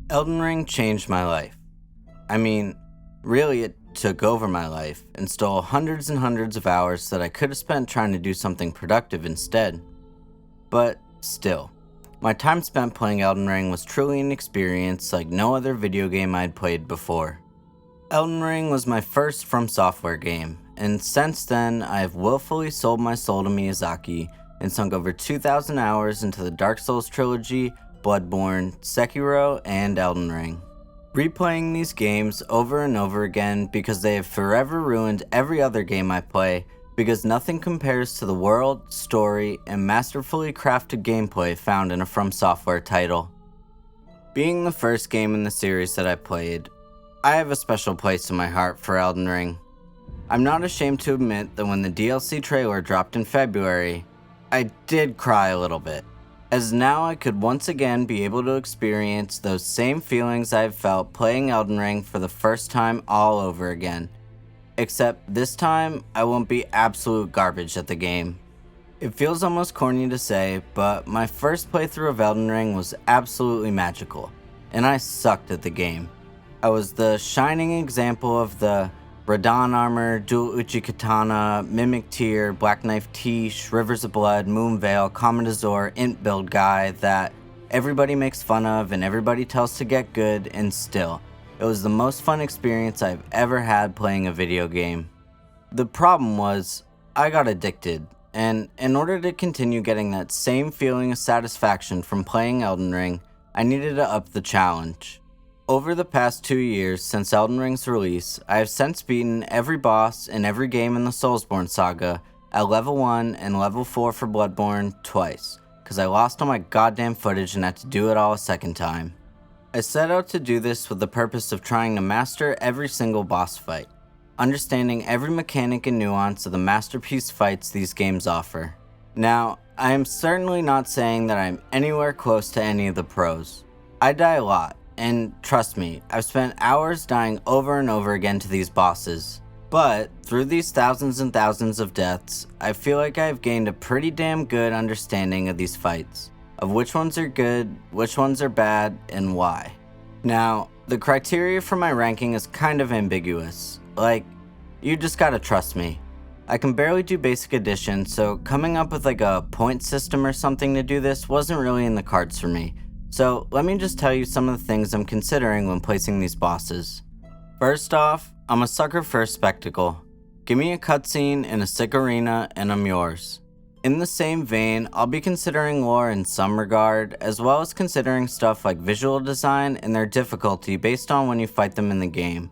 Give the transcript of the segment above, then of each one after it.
Elden Ring changed my life. I mean, really, it took over my life and stole hundreds and hundreds of hours that I could have spent trying to do something productive instead. But still, my time spent playing Elden Ring was truly an experience like no other video game I'd played before. Elden Ring was my first From Software game, and since then, I have willfully sold my soul to Miyazaki and sunk over 2,000 hours into the Dark Souls trilogy, Bloodborne, Sekiro, and Elden Ring. Replaying these games over and over again because they have forever ruined every other game I play, because nothing compares to the world, story, and masterfully crafted gameplay found in a From Software title. Being the first game in the series that I played, I have a special place in my heart for Elden Ring. I'm not ashamed to admit that when the DLC trailer dropped in February, I did cry a little bit, as now I could once again be able to experience those same feelings I've felt playing Elden Ring for the first time all over again. Except this time, I won't be absolute garbage at the game. It feels almost corny to say, but my first playthrough of Elden Ring was absolutely magical, and I sucked at the game. I was the shining example of the Radon Armor, Dual Uchi Katana, Mimic Tear, Black Knife Tish, Rivers of Blood, Moonveil, Common Azor, Int build guy that everybody makes fun of and everybody tells to get good, and still, it was the most fun experience I've ever had playing a video game. The problem was, I got addicted, and in order to continue getting that same feeling of satisfaction from playing Elden Ring, I needed to up the challenge. Over the past 2 years since Elden Ring's release, I have since beaten every boss in every game in the Soulsborne saga at level 1 and level 4 for Bloodborne twice, cause I lost all my goddamn footage and had to do it all a second time. I set out to do this with the purpose of trying to master every single boss fight, understanding every mechanic and nuance of the masterpiece fights these games offer. Now, I am certainly not saying that I am anywhere close to any of the pros. I die a lot. And trust me, I've spent hours dying over and over again to these bosses. But through these thousands and thousands of deaths, I feel like I've gained a pretty damn good understanding of these fights, of which ones are good, which ones are bad, and why. Now, the criteria for my ranking is kind of ambiguous. Like, you just gotta trust me. I can barely do basic addition, so coming up with like a point system or something to do this wasn't really in the cards for me. So let me just tell you some of the things I'm considering when placing these bosses. First off, I'm a sucker for a spectacle. Give me a cutscene in a sick arena and I'm yours. In the same vein, I'll be considering lore in some regard, as well as considering stuff like visual design and their difficulty based on when you fight them in the game.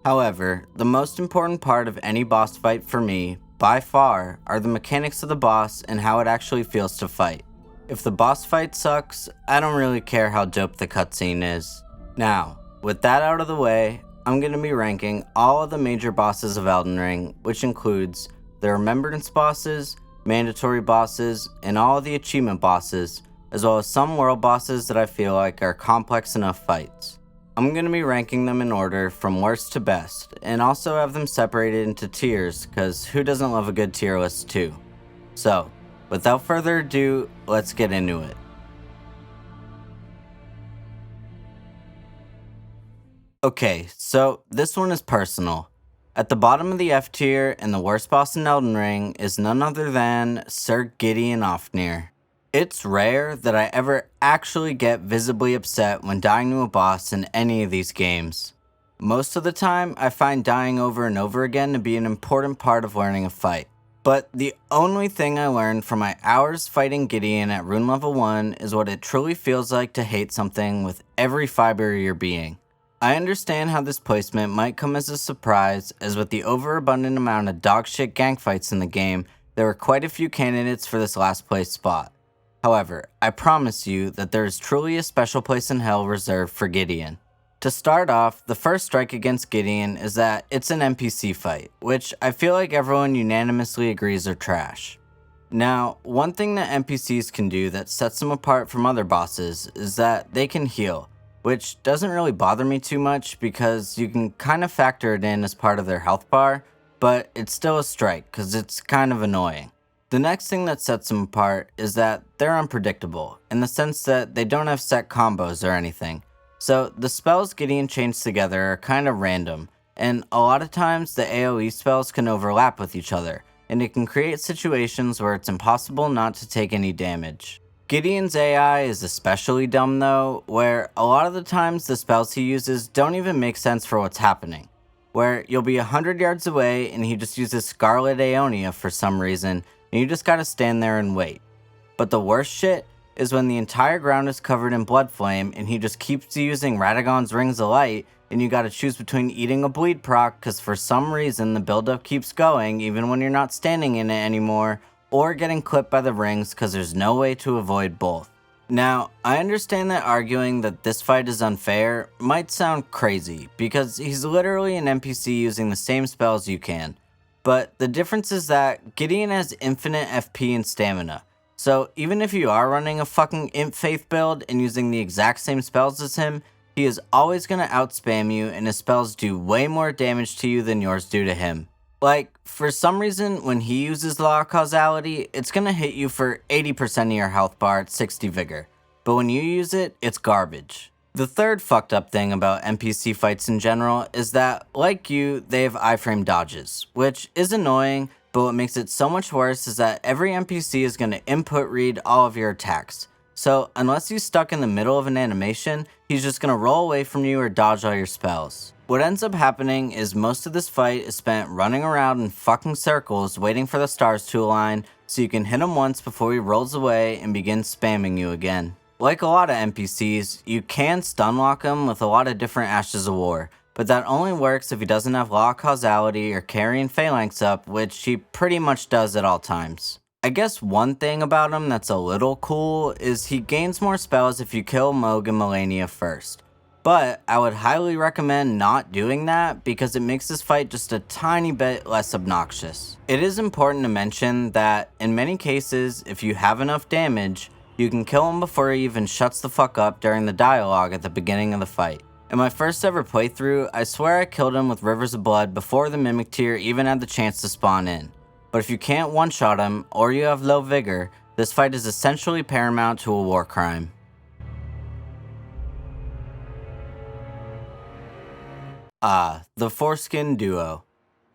However, the most important part of any boss fight for me, by far, are the mechanics of the boss and how it actually feels to fight. If the boss fight sucks, I don't really care how dope the cutscene is. Now, with that out of the way, I'm going to be ranking all of the major bosses of Elden Ring, which includes the Remembrance bosses, mandatory bosses, and all of the achievement bosses, as well as some world bosses that I feel like are complex enough fights. I'm going to be ranking them in order from worst to best, and also have them separated into tiers, cause who doesn't love a good tier list too? So, without further ado, let's get into it. Okay, so this one is personal. At the bottom of the F tier and the worst boss in Elden Ring is none other than Sir Gideon Ofnir. It's rare that I ever actually get visibly upset when dying to a boss in any of these games. Most of the time, I find dying over and over again to be an important part of learning a fight. But the only thing I learned from my hours fighting Gideon at rune level 1 is what it truly feels like to hate something with every fiber of your being. I understand how this placement might come as a surprise, as with the overabundant amount of dogshit gank fights in the game, there were quite a few candidates for this last place spot. However, I promise you that there is truly a special place in hell reserved for Gideon. To start off, the first strike against Gideon is that it's an NPC fight, which I feel like everyone unanimously agrees are trash. Now, one thing that NPCs can do that sets them apart from other bosses is that they can heal, which doesn't really bother me too much because you can kind of factor it in as part of their health bar, but it's still a strike because it's kind of annoying. The next thing that sets them apart is that they're unpredictable, in the sense that they don't have set combos or anything. So the spells Gideon chains together are kind of random, and a lot of times the AoE spells can overlap with each other, and it can create situations where it's impossible not to take any damage. Gideon's AI is especially dumb though, where a lot of the times the spells he uses don't even make sense for what's happening. Where you'll be 100 yards away and he just uses Scarlet Aeonia for some reason, and you just gotta stand there and wait. But the worst shit is when the entire ground is covered in blood flame and he just keeps using Radagon's Rings of Light, and you gotta choose between eating a bleed proc cause for some reason the buildup keeps going even when you're not standing in it anymore, or getting clipped by the rings cause there's no way to avoid both. Now, I understand that arguing that this fight is unfair might sound crazy, because he's literally an NPC using the same spells you can. But the difference is that Gideon has infinite FP and stamina, so even if you are running a fucking Imp Faith build and using the exact same spells as him, he is always gonna outspam you and his spells do way more damage to you than yours do to him. Like, for some reason, when he uses Law of Causality, it's gonna hit you for 80% of your health bar at 60 vigor, but when you use it, it's garbage. The third fucked up thing about NPC fights in general is that, like you, they have iframe dodges, which is annoying, but what makes it so much worse is that every NPC is gonna input read all of your attacks. So, unless he's stuck in the middle of an animation, he's just gonna roll away from you or dodge all your spells. What ends up happening is most of this fight is spent running around in fucking circles waiting for the stars to align so you can hit him once before he rolls away and begins spamming you again. Like a lot of NPCs, you can stun lock him with a lot of different Ashes of War, but that only works if he doesn't have Law of Causality or carrying Phalanx up, which he pretty much does at all times. I guess one thing about him that's a little cool is he gains more spells if you kill Moog and Melania first. But I would highly recommend not doing that because it makes this fight just a tiny bit less obnoxious. It is important to mention that in many cases, if you have enough damage, you can kill him before he even shuts the fuck up during the dialogue at the beginning of the fight. In my first ever playthrough, I swear I killed him with Rivers of Blood before the Mimic Tier even had the chance to spawn in. But if you can't one-shot him, or you have low vigor, this fight is essentially paramount to a war crime. The Foreskin Duo.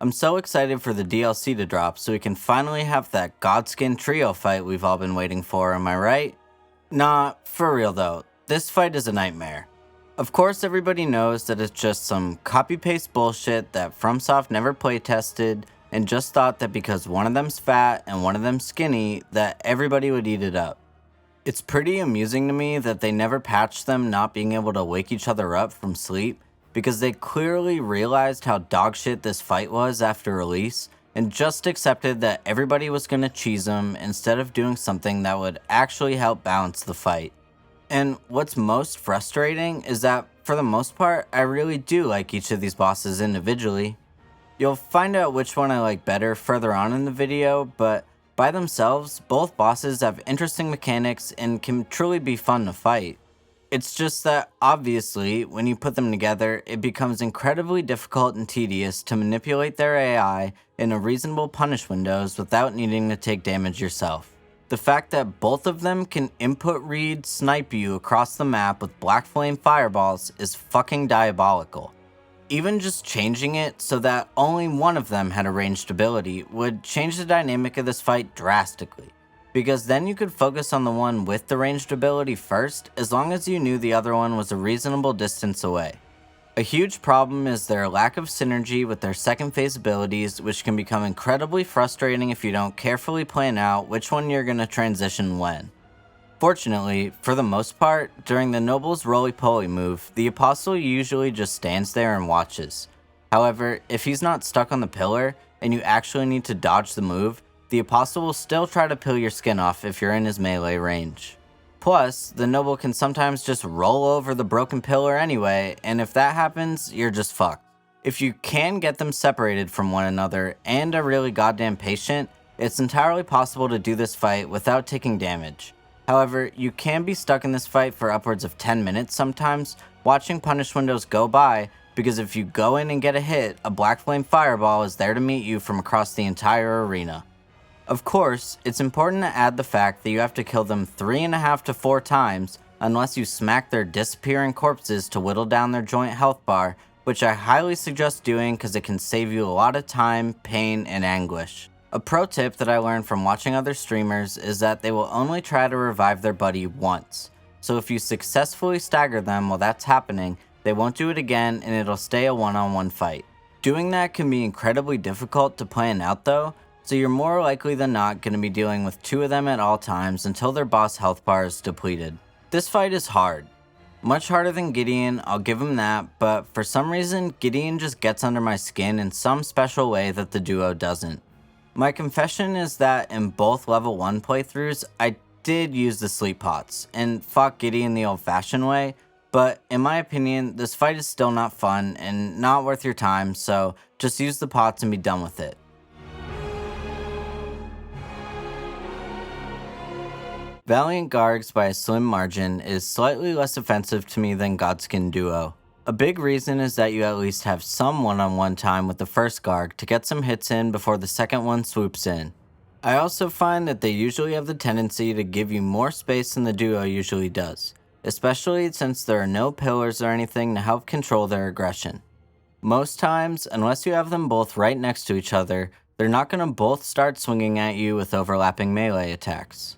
I'm so excited for the DLC to drop so we can finally have that Godskin trio fight we've all been waiting for, am I right? Nah, for real though, this fight is a nightmare. Of course everybody knows that it's just some copy-paste bullshit that FromSoft never playtested and just thought that because one of them's fat and one of them's skinny that everybody would eat it up. It's pretty amusing to me that they never patched them not being able to wake each other up from sleep, because they clearly realized how dogshit this fight was after release and just accepted that everybody was gonna cheese them instead of doing something that would actually help balance the fight. And what's most frustrating is that for the most part, I really do like each of these bosses individually. You'll find out which one I like better further on in the video, but by themselves, both bosses have interesting mechanics and can truly be fun to fight. It's just that, obviously, when you put them together, it becomes incredibly difficult and tedious to manipulate their AI in a reasonable punish windows without needing to take damage yourself. The fact that both of them can input read snipe you across the map with black flame fireballs is fucking diabolical. Even just changing it so that only one of them had a ranged ability would change the dynamic of this fight drastically, because then you could focus on the one with the ranged ability first as long as you knew the other one was a reasonable distance away. A huge problem is their lack of synergy with their second phase abilities, which can become incredibly frustrating if you don't carefully plan out which one you're going to transition when. Fortunately, for the most part, during the Noble's roly-poly move, the Apostle usually just stands there and watches. However, if he's not stuck on the pillar, and you actually need to dodge the move, the Apostle will still try to peel your skin off if you're in his melee range. Plus, the Noble can sometimes just roll over the broken pillar anyway, and if that happens, you're just fucked. If you can get them separated from one another and are really goddamn patient, it's entirely possible to do this fight without taking damage. However, you can be stuck in this fight for upwards of 10 minutes sometimes, watching punish windows go by, because if you go in and get a hit, a black flame fireball is there to meet you from across the entire arena. Of course, it's important to add the fact that you have to kill them 3.5 to 4 times unless you smack their disappearing corpses to whittle down their joint health bar, which I highly suggest doing because it can save you a lot of time, pain, and anguish. A pro tip that I learned from watching other streamers is that they will only try to revive their buddy once. So if you successfully stagger them while that's happening, they won't do it again and it'll stay a one-on-one fight. Doing that can be incredibly difficult to plan out though, so you're more likely than not going to be dealing with 2 of them at all times until their boss health bar is depleted. This fight is hard. Much harder than Gideon, I'll give him that, but for some reason, Gideon just gets under my skin in some special way that the duo doesn't. My confession is that in both level 1 playthroughs, I did use the sleep pots, and fought Gideon the old-fashioned way, but in my opinion, this fight is still not fun and not worth your time, so just use the pots and be done with it. Valiant Gargs by a slim margin is slightly less offensive to me than Godskin Duo. A big reason is that you at least have some one-on-one time with the first Garg to get some hits in before the second one swoops in. I also find that they usually have the tendency to give you more space than the Duo usually does, especially since there are no pillars or anything to help control their aggression. Most times, unless you have them both right next to each other, they're not going to both start swinging at you with overlapping melee attacks.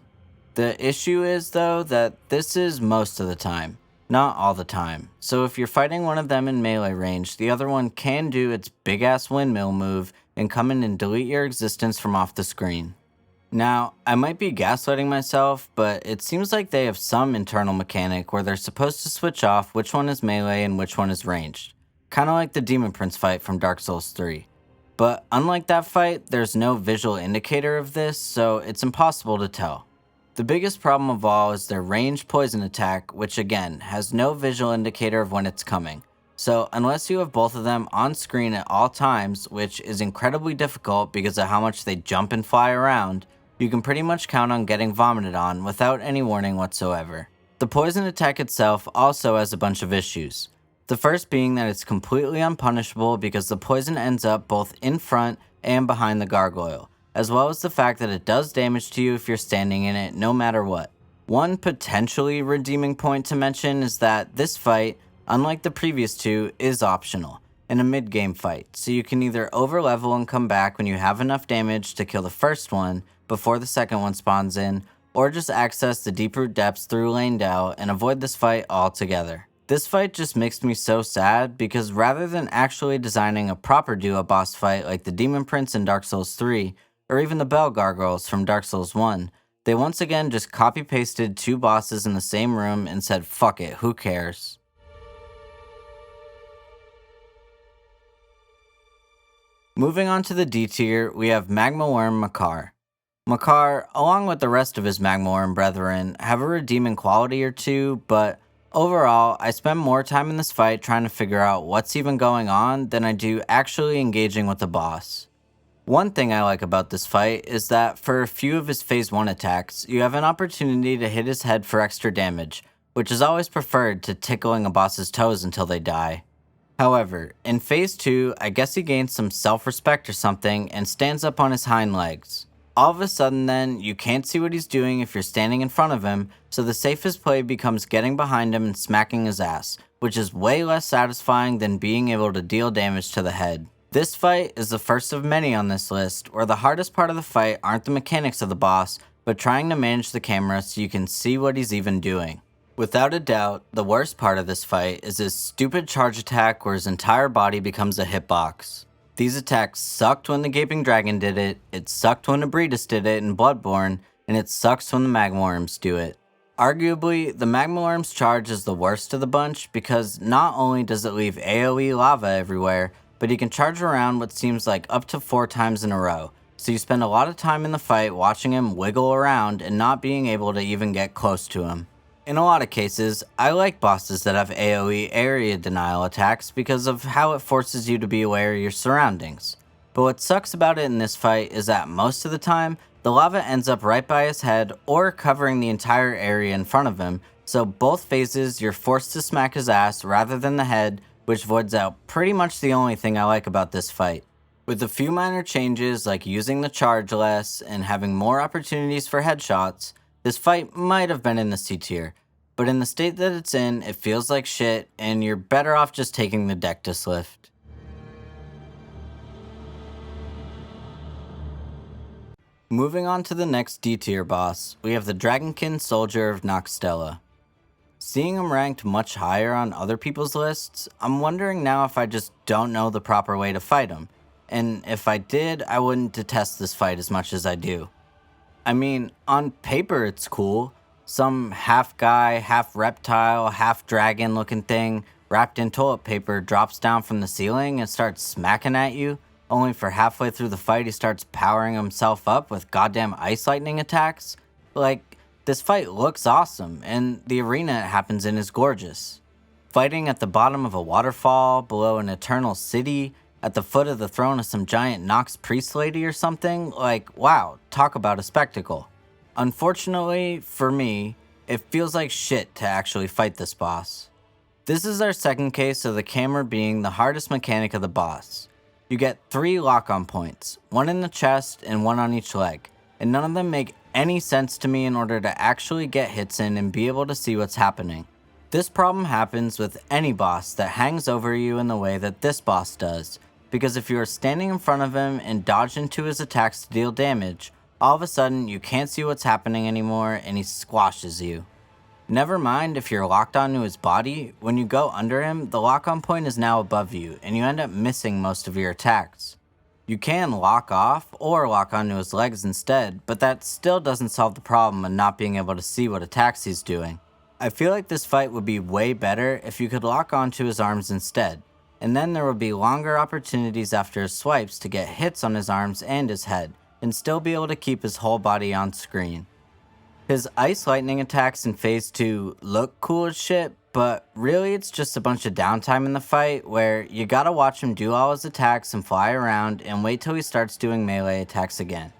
The issue is, though, that this is most of the time, not all the time, so if you're fighting one of them in melee range, the other one can do its big-ass windmill move and come in and delete your existence from off the screen. Now, I might be gaslighting myself, but it seems like they have some internal mechanic where they're supposed to switch off which one is melee and which one is ranged, kinda like the Demon Prince fight from Dark Souls 3. But unlike that fight, there's no visual indicator of this, so it's impossible to tell. The biggest problem of all is their ranged poison attack, which again, has no visual indicator of when it's coming. So unless you have both of them on screen at all times, which is incredibly difficult because of how much they jump and fly around, you can pretty much count on getting vomited on without any warning whatsoever. The poison attack itself also has a bunch of issues. The first being that it's completely unpunishable because the poison ends up both in front and behind the gargoyle, as well as the fact that it does damage to you if you're standing in it no matter what. One potentially redeeming point to mention is that this fight, unlike the previous 2, is optional, in a mid-game fight, so you can either overlevel and come back when you have enough damage to kill the first one before the second one spawns in, or just access the deep root depths through Lane and avoid this fight altogether. This fight just makes me so sad because rather than actually designing a proper duo boss fight like the Demon Prince in Dark Souls 3, or even the Bell Gargoyles from Dark Souls 1, they once again just copy-pasted 2 bosses in the same room and said fuck it, who cares. Moving on to the D tier, we have Magma Worm Makar. Makar, along with the rest of his Magma Worm brethren, have a redeeming quality or two, but overall, I spend more time in this fight trying to figure out what's even going on than I do actually engaging with the boss. One thing I like about this fight is that for a few of his phase 1 attacks, you have an opportunity to hit his head for extra damage, which is always preferred to tickling a boss's toes until they die. However, in phase 2, I guess he gains some self-respect or something and stands up on his hind legs. All of a sudden then, you can't see what he's doing if you're standing in front of him, so the safest play becomes getting behind him and smacking his ass, which is way less satisfying than being able to deal damage to the head. This fight is the first of many on this list, where the hardest part of the fight aren't the mechanics of the boss, but trying to manage the camera so you can see what he's even doing. Without a doubt, the worst part of this fight is his stupid charge attack where his entire body becomes a hitbox. These attacks sucked when the Gaping Dragon did it sucked when Abridus did it in Bloodborne, and it sucks when the Magma Worms do it. Arguably, the Magma Worms charge is the worst of the bunch because not only does it leave AoE lava everywhere, but he can charge around what seems like up to 4 times in a row, so you spend a lot of time in the fight watching him wiggle around and not being able to even get close to him. In a lot of cases, I like bosses that have AoE area denial attacks because of how it forces you to be aware of your surroundings. But what sucks about it in this fight is that most of the time, the lava ends up right by his head or covering the entire area in front of him, so both phases you're forced to smack his ass rather than the head, which voids out pretty much the only thing I like about this fight. With a few minor changes like using the charge less and having more opportunities for headshots, this fight might have been in the C tier. but in the state that it's in, it feels like shit, and you're better off just taking the Dectus lift. Moving on to the next D tier boss, we have the Dragonkin Soldier of Noxtella. Seeing him ranked much higher on other people's lists, I'm wondering now if I just don't know the proper way to fight him, and if I did, I wouldn't detest this fight as much as I do. I mean, on paper it's cool. Some half guy, half reptile, half dragon looking thing wrapped in toilet paper drops down from the ceiling and starts smacking at you, only for halfway through the fight he starts powering himself up with goddamn ice lightning attacks. Like, this fight looks awesome, and the arena it happens in is gorgeous. Fighting at the bottom of a waterfall, below an eternal city, at the foot of the throne of some giant Nox priest lady or something, like, wow, talk about a spectacle. Unfortunately, for me, it feels like shit to actually fight this boss. This is our second case of the camera being the hardest mechanic of the boss. You get 3 lock-on points, 1 in the chest and 1 on each leg, and none of them make any sense to me in order to actually get hits in and be able to see what's happening. This problem happens with any boss that hangs over you in the way that this boss does, because if you are standing in front of him and dodge into his attacks to deal damage, all of a sudden you can't see what's happening anymore and he squashes you. Never mind if you're locked onto his body, when you go under him, the lock-on point is now above you and you end up missing most of your attacks. You can lock off or lock onto his legs instead, but that still doesn't solve the problem of not being able to see what attacks he's doing. I feel like this fight would be way better if you could lock onto his arms instead, and then there would be longer opportunities after his swipes to get hits on his arms and his head, and still be able to keep his whole body on screen. His ice lightning attacks in phase 2 look cool as shit, but really it's just a bunch of downtime in the fight where you gotta watch him do all his attacks and fly around and wait till he starts doing melee attacks again.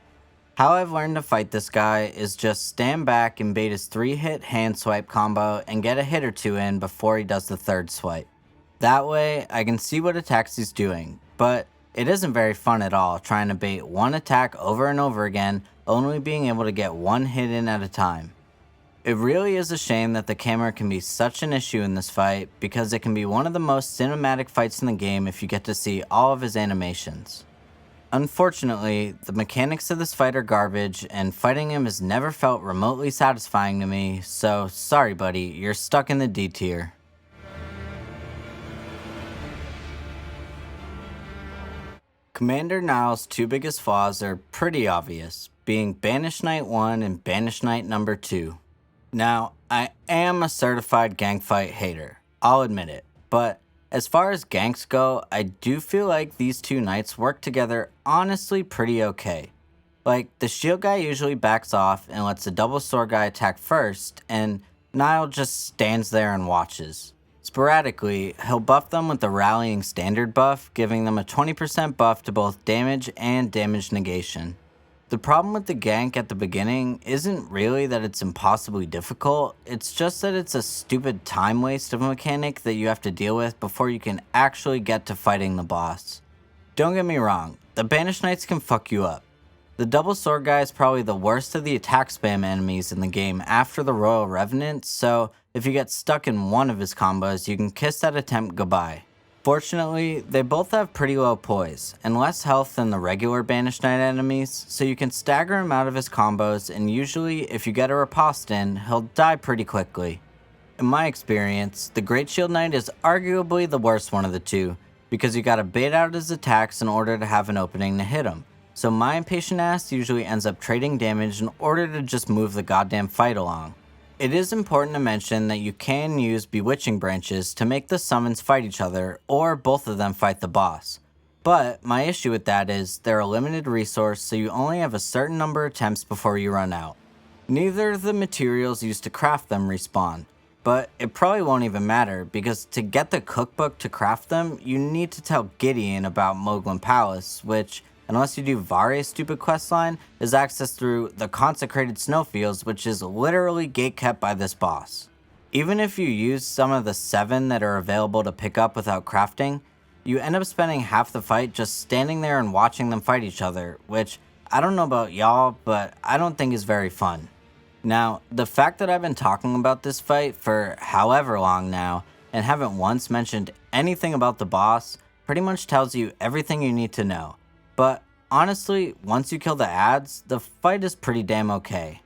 How I've learned to fight this guy is just stand back and bait his 3-hit hand swipe combo and get a hit or 2 in before he does the 3rd swipe. That way I can see what attacks he's doing, but it isn't very fun at all trying to bait one attack over and over again, only being able to get 1 hit in at a time. It really is a shame that the camera can be such an issue in this fight, because it can be one of the most cinematic fights in the game if you get to see all of his animations. Unfortunately, the mechanics of this fight are garbage, and fighting him has never felt remotely satisfying to me, so sorry buddy, you're stuck in the D tier. Commander Niall's 2 biggest flaws are pretty obvious, being Banished Knight 1 and Banished Knight number 2. Now, I am a certified gank fight hater, I'll admit it, but as far as ganks go, I do feel like these 2 knights work together honestly pretty okay. Like, the shield guy usually backs off and lets the double sword guy attack first, and Niall just stands there and watches. Sporadically, he'll buff them with the rallying standard buff, giving them a 20% buff to both damage and damage negation. The problem with the gank at the beginning isn't really that it's impossibly difficult, it's just that it's a stupid time waste of a mechanic that you have to deal with before you can actually get to fighting the boss. Don't get me wrong, the Banished Knights can fuck you up. The double sword guy is probably the worst of the attack spam enemies in the game after the Royal Revenant, so if you get stuck in one of his combos, you can kiss that attempt goodbye. Fortunately, they both have pretty low poise, and less health than the regular Banished Knight enemies, so you can stagger him out of his combos, and usually, if you get a riposte in, he'll die pretty quickly. In my experience, the Great Shield Knight is arguably the worst one of the 2, because you gotta bait out his attacks in order to have an opening to hit him, so my impatient ass usually ends up trading damage in order to just move the goddamn fight along. It is important to mention that you can use Bewitching Branches to make the summons fight each other, or both of them fight the boss. But my issue with that is they're a limited resource, so you only have a certain number of attempts before you run out. Neither of the materials used to craft them respawn, but it probably won't even matter, because to get the cookbook to craft them, you need to tell Gideon about Moglin Palace, which, unless you do Vare's stupid questline, is accessed through the Consecrated Snowfields, which is literally gatekept by this boss. Even if you use some of the 7 that are available to pick up without crafting, you end up spending half the fight just standing there and watching them fight each other, which, I don't know about y'all, but I don't think is very fun. Now, the fact that I've been talking about this fight for however long now and haven't once mentioned anything about the boss pretty much tells you everything you need to know. But honestly, once you kill the ads, the fight is pretty damn okay.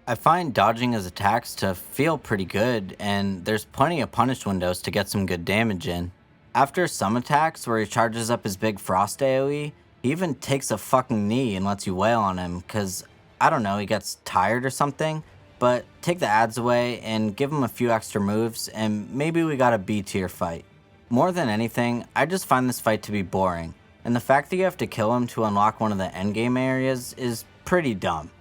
I find dodging his attacks to feel pretty good, and there's plenty of punish windows to get some good damage in. After some attacks where he charges up his big frost AoE, he even takes a fucking knee and lets you wail on him, cause I don't know, he gets tired or something. But take the ads away and give him a few extra moves, and maybe we got a B tier fight. More than anything, I just find this fight to be boring, and the fact that you have to kill him to unlock one of the endgame areas is pretty dumb.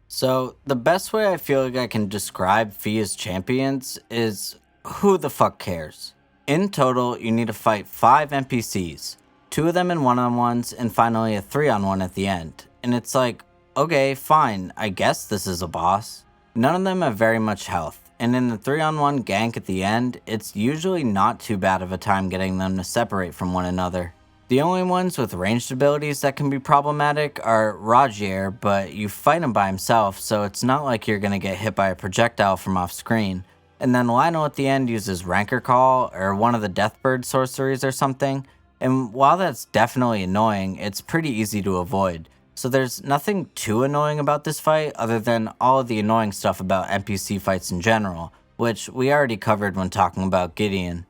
So, the best way I feel like I can describe Fia's champions is who the fuck cares? In total, you need to fight 5 NPCs, 2 of them in one-on-ones, and finally a 3-on-1 at the end. And it's like, okay, fine, I guess this is a boss. None of them have very much health, and in the 3-on-1 gank at the end, it's usually not too bad of a time getting them to separate from one another. The only ones with ranged abilities that can be problematic are Rogier, but you fight him by himself, so it's not like you're gonna get hit by a projectile from off screen. And then Lionel at the end uses Ranker Call, or one of the Deathbird sorceries or something, and while that's definitely annoying, it's pretty easy to avoid. So there's nothing too annoying about this fight other than all of the annoying stuff about NPC fights in general, which we already covered when talking about Gideon.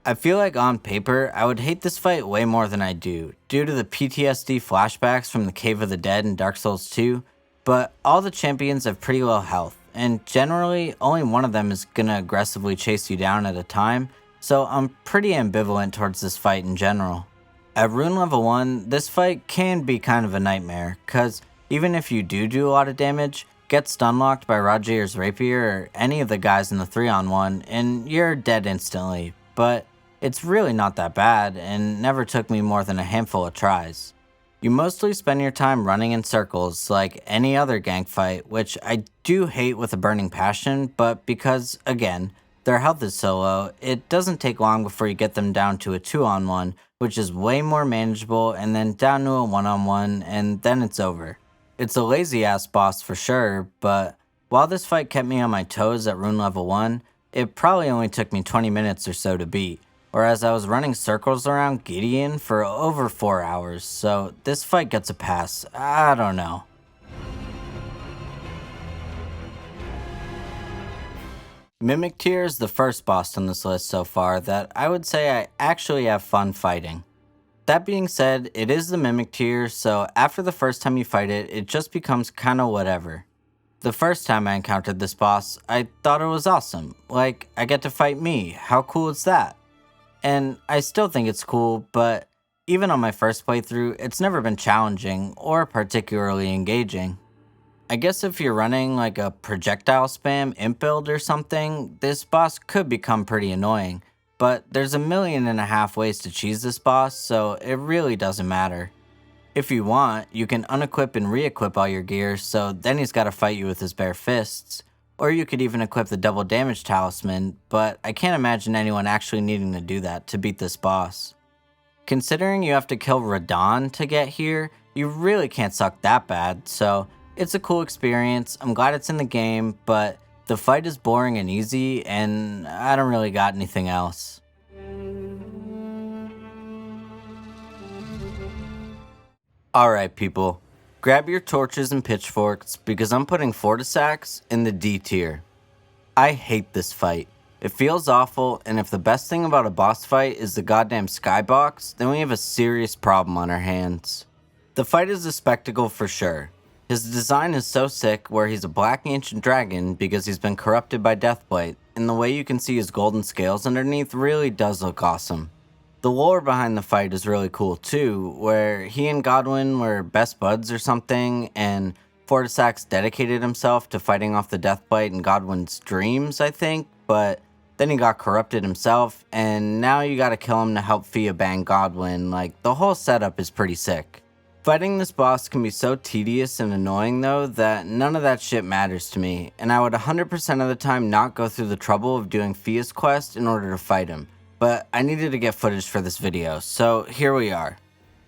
I feel like on paper, I would hate this fight way more than I do, due to the PTSD flashbacks from the Cave of the Dead in Dark Souls 2, but all the champions have pretty low health, and generally, only one of them is gonna aggressively chase you down at a time, so I'm pretty ambivalent towards this fight in general. At rune level 1, this fight can be kind of a nightmare, cause even if you do a lot of damage, get stunlocked by Rogier's Rapier or any of the guys in the 3-on-1, and you're dead instantly, but it's really not that bad, and never took me more than a handful of tries. You mostly spend your time running in circles like any other gank fight, which I do hate with a burning passion, but because, again, their health is so low, it doesn't take long before you get them down to a 2-on-1, which is way more manageable, and then down to a 1-on-1, and then it's over. It's a lazy ass boss for sure, but while this fight kept me on my toes at rune level 1, it probably only took me 20 minutes or so to beat. Whereas I was running circles around Gideon for over 4 hours, so this fight gets a pass. I don't know. Mimic Tier is the first boss on this list so far that I would say I actually have fun fighting. That being said, it is the Mimic Tier, so after the first time you fight it, it just becomes kinda whatever. The first time I encountered this boss, I thought it was awesome. Like, I get to fight me, how cool is that? And I still think it's cool, but even on my first playthrough, it's never been challenging or particularly engaging. I guess if you're running like a projectile spam imp build or something, this boss could become pretty annoying, but there's 1.5 million ways to cheese this boss, so it really doesn't matter. If you want, you can unequip and re-equip all your gear, so then he's gotta fight you with his bare fists. Or you could even equip the double damage talisman, but I can't imagine anyone actually needing to do that to beat this boss. Considering you have to kill Radon to get here, you really can't suck that bad, so it's a cool experience. I'm glad it's in the game, but the fight is boring and easy, and I don't really got anything else. Alright people, grab your torches and pitchforks because I'm putting Fortisax in the D tier. I hate this fight. It feels awful, and if the best thing about a boss fight is the goddamn skybox, then we have a serious problem on our hands. The fight is a spectacle for sure. His design is so sick where he's a black ancient dragon because he's been corrupted by Deathblight, and the way you can see his golden scales underneath really does look awesome. The lore behind the fight is really cool too, where he and Godwin were best buds or something, and Fortisax dedicated himself to fighting off the Deathblight in Godwin's dreams, I think, but then he got corrupted himself, and now you gotta kill him to help Fia bang Godwin. Like, the whole setup is pretty sick. Fighting this boss can be so tedious and annoying though that none of that shit matters to me, and I would 100% of the time not go through the trouble of doing Fia's quest in order to fight him. But I needed to get footage for this video, so here we are.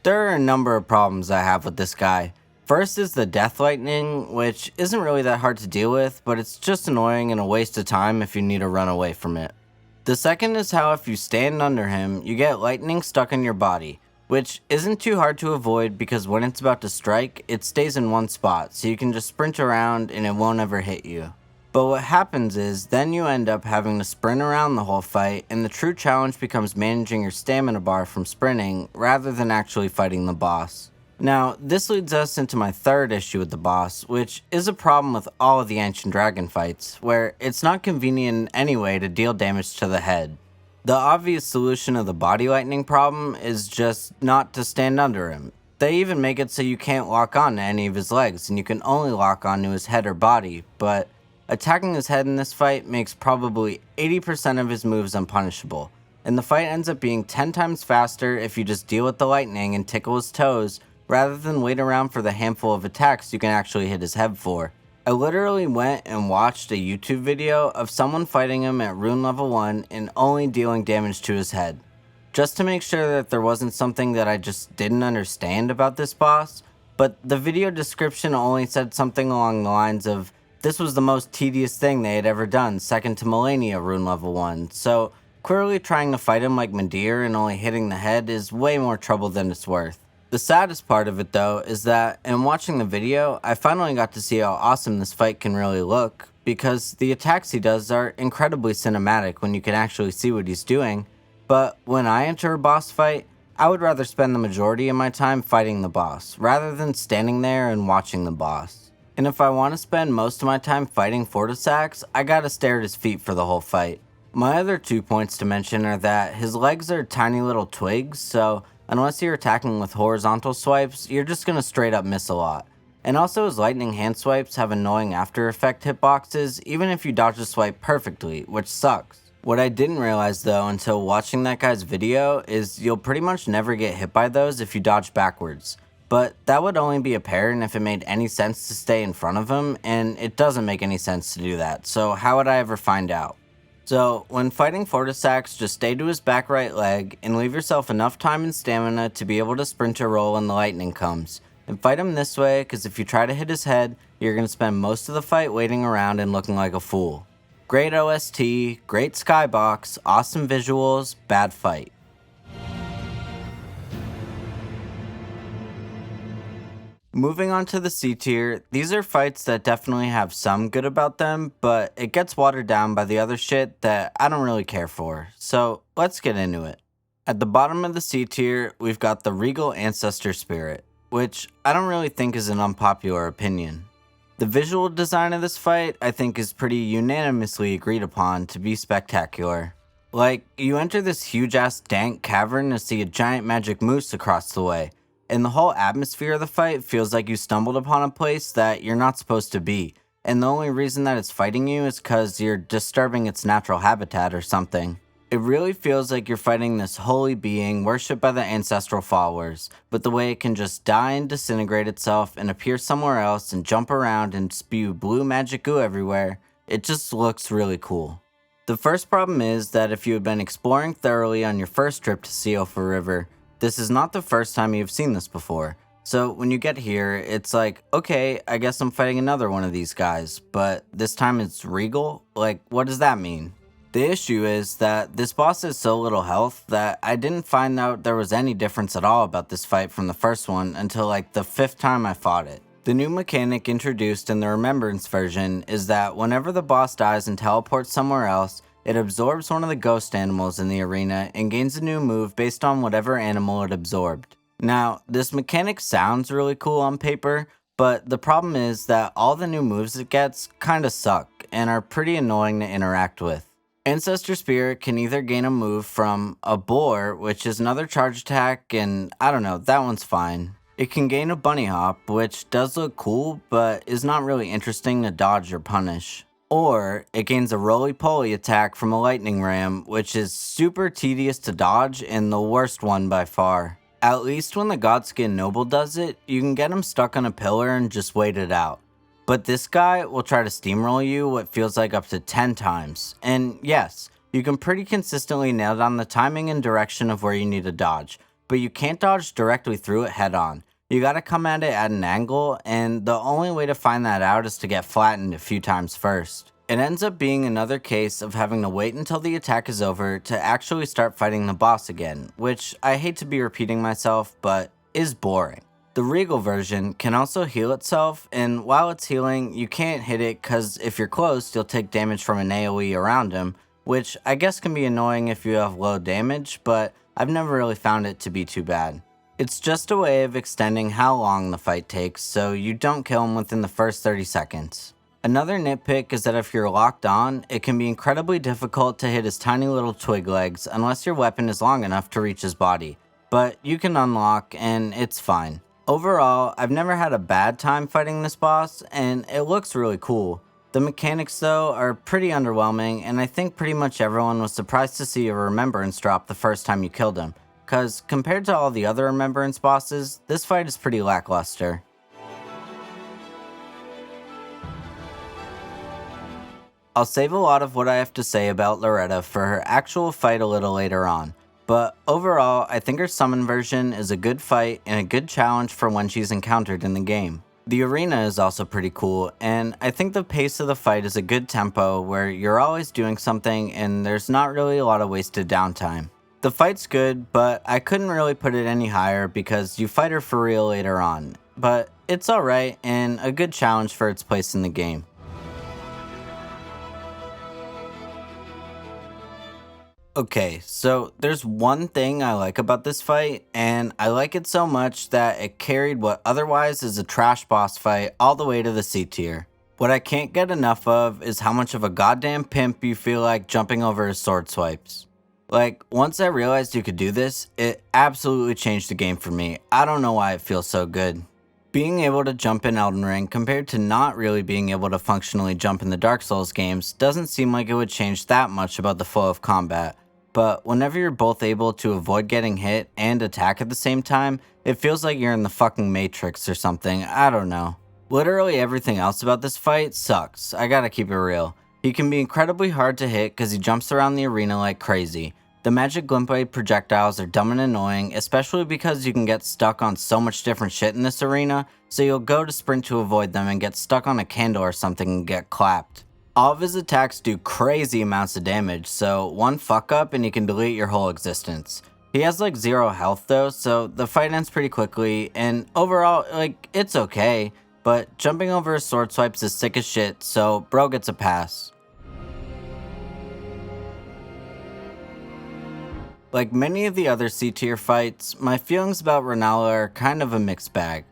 There are a number of problems I have with this guy. First is the death lightning, which isn't really that hard to deal with, but it's just annoying and a waste of time if you need to run away from it. The second is how if you stand under him, you get lightning stuck in your body, which isn't too hard to avoid because when it's about to strike, it stays in one spot, so you can just sprint around and it won't ever hit you. But what happens is, then you end up having to sprint around the whole fight, and the true challenge becomes managing your stamina bar from sprinting, rather than actually fighting the boss. Now, this leads us into my third issue with the boss, which is a problem with all of the Ancient Dragon fights, where it's not convenient in any way to deal damage to the head. The obvious solution of the body lightning problem is just not to stand under him. They even make it so you can't lock on to any of his legs, and you can only lock onto his head or body, but attacking his head in this fight makes probably 80% of his moves unpunishable, and the fight ends up being 10 times faster if you just deal with the lightning and tickle his toes, rather than wait around for the handful of attacks you can actually hit his head for. I literally went and watched a YouTube video of someone fighting him at rune level 1 and only dealing damage to his head, just to make sure that there wasn't something that I just didn't understand about this boss, but the video description only said something along the lines of, this was the most tedious thing they had ever done, second to Millennia rune level 1, so clearly trying to fight him like Mandir and only hitting the head is way more trouble than it's worth. The saddest part of it though is that in watching the video, I finally got to see how awesome this fight can really look, because the attacks he does are incredibly cinematic when you can actually see what he's doing, but when I enter a boss fight, I would rather spend the majority of my time fighting the boss, rather than standing there and watching the boss. And if I want to spend most of my time fighting Fortisax, I gotta stare at his feet for the whole fight. My other 2 points to mention are that his legs are tiny little twigs, so unless you're attacking with horizontal swipes, you're just gonna straight up miss a lot. And also his lightning hand swipes have annoying after effect hitboxes, even if you dodge the swipe perfectly, which sucks. What I didn't realize though until watching that guy's video is you'll pretty much never get hit by those if you dodge backwards. But that would only be apparent if it made any sense to stay in front of him, and it doesn't make any sense to do that, so how would I ever find out? So, when fighting Fortisax, just stay to his back right leg, and leave yourself enough time and stamina to be able to sprint or roll when the lightning comes. And fight him this way, because if you try to hit his head, you're going to spend most of the fight waiting around and looking like a fool. Great OST, great skybox, awesome visuals, bad fight. Moving on to the C tier, these are fights that definitely have some good about them, but it gets watered down by the other shit that I don't really care for, so let's get into it. At the bottom of the C tier, we've got the Regal Ancestor Spirit, which I don't really think is an unpopular opinion. The visual design of this fight I think is pretty unanimously agreed upon to be spectacular. Like, you enter this huge ass dank cavern to see a giant magic moose across the way, and the whole atmosphere of the fight feels like you stumbled upon a place that you're not supposed to be, and the only reason that it's fighting you is cause you're disturbing its natural habitat or something. It really feels like you're fighting this holy being worshipped by the ancestral followers, but the way it can just die and disintegrate itself and appear somewhere else and jump around and spew blue magic goo everywhere, it just looks really cool. The first problem is that if you had been exploring thoroughly on your first trip to Seofa River, this is not the first time you've seen this before, so when you get here, it's like, okay, I guess I'm fighting another one of these guys, but this time it's Regal? Like, what does that mean? The issue is that this boss has so little health that I didn't find out there was any difference at all about this fight from the first one until like the 5th time I fought it. The new mechanic introduced in the Remembrance version is that whenever the boss dies and teleports somewhere else, it absorbs one of the ghost animals in the arena and gains a new move based on whatever animal it absorbed. Now, this mechanic sounds really cool on paper, but the problem is that all the new moves it gets kinda suck and are pretty annoying to interact with. Ancestor Spirit can either gain a move from a boar, which is another charge attack, and I don't know, that one's fine. It can gain a bunny hop, which does look cool, but is not really interesting to dodge or punish. Or, it gains a roly-poly attack from a lightning ram, which is super tedious to dodge and the worst one by far. At least when the Godskin Noble does it, you can get him stuck on a pillar and just wait it out. But this guy will try to steamroll you what feels like up to 10 times. And yes, you can pretty consistently nail down the timing and direction of where you need to dodge, but you can't dodge directly through it head on. You gotta come at it at an angle, and the only way to find that out is to get flattened a few times first. It ends up being another case of having to wait until the attack is over to actually start fighting the boss again, which I hate to be repeating myself, but is boring. The Regal version can also heal itself, and while it's healing, you can't hit it cause if you're close, you'll take damage from an AoE around him, which I guess can be annoying if you have low damage, but I've never really found it to be too bad. It's just a way of extending how long the fight takes, so you don't kill him within the first 30 seconds. Another nitpick is that if you're locked on, it can be incredibly difficult to hit his tiny little twig legs unless your weapon is long enough to reach his body, but you can unlock and it's fine. Overall, I've never had a bad time fighting this boss, and it looks really cool. The mechanics though are pretty underwhelming, and I think pretty much everyone was surprised to see a remembrance drop the first time you killed him, cause compared to all the other remembrance bosses, this fight is pretty lackluster. I'll save a lot of what I have to say about Loretta for her actual fight a little later on, but overall I think her summon version is a good fight and a good challenge for when she's encountered in the game. The arena is also pretty cool, and I think the pace of the fight is a good tempo where you're always doing something and there's not really a lot of wasted downtime. The fight's good, but I couldn't really put it any higher because you fight her for real later on, but it's alright and a good challenge for its place in the game. Okay, so there's one thing I like about this fight, and I like it so much that it carried what otherwise is a trash boss fight all the way to the C tier. What I can't get enough of is how much of a goddamn pimp you feel like jumping over his sword swipes. Like, once I realized you could do this, it absolutely changed the game for me. I don't know why it feels so good. Being able to jump in Elden Ring compared to not really being able to functionally jump in the Dark Souls games doesn't seem like it would change that much about the flow of combat. But whenever you're both able to avoid getting hit and attack at the same time, it feels like you're in the fucking Matrix or something, I don't know. Literally everything else about this fight sucks, I gotta keep it real. He can be incredibly hard to hit cause he jumps around the arena like crazy. The magic glint blade projectiles are dumb and annoying, especially because you can get stuck on so much different shit in this arena, so you'll go to sprint to avoid them and get stuck on a candle or something and get clapped. All of his attacks do crazy amounts of damage, so one fuck up and you can delete your whole existence. He has like 0 health though, so the fight ends pretty quickly, and overall, like, it's okay, but jumping over his sword swipes is sick as shit, so bro gets a pass. Like many of the other C tier fights, my feelings about Renala are kind of a mixed bag.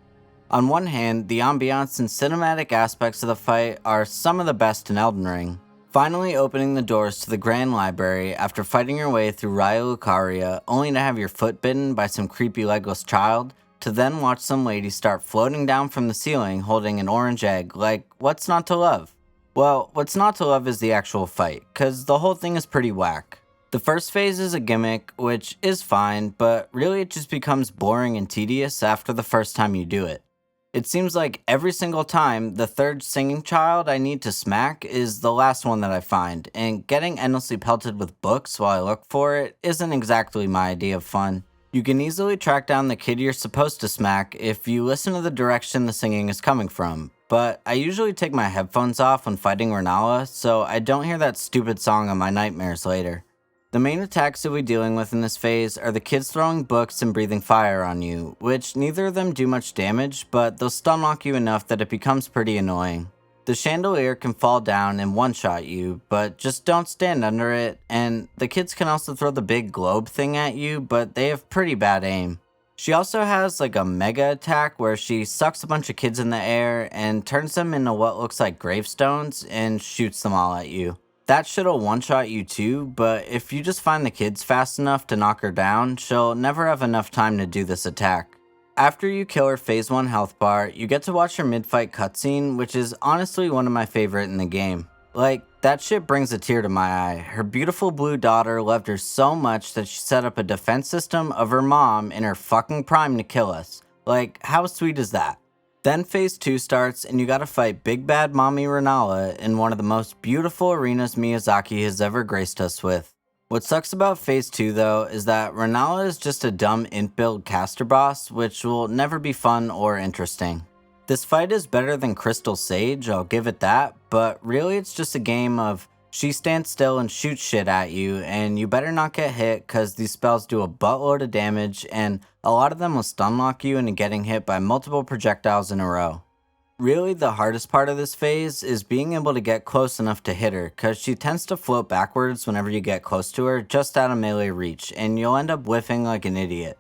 On one hand, the ambiance and cinematic aspects of the fight are some of the best in Elden Ring. Finally opening the doors to the Grand Library after fighting your way through Raya Lucaria only to have your foot bitten by some creepy legless child, to then watch some lady start floating down from the ceiling holding an orange egg, like, what's not to love? Well, what's not to love is the actual fight, cause the whole thing is pretty whack. The first phase is a gimmick, which is fine, but really it just becomes boring and tedious after the first time you do it. It seems like every single time, the third singing child I need to smack is the last one that I find, and getting endlessly pelted with books while I look for it isn't exactly my idea of fun. You can easily track down the kid you're supposed to smack if you listen to the direction the singing is coming from, but I usually take my headphones off when fighting Renala, so I don't hear that stupid song on my nightmares later. The main attacks you'll be dealing with in this phase are the kids throwing books and breathing fire on you, which neither of them do much damage, but they'll stun lock you enough that it becomes pretty annoying. The chandelier can fall down and one-shot you, but just don't stand under it, and the kids can also throw the big globe thing at you, but they have pretty bad aim. She also has like a mega attack where she sucks a bunch of kids in the air and turns them into what looks like gravestones and shoots them all at you. That shit'll one-shot you too, but if you just find the kids fast enough to knock her down, she'll never have enough time to do this attack. After you kill her phase 1 health bar, you get to watch her mid-fight cutscene, which is honestly one of my favorite in the game. Like, that shit brings a tear to my eye. Her beautiful blue daughter loved her so much that she set up a defense system of her mom in her fucking prime to kill us. Like, how sweet is that? Then phase 2 starts and you gotta fight Big Bad Mommy Renala in one of the most beautiful arenas Miyazaki has ever graced us with. What sucks about Phase 2 though is that Renala is just a dumb int build caster boss, which will never be fun or interesting. This fight is better than Crystal Sage, I'll give it that, but really it's just a game of she stands still and shoots shit at you, and you better not get hit cause these spells do a buttload of damage, and a lot of them will stun lock you into getting hit by multiple projectiles in a row. Really, the hardest part of this phase is being able to get close enough to hit her, cause she tends to float backwards whenever you get close to her just out of melee reach, and you'll end up whiffing like an idiot.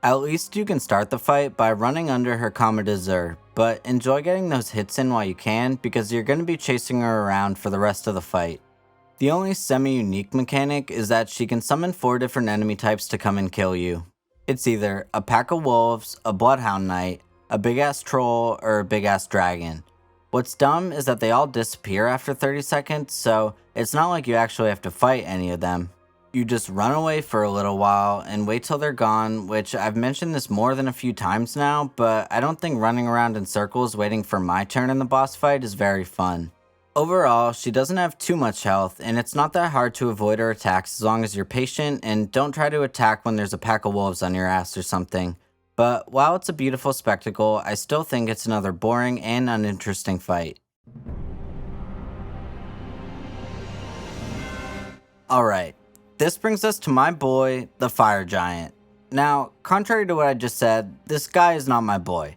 At least you can start the fight by running under her Kama de Zur, but enjoy getting those hits in while you can because you're going to be chasing her around for the rest of the fight. The only semi-unique mechanic is that she can summon 4 different enemy types to come and kill you. It's either a pack of wolves, a bloodhound knight, a big ass troll, or a big ass dragon. What's dumb is that they all disappear after 30 seconds, so it's not like you actually have to fight any of them. You just run away for a little while and wait till they're gone, which I've mentioned this more than a few times now, but I don't think running around in circles waiting for my turn in the boss fight is very fun. Overall, she doesn't have too much health, and it's not that hard to avoid her attacks as long as you're patient and don't try to attack when there's a pack of wolves on your ass or something. But while it's a beautiful spectacle, I still think it's another boring and uninteresting fight. Alright. This brings us to my boy, the Fire Giant. Now, contrary to what I just said, this guy is not my boy.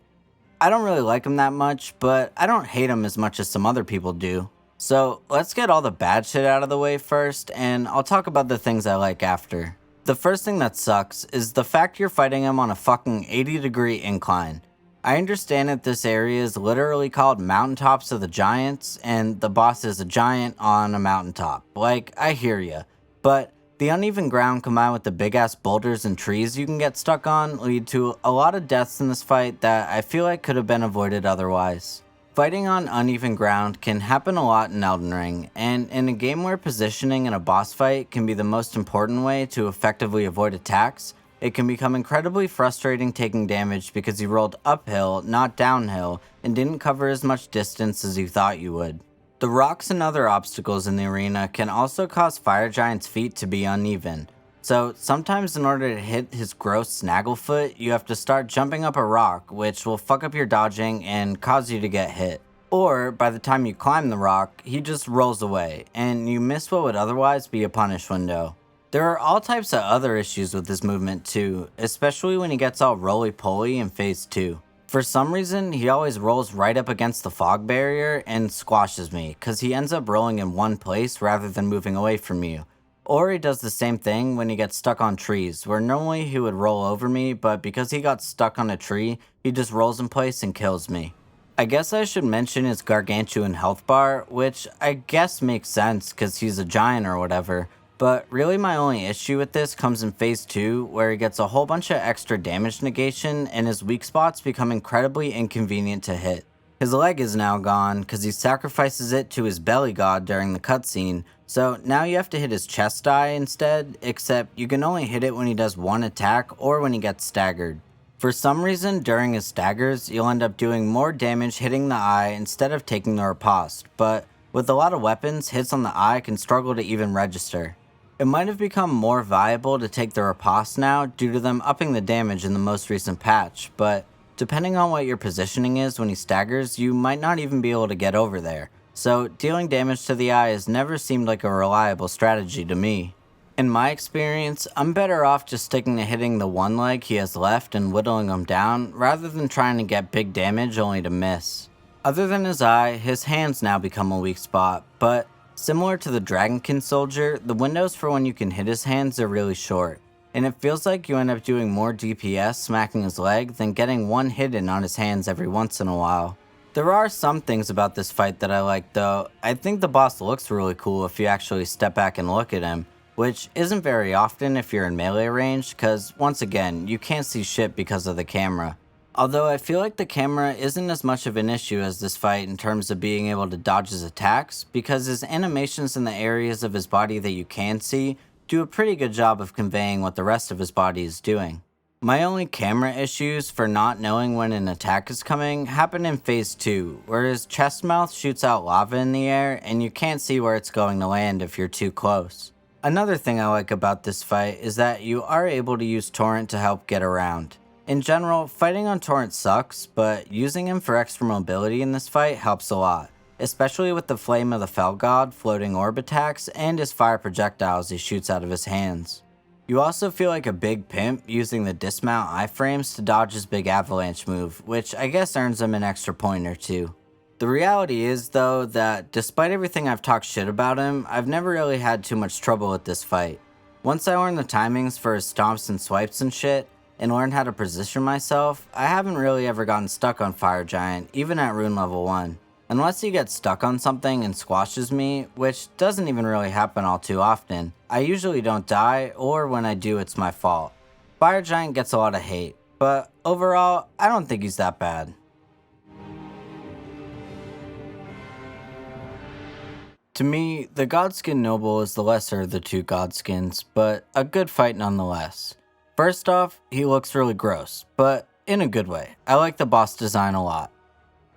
I don't really like him that much, but I don't hate him as much as some other people do. So let's get all the bad shit out of the way first, and I'll talk about the things I like after. The first thing that sucks is the fact you're fighting him on a fucking 80-degree incline. I understand that this area is literally called Mountaintops of the Giants, and the boss is a giant on a mountaintop. Like, I hear ya. But the uneven ground combined with the big-ass boulders and trees you can get stuck on lead to a lot of deaths in this fight that I feel like could have been avoided otherwise. Fighting on uneven ground can happen a lot in Elden Ring, and in a game where positioning in a boss fight can be the most important way to effectively avoid attacks, it can become incredibly frustrating taking damage because you rolled uphill, not downhill, and didn't cover as much distance as you thought you would. The rocks and other obstacles in the arena can also cause Fire Giant's feet to be uneven, so sometimes in order to hit his gross snagglefoot, you have to start jumping up a rock, which will fuck up your dodging and cause you to get hit. Or, by the time you climb the rock, he just rolls away, and you miss what would otherwise be a punish window. There are all types of other issues with this movement too, especially when he gets all roly-poly in Phase 2. For some reason, he always rolls right up against the fog barrier and squashes me, cause he ends up rolling in one place rather than moving away from you. Or he does the same thing when he gets stuck on trees, where normally he would roll over me, but because he got stuck on a tree, he just rolls in place and kills me. I guess I should mention his gargantuan health bar, which I guess makes sense cause he's a giant or whatever. But really my only issue with this comes in Phase 2, where he gets a whole bunch of extra damage negation and his weak spots become incredibly inconvenient to hit. His leg is now gone because he sacrifices it to his belly god during the cutscene, so now you have to hit his chest eye instead, except you can only hit it when he does one attack or when he gets staggered. For some reason, during his staggers, you'll end up doing more damage hitting the eye instead of taking the riposte, but with a lot of weapons, hits on the eye can struggle to even register. It might have become more viable to take the riposte now due to them upping the damage in the most recent patch, but depending on what your positioning is when he staggers, you might not even be able to get over there, so dealing damage to the eye has never seemed like a reliable strategy to me. In my experience, I'm better off just sticking to hitting the one leg he has left and whittling him down, rather than trying to get big damage only to miss. Other than his eye, his hands now become a weak spot, but similar to the Dragonkin soldier, the windows for when you can hit his hands are really short, and it feels like you end up doing more DPS smacking his leg than getting one hit in on his hands every once in a while. There are some things about this fight that I like though. I think the boss looks really cool if you actually step back and look at him, which isn't very often if you're in melee range, cause once again, you can't see shit because of the camera. Although I feel like the camera isn't as much of an issue as this fight in terms of being able to dodge his attacks, because his animations in the areas of his body that you can see do a pretty good job of conveying what the rest of his body is doing. My only camera issues for not knowing when an attack is coming happen in Phase 2, where his chest mouth shoots out lava in the air and you can't see where it's going to land if you're too close. Another thing I like about this fight is that you are able to use Torrent to help get around. In general, fighting on Torrent sucks, but using him for extra mobility in this fight helps a lot, especially with the Flame of the Fell God, floating orb attacks, and his fire projectiles he shoots out of his hands. You also feel like a big pimp using the dismount iframes to dodge his big avalanche move, which I guess earns him an extra point or two. The reality is, though, that despite everything I've talked shit about him, I've never really had too much trouble with this fight. Once I learned the timings for his stomps and swipes and shit, and learned how to position myself, I haven't really ever gotten stuck on Fire Giant, even at rune level 1. Unless he gets stuck on something and squashes me, which doesn't even really happen all too often, I usually don't die, or when I do it's my fault. Fire Giant gets a lot of hate, but overall, I don't think he's that bad. To me, the Godskin Noble is the lesser of the two Godskins, but a good fight nonetheless. First off, he looks really gross, but in a good way. I like the boss design a lot.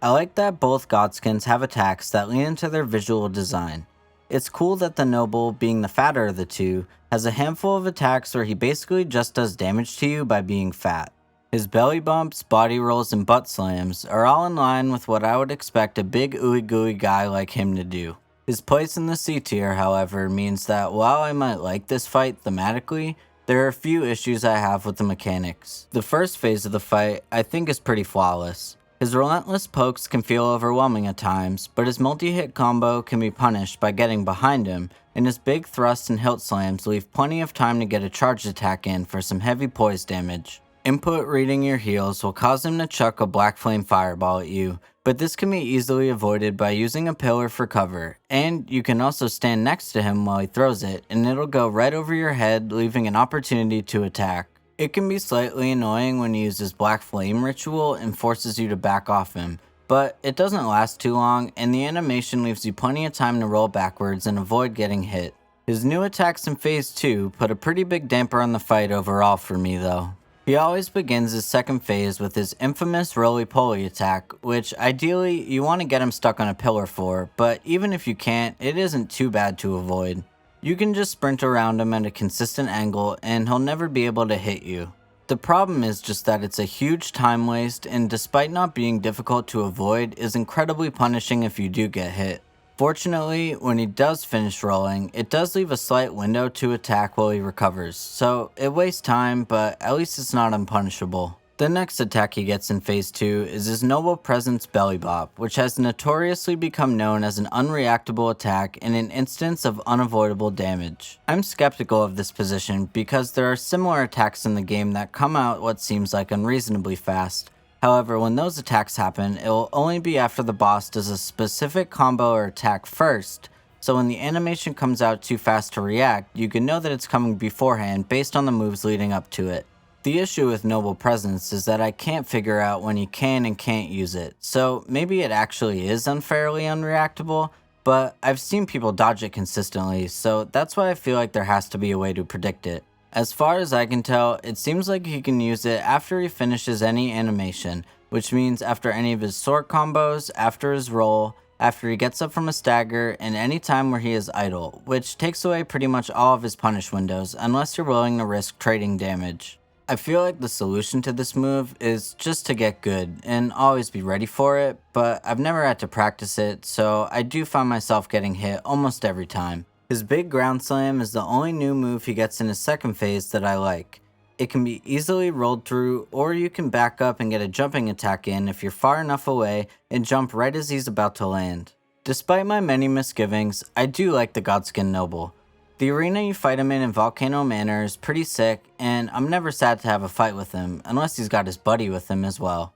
I like that both Godskins have attacks that lean into their visual design. It's cool that the Noble, being the fatter of the two, has a handful of attacks where he basically just does damage to you by being fat. His belly bumps, body rolls, and butt slams are all in line with what I would expect a big ooey gooey guy like him to do. His place in the C tier, however, means that while I might like this fight thematically, there are a few issues I have with the mechanics. The first phase of the fight I think is pretty flawless. His relentless pokes can feel overwhelming at times, but his multi-hit combo can be punished by getting behind him, and his big thrusts and hilt slams leave plenty of time to get a charged attack in for some heavy poise damage. Input reading your heals will cause him to chuck a black flame fireball at you, but this can be easily avoided by using a pillar for cover, and you can also stand next to him while he throws it, and it'll go right over your head, leaving an opportunity to attack. It can be slightly annoying when he uses Black Flame Ritual and forces you to back off him, but it doesn't last too long, and the animation leaves you plenty of time to roll backwards and avoid getting hit. His new attacks in Phase 2 put a pretty big damper on the fight overall for me though. He always begins his second phase with his infamous roly-poly attack, which ideally you want to get him stuck on a pillar for, but even if you can't, it isn't too bad to avoid. You can just sprint around him at a consistent angle and he'll never be able to hit you. The problem is just that it's a huge time waste, and despite not being difficult to avoid, is incredibly punishing if you do get hit. Fortunately, when he does finish rolling, it does leave a slight window to attack while he recovers, so it wastes time, but at least it's not unpunishable. The next attack he gets in Phase 2 is his Noble Presence Belly Bop, which has notoriously become known as an unreactable attack in an instance of unavoidable damage. I'm skeptical of this position because there are similar attacks in the game that come out what seems like unreasonably fast. However, when those attacks happen, it will only be after the boss does a specific combo or attack first, so when the animation comes out too fast to react, you can know that it's coming beforehand based on the moves leading up to it. The issue with Noble Presence is that I can't figure out when you can and can't use it, so maybe it actually is unfairly unreactable, but I've seen people dodge it consistently, so that's why I feel like there has to be a way to predict it. As far as I can tell, it seems like he can use it after he finishes any animation, which means after any of his sword combos, after his roll, after he gets up from a stagger, and any time where he is idle, which takes away pretty much all of his punish windows unless you're willing to risk trading damage. I feel like the solution to this move is just to get good and always be ready for it, but I've never had to practice it, so I do find myself getting hit almost every time. His big ground slam is the only new move he gets in his second phase that I like. It can be easily rolled through, or you can back up and get a jumping attack in if you're far enough away and jump right as he's about to land. Despite my many misgivings, I do like the Godskin Noble. The arena you fight him in Volcano Manor is pretty sick, and I'm never sad to have a fight with him, unless he's got his buddy with him as well.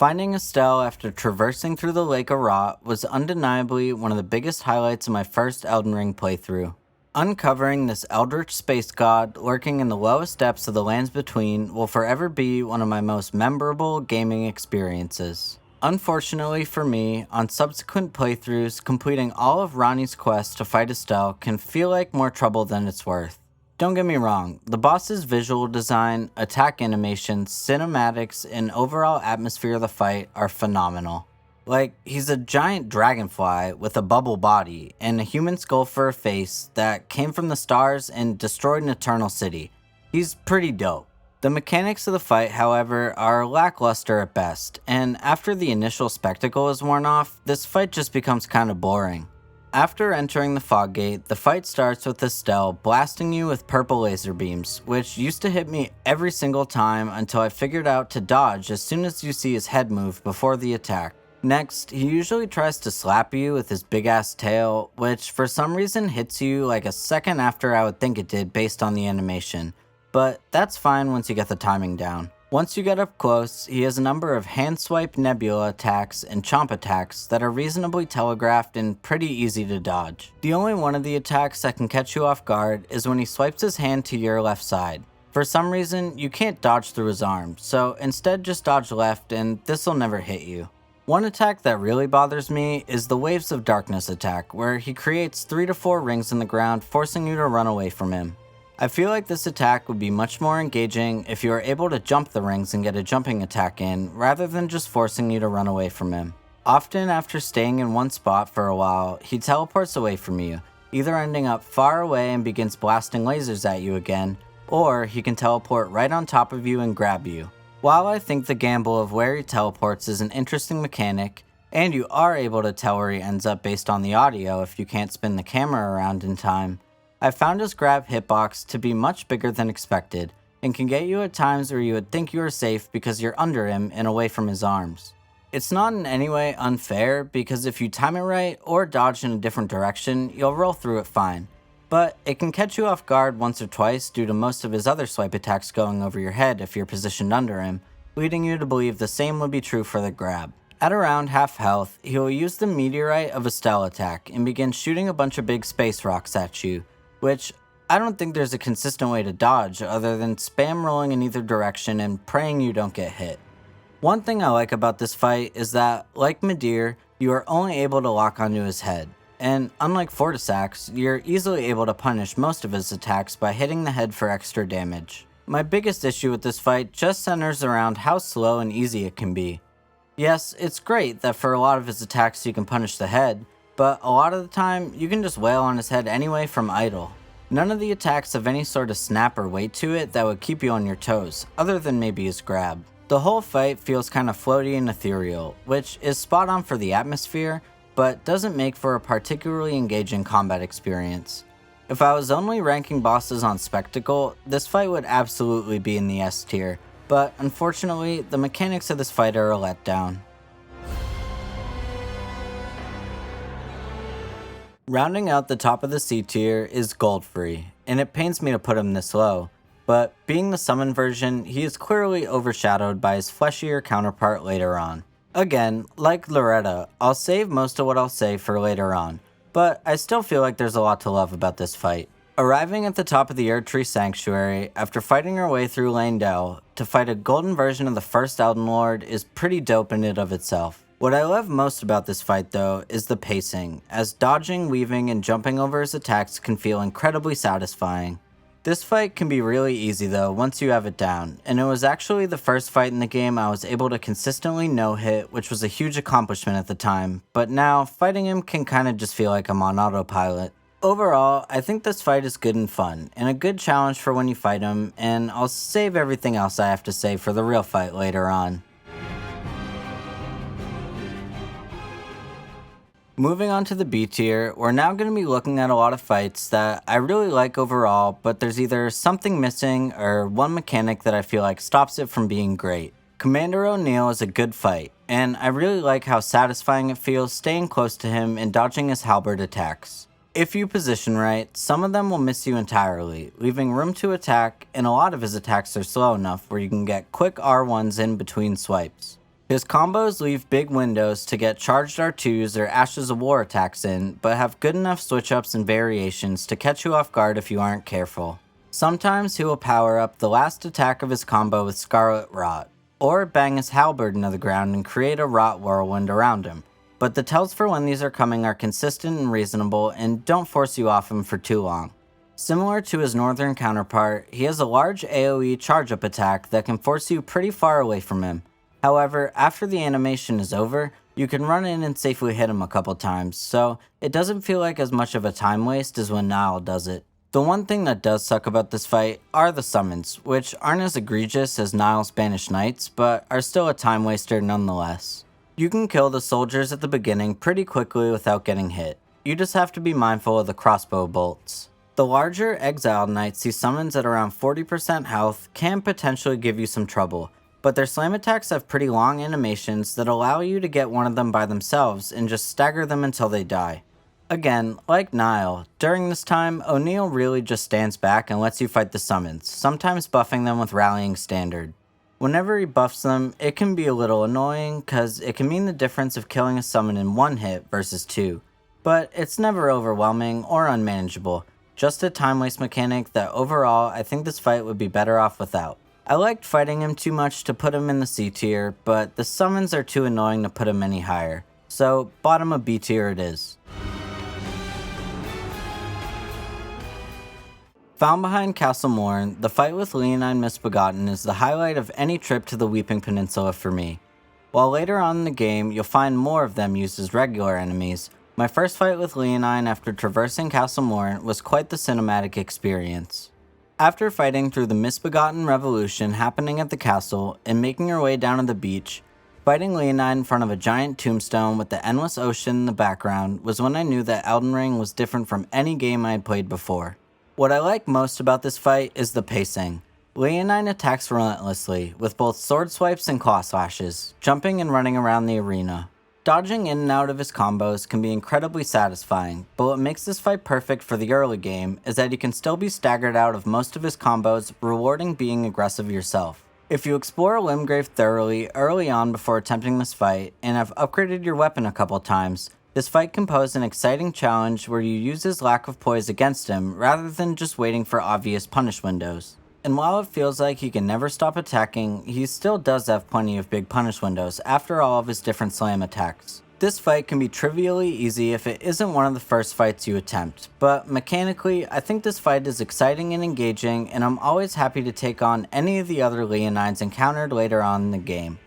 Finding Estelle after traversing through the Lake of Rot was undeniably one of the biggest highlights of my first Elden Ring playthrough. Uncovering this eldritch space god lurking in the lowest depths of the lands between will forever be one of my most memorable gaming experiences. Unfortunately for me, on subsequent playthroughs, completing all of Ranni's quest to fight Estelle can feel like more trouble than it's worth. Don't get me wrong, the boss's visual design, attack animations, cinematics, and overall atmosphere of the fight are phenomenal. Like, he's a giant dragonfly with a bubble body and a human skull for a face that came from the stars and destroyed an eternal city. He's pretty dope. The mechanics of the fight, however, are lackluster at best, and after the initial spectacle is worn off, this fight just becomes kinda boring. After entering the fog gate, the fight starts with Estelle blasting you with purple laser beams, which used to hit me every single time until I figured out to dodge as soon as you see his head move before the attack. Next, he usually tries to slap you with his big ass tail, which for some reason hits you like a second after I would think it did based on the animation, but that's fine once you get the timing down. Once you get up close, he has a number of hand swipe nebula attacks and chomp attacks that are reasonably telegraphed and pretty easy to dodge. The only one of the attacks that can catch you off guard is when he swipes his hand to your left side. For some reason, you can't dodge through his arm, so instead just dodge left and this'll never hit you. One attack that really bothers me is the Waves of Darkness attack, where he creates 3 to 4 rings in the ground, forcing you to run away from him. I feel like this attack would be much more engaging if you were able to jump the rings and get a jumping attack in, rather than just forcing you to run away from him. Often after staying in one spot for a while, he teleports away from you, either ending up far away and begins blasting lasers at you again, or he can teleport right on top of you and grab you. While I think the gamble of where he teleports is an interesting mechanic, and you are able to tell where he ends up based on the audio if you can't spin the camera around in time, I found his grab hitbox to be much bigger than expected, and can get you at times where you would think you are safe because you're under him and away from his arms. It's not in any way unfair, because if you time it right or dodge in a different direction, you'll roll through it fine. But it can catch you off guard once or twice due to most of his other swipe attacks going over your head if you're positioned under him, leading you to believe the same would be true for the grab. At around half health, he will use the Meteorite of Estelle attack and begin shooting a bunch of big space rocks at you, which I don't think there's a consistent way to dodge other than spam rolling in either direction and praying you don't get hit. One thing I like about this fight is that, like Midir, you are only able to lock onto his head, and unlike Fortisax, you're easily able to punish most of his attacks by hitting the head for extra damage. My biggest issue with this fight just centers around how slow and easy it can be. Yes, it's great that for a lot of his attacks you can punish the head, but a lot of the time, you can just wail on his head anyway from idle. None of the attacks have any sort of snap or weight to it that would keep you on your toes, other than maybe his grab. The whole fight feels kinda floaty and ethereal, which is spot on for the atmosphere, but doesn't make for a particularly engaging combat experience. If I was only ranking bosses on spectacle, this fight would absolutely be in the S tier, but unfortunately, the mechanics of this fight are a letdown. Rounding out the top of the C tier is Goldfree, and it pains me to put him this low, but being the summon version, he is clearly overshadowed by his fleshier counterpart later on. Again, like Loretta, I'll save most of what I'll say for later on, but I still feel like there's a lot to love about this fight. Arriving at the top of the Erdtree Sanctuary, after fighting our way through Landell, to fight a golden version of the first Elden Lord is pretty dope in and of itself. What I love most about this fight though is the pacing, as dodging, weaving, and jumping over his attacks can feel incredibly satisfying. This fight can be really easy though once you have it down, and it was actually the first fight in the game I was able to consistently no-hit, which was a huge accomplishment at the time, but now fighting him can kinda just feel like I'm on autopilot. Overall, I think this fight is good and fun, and a good challenge for when you fight him, and I'll save everything else I have to say for the real fight later on. Moving on to the B tier, we're now going to be looking at a lot of fights that I really like overall, but there's either something missing or one mechanic that I feel like stops it from being great. Commander O'Neill is a good fight, and I really like how satisfying it feels staying close to him and dodging his halberd attacks. If you position right, some of them will miss you entirely, leaving room to attack, and a lot of his attacks are slow enough where you can get quick R1s in between swipes. His combos leave big windows to get charged R2s or Ashes of War attacks in, but have good enough switch-ups and variations to catch you off guard if you aren't careful. Sometimes he will power up the last attack of his combo with Scarlet Rot, or bang his halberd into the ground and create a Rot whirlwind around him, but the tells for when these are coming are consistent and reasonable and don't force you off him for too long. Similar to his northern counterpart, he has a large AoE charge-up attack that can force you pretty far away from him. However, after the animation is over, You can run in and safely hit him a couple times, so it doesn't feel like as much of a time waste as when Niall does it. The one thing that does suck about this fight are the summons, which aren't as egregious as Niall's Banished Knights, but are still a time waster nonetheless. You can kill the soldiers at the beginning pretty quickly without getting hit. You just have to be mindful of the crossbow bolts. The larger Exiled Knights he summons at around 40% health can potentially give you some trouble, but their slam attacks have pretty long animations that allow you to get one of them by themselves and just stagger them until they die. Again, like Niall, during this time, O'Neil really just stands back and lets you fight the summons, sometimes buffing them with Rallying Standard. Whenever he buffs them, it can be a little annoying, cause it can mean the difference of killing a summon in one hit versus two, but it's never overwhelming or unmanageable, just a time waste mechanic that overall I think this fight would be better off without. I liked fighting him too much to put him in the C tier, but the summons are too annoying to put him any higher, so bottom of B tier it is. Found behind Castle Morn, the fight with Leonine Misbegotten is the highlight of any trip to the Weeping Peninsula for me. While later on in the game you'll find more of them used as regular enemies, my first fight with Leonine after traversing Castle Morn was quite the cinematic experience. After fighting through the Misbegotten revolution happening at the castle and making her way down to the beach, fighting Leonine in front of a giant tombstone with the endless ocean in the background was when I knew that Elden Ring was different from any game I had played before. What I like most about this fight is the pacing. Leonine attacks relentlessly, with both sword swipes and claw slashes, jumping and running around the arena. Dodging in and out of his combos can be incredibly satisfying, but what makes this fight perfect for the early game is that you can still be staggered out of most of his combos, rewarding being aggressive yourself. If you explore Limgrave thoroughly early on before attempting this fight, and have upgraded your weapon a couple times, this fight can pose an exciting challenge where you use his lack of poise against him rather than just waiting for obvious punish windows. And while it feels like he can never stop attacking, he still does have plenty of big punish windows after all of his different slam attacks. This fight can be trivially easy if it isn't one of the first fights you attempt, but mechanically, I think this fight is exciting and engaging, and I'm always happy to take on any of the other Leonines encountered later on in the game.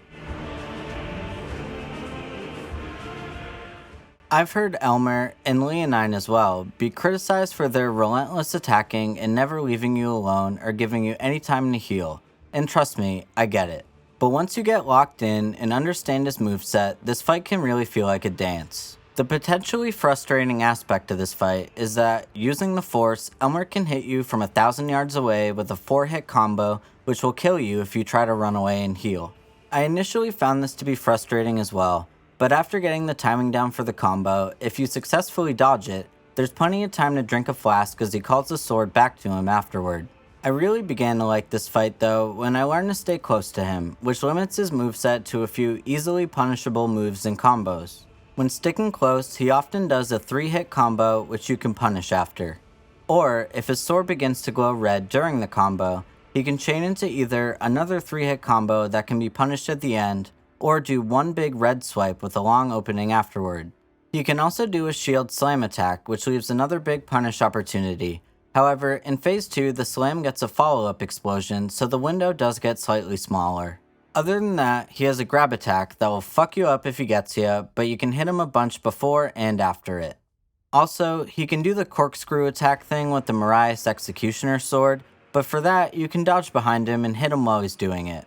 I've heard Elmer, and Leonine as well, be criticized for their relentless attacking and never leaving you alone or giving you any time to heal, and trust me, I get it. But once you get locked in and understand his moveset, this fight can really feel like a dance. The potentially frustrating aspect of this fight is that, using the Force, Elmer can hit you from 1,000 yards away with a 4-hit combo, which will kill you if you try to run away and heal. I initially found this to be frustrating as well, but after getting the timing down for the combo, if you successfully dodge it, there's plenty of time to drink a flask as he calls the sword back to him afterward. I really began to like this fight though when I learned to stay close to him, which limits his moveset to a few easily punishable moves and combos. When sticking close, he often does a 3-hit combo which you can punish after. Or, if his sword begins to glow red during the combo, he can chain into either another 3-hit combo that can be punished at the end, or do one big red swipe with a long opening afterward. You can also do a shield slam attack, which leaves another big punish opportunity. However, in phase 2, the slam gets a follow-up explosion, so the window does get slightly smaller. Other than that, he has a grab attack that will fuck you up if he gets you, but you can hit him a bunch before and after it. Also, he can do the corkscrew attack thing with the Marias Executioner sword, but for that, you can dodge behind him and hit him while he's doing it.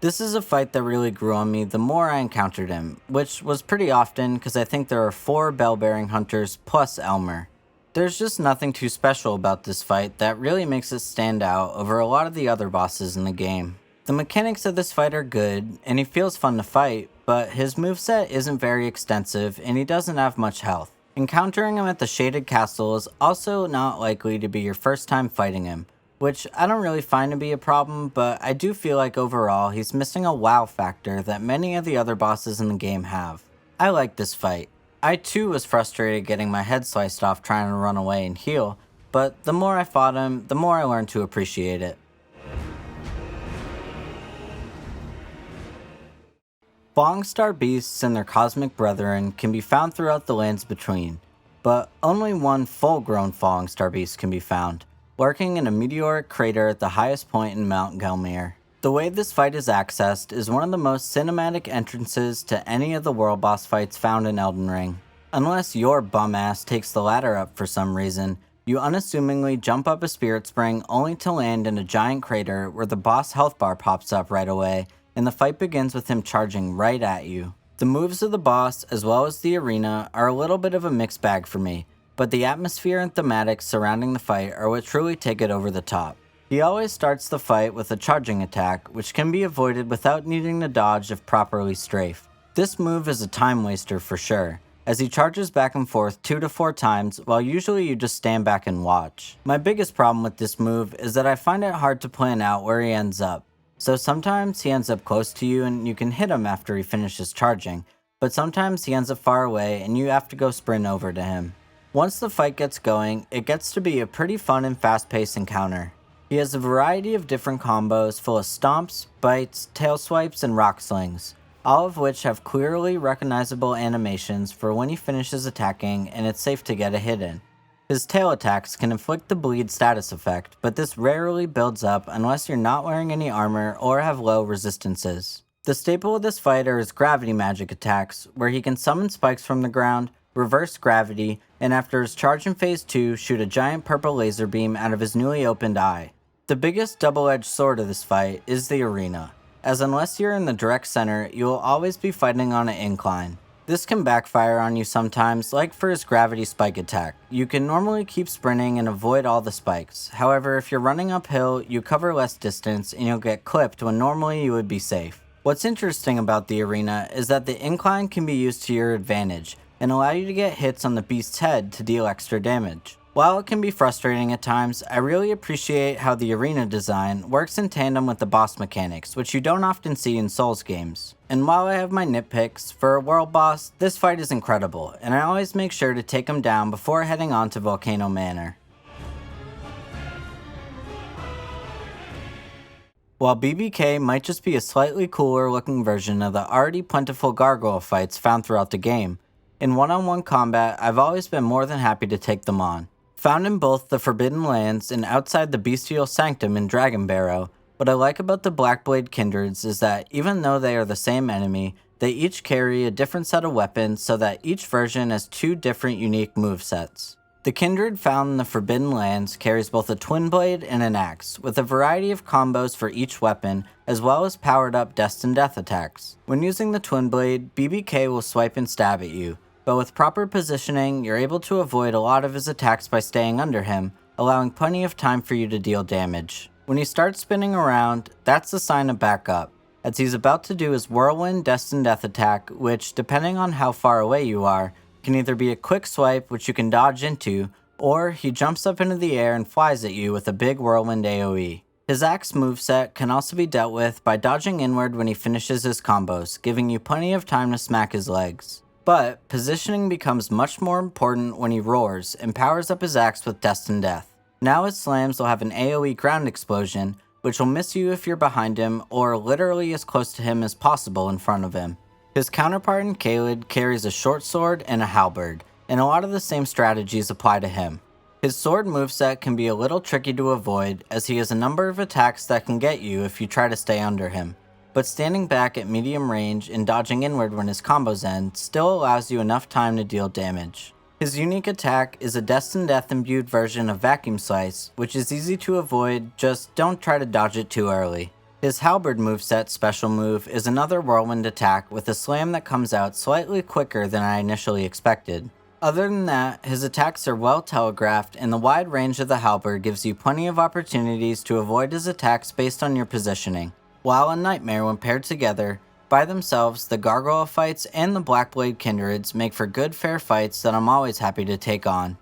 This is a fight that really grew on me the more I encountered him, which was pretty often because I think there are 4 bell-bearing hunters plus Elmer. There's just nothing too special about this fight that really makes it stand out over a lot of the other bosses in the game. The mechanics of this fight are good, and he feels fun to fight, but his moveset isn't very extensive and he doesn't have much health. Encountering him at the Shaded Castle is also not likely to be your first time fighting him, which I don't really find to be a problem, but I do feel like overall he's missing a wow factor that many of the other bosses in the game have. I like this fight. I too was frustrated getting my head sliced off trying to run away and heal, but the more I fought him, the more I learned to appreciate it. Falling Star beasts and their cosmic brethren can be found throughout the lands between, but only one full-grown Falling Star beast can be found, lurking in a meteoric crater at the highest point in Mount Gelmir. The way this fight is accessed is one of the most cinematic entrances to any of the world boss fights found in Elden Ring. Unless your bum ass takes the ladder up for some reason, you unassumingly jump up a spirit spring only to land in a giant crater where the boss health bar pops up right away, and the fight begins with him charging right at you. The moves of the boss, as well as the arena, are a little bit of a mixed bag for me, but the atmosphere and thematics surrounding the fight are what truly take it over the top. He always starts the fight with a charging attack, which can be avoided without needing to dodge if properly strafed. This move is a time waster for sure, as he charges back and forth 2 to 4 times while usually you just stand back and watch. My biggest problem with this move is that I find it hard to plan out where he ends up. So sometimes he ends up close to you and you can hit him after he finishes charging, but sometimes he ends up far away and you have to go sprint over to him. Once the fight gets going, it gets to be a pretty fun and fast-paced encounter. He has a variety of different combos full of stomps, bites, tail swipes, and rock slings, all of which have clearly recognizable animations for when he finishes attacking and it's safe to get a hit in. His tail attacks can inflict the bleed status effect, but this rarely builds up unless you're not wearing any armor or have low resistances. The staple of this fight are his gravity magic attacks, where he can summon spikes from the ground, reverse gravity, and after his charge in phase 2, shoot a giant purple laser beam out of his newly opened eye. The biggest double-edged sword of this fight is the arena, as unless you're in the direct center, you will always be fighting on an incline. This can backfire on you sometimes, like for his gravity spike attack. You can normally keep sprinting and avoid all the spikes. However, if you're running uphill, you cover less distance and you'll get clipped when normally you would be safe. What's interesting about the arena is that the incline can be used to your advantage and allow you to get hits on the beast's head to deal extra damage. While it can be frustrating at times, I really appreciate how the arena design works in tandem with the boss mechanics, which you don't often see in Souls games. And while I have my nitpicks, for a world boss, this fight is incredible, and I always make sure to take him down before heading on to Volcano Manor. While BBK might just be a slightly cooler looking version of the already plentiful gargoyle fights found throughout the game, in one-on-one combat I've always been more than happy to take them on. Found in both the Forbidden Lands and outside the Bestial Sanctum in Dragon Barrow, what I like about the Blackblade Kindreds is that even though they are the same enemy, they each carry a different set of weapons so that each version has 2 different unique movesets. The Kindred found in the Forbidden Lands carries both a twin blade and an axe, with a variety of combos for each weapon, as well as powered up Destined Death attacks. When using the twin blade, BBK will swipe and stab at you, but with proper positioning, you're able to avoid a lot of his attacks by staying under him, allowing plenty of time for you to deal damage. When he starts spinning around, that's a sign to back up, as he's about to do his Whirlwind Destined Death attack, which, depending on how far away you are, can either be a quick swipe which you can dodge into, or he jumps up into the air and flies at you with a big Whirlwind AoE. His axe moveset can also be dealt with by dodging inward when he finishes his combos, giving you plenty of time to smack his legs. But positioning becomes much more important when he roars and powers up his axe with Destined Death. Now his slams will have an AoE ground explosion, which will miss you if you're behind him or literally as close to him as possible in front of him. His counterpart in Caelid carries a short sword and a halberd, and a lot of the same strategies apply to him. His sword moveset can be a little tricky to avoid, as he has a number of attacks that can get you if you try to stay under him. But standing back at medium range and dodging inward when his combos end still allows you enough time to deal damage. His unique attack is a Destined Death imbued version of Vacuum Slice, which is easy to avoid, just don't try to dodge it too early. His Halberd moveset special move is another Whirlwind attack with a slam that comes out slightly quicker than I initially expected. Other than that, his attacks are well telegraphed and the wide range of the Halberd gives you plenty of opportunities to avoid his attacks based on your positioning. While a nightmare when paired together, by themselves, the Gargoyle fights and the Blackblade Kindreds make for good fair fights that I'm always happy to take on.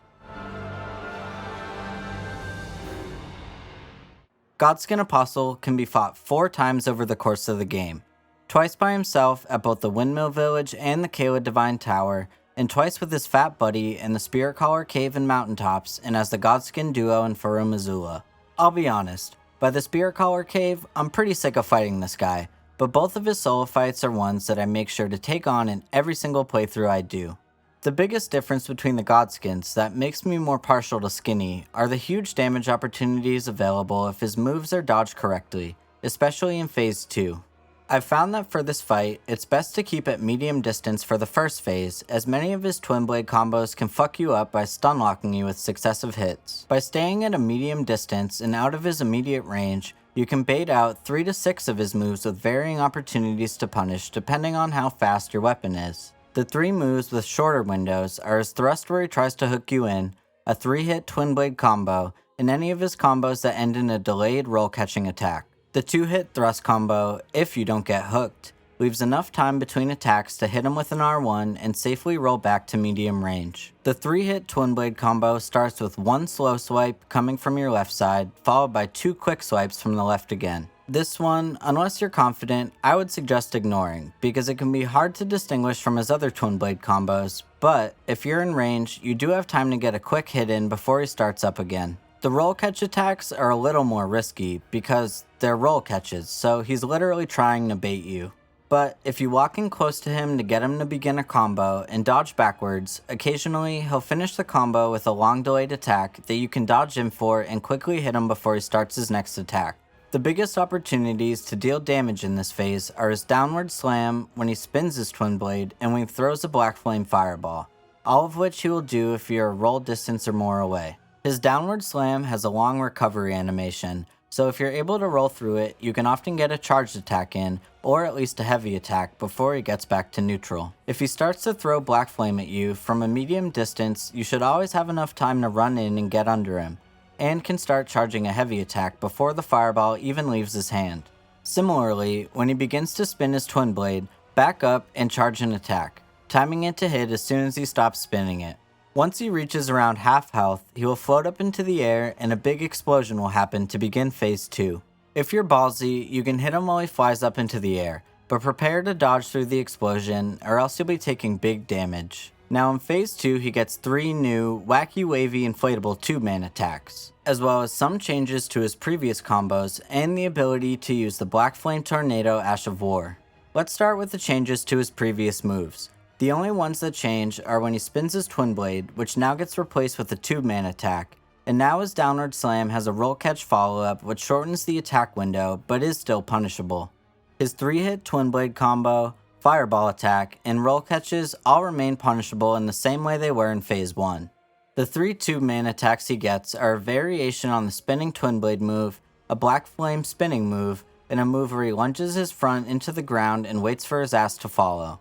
Godskin Apostle can be fought 4 times over the course of the game. Twice by himself at both the Windmill Village and the Caelid Divine Tower, and twice with his fat buddy in the Spirit Caller Cave and Mountaintops and as the Godskin duo in Farum Azula. I'll be honest, by the Spirit Caller Cave, I'm pretty sick of fighting this guy, but both of his solo fights are ones that I make sure to take on in every single playthrough I do. The biggest difference between the Godskins that makes me more partial to Skinny are the huge damage opportunities available if his moves are dodged correctly. especially in Phase 2. I've found that for this fight, it's best to keep at medium distance for the first phase, as many of his Twin Blade combos can fuck you up by stun locking you with successive hits. By staying at a medium distance and out of his immediate range, you can bait out 3 to 6 of his moves with varying opportunities to punish depending on how fast your weapon is. The 3 moves with shorter windows are his thrust where he tries to hook you in, a 3-hit Twin Blade combo, and any of his combos that end in a delayed roll catching attack. The 2-hit thrust combo, if you don't get hooked, leaves enough time between attacks to hit him with an R1 and safely roll back to medium range. The 3-hit Twin Blade combo starts with 1 slow swipe coming from your left side, followed by 2 quick swipes from the left again. This one, unless you're confident, I would suggest ignoring, because it can be hard to distinguish from his other Twin Blade combos, but if you're in range, you do have time to get a quick hit in before he starts up again. The roll catch attacks are a little more risky, because they're roll catches, so he's literally trying to bait you. But if you walk in close to him to get him to begin a combo and dodge backwards, occasionally he'll finish the combo with a long delayed attack that you can dodge in for and quickly hit him before he starts his next attack. The biggest opportunities to deal damage in this phase are his downward slam when he spins his Twin Blade and when he throws a Black Flame Fireball, all of which he will do if you're a roll distance or more away. His downward slam has a long recovery animation, so if you're able to roll through it, you can often get a charged attack in, or at least a heavy attack before he gets back to neutral. If he starts to throw Black Flame at you from a medium distance, you should always have enough time to run in and get under him, and can start charging a heavy attack before the fireball even leaves his hand. Similarly, when he begins to spin his Twin Blade, back up and charge an attack, timing it to hit as soon as he stops spinning it. Once he reaches around half health, he will float up into the air and a big explosion will happen to begin Phase 2. If you're ballsy, you can hit him while he flies up into the air, but prepare to dodge through the explosion or else you'll be taking big damage. Now in Phase 2, he gets 3 new, wacky wavy inflatable 2-man attacks, as well as some changes to his previous combos and the ability to use the Black Flame Tornado Ash of War. Let's start with the changes to his previous moves. The only ones that change are when he spins his Twin Blade, which now gets replaced with a 2-man attack, and now his downward slam has a roll catch follow-up which shortens the attack window but is still punishable. His 3-hit Twin Blade combo, fireball attack, and roll catches all remain punishable in the same way they were in Phase 1. The 3 2-man attacks he gets are a variation on the spinning Twin Blade move, a Black Flame spinning move, and a move where he lunges his front into the ground and waits for his ass to follow.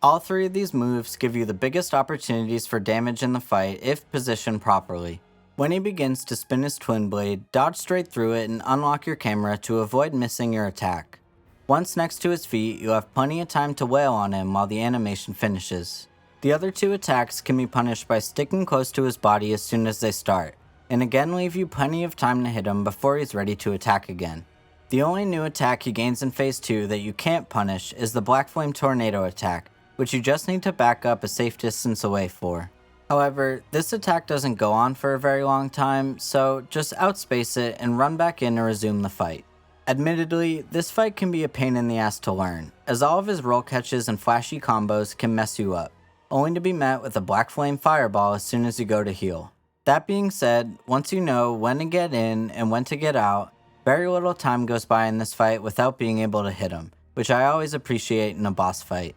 All 3 of these moves give you the biggest opportunities for damage in the fight if positioned properly. When he begins to spin his Twin Blade, dodge straight through it and unlock your camera to avoid missing your attack. Once next to his feet, you'll have plenty of time to wail on him while the animation finishes. The other 2 attacks can be punished by sticking close to his body as soon as they start, and again leave you plenty of time to hit him before he's ready to attack again. The only new attack he gains in Phase 2 that you can't punish is the Black Flame Tornado attack, which you just need to back up a safe distance away for. However, this attack doesn't go on for a very long time, so just outspace it and run back in to resume the fight. Admittedly, this fight can be a pain in the ass to learn, as all of his roll catches and flashy combos can mess you up, only to be met with a Black Flame Fireball as soon as you go to heal. That being said, once you know when to get in and when to get out, very little time goes by in this fight without being able to hit him, which I always appreciate in a boss fight.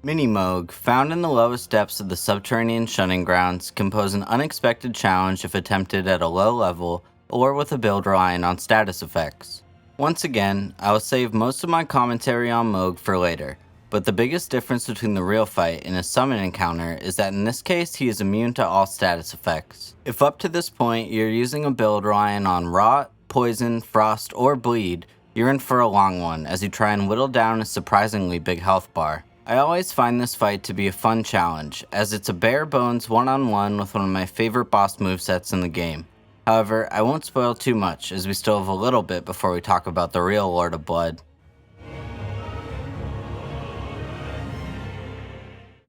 Mini-Moog, found in the lowest depths of the subterranean shunning grounds, can pose an unexpected challenge if attempted at a low level or with a build relying on status effects. Once again, I will save most of my commentary on Moog for later, but the biggest difference between the real fight and a summon encounter is that in this case he is immune to all status effects. If up to this point you're using a build relying on Rot, Poison, Frost, or Bleed, you're in for a long one as you try and whittle down a surprisingly big health bar. I always find this fight to be a fun challenge, as it's a bare bones one-on-one with one of my favorite boss movesets in the game. However, I won't spoil too much, as we still have a little bit before we talk about the real Lord of Blood.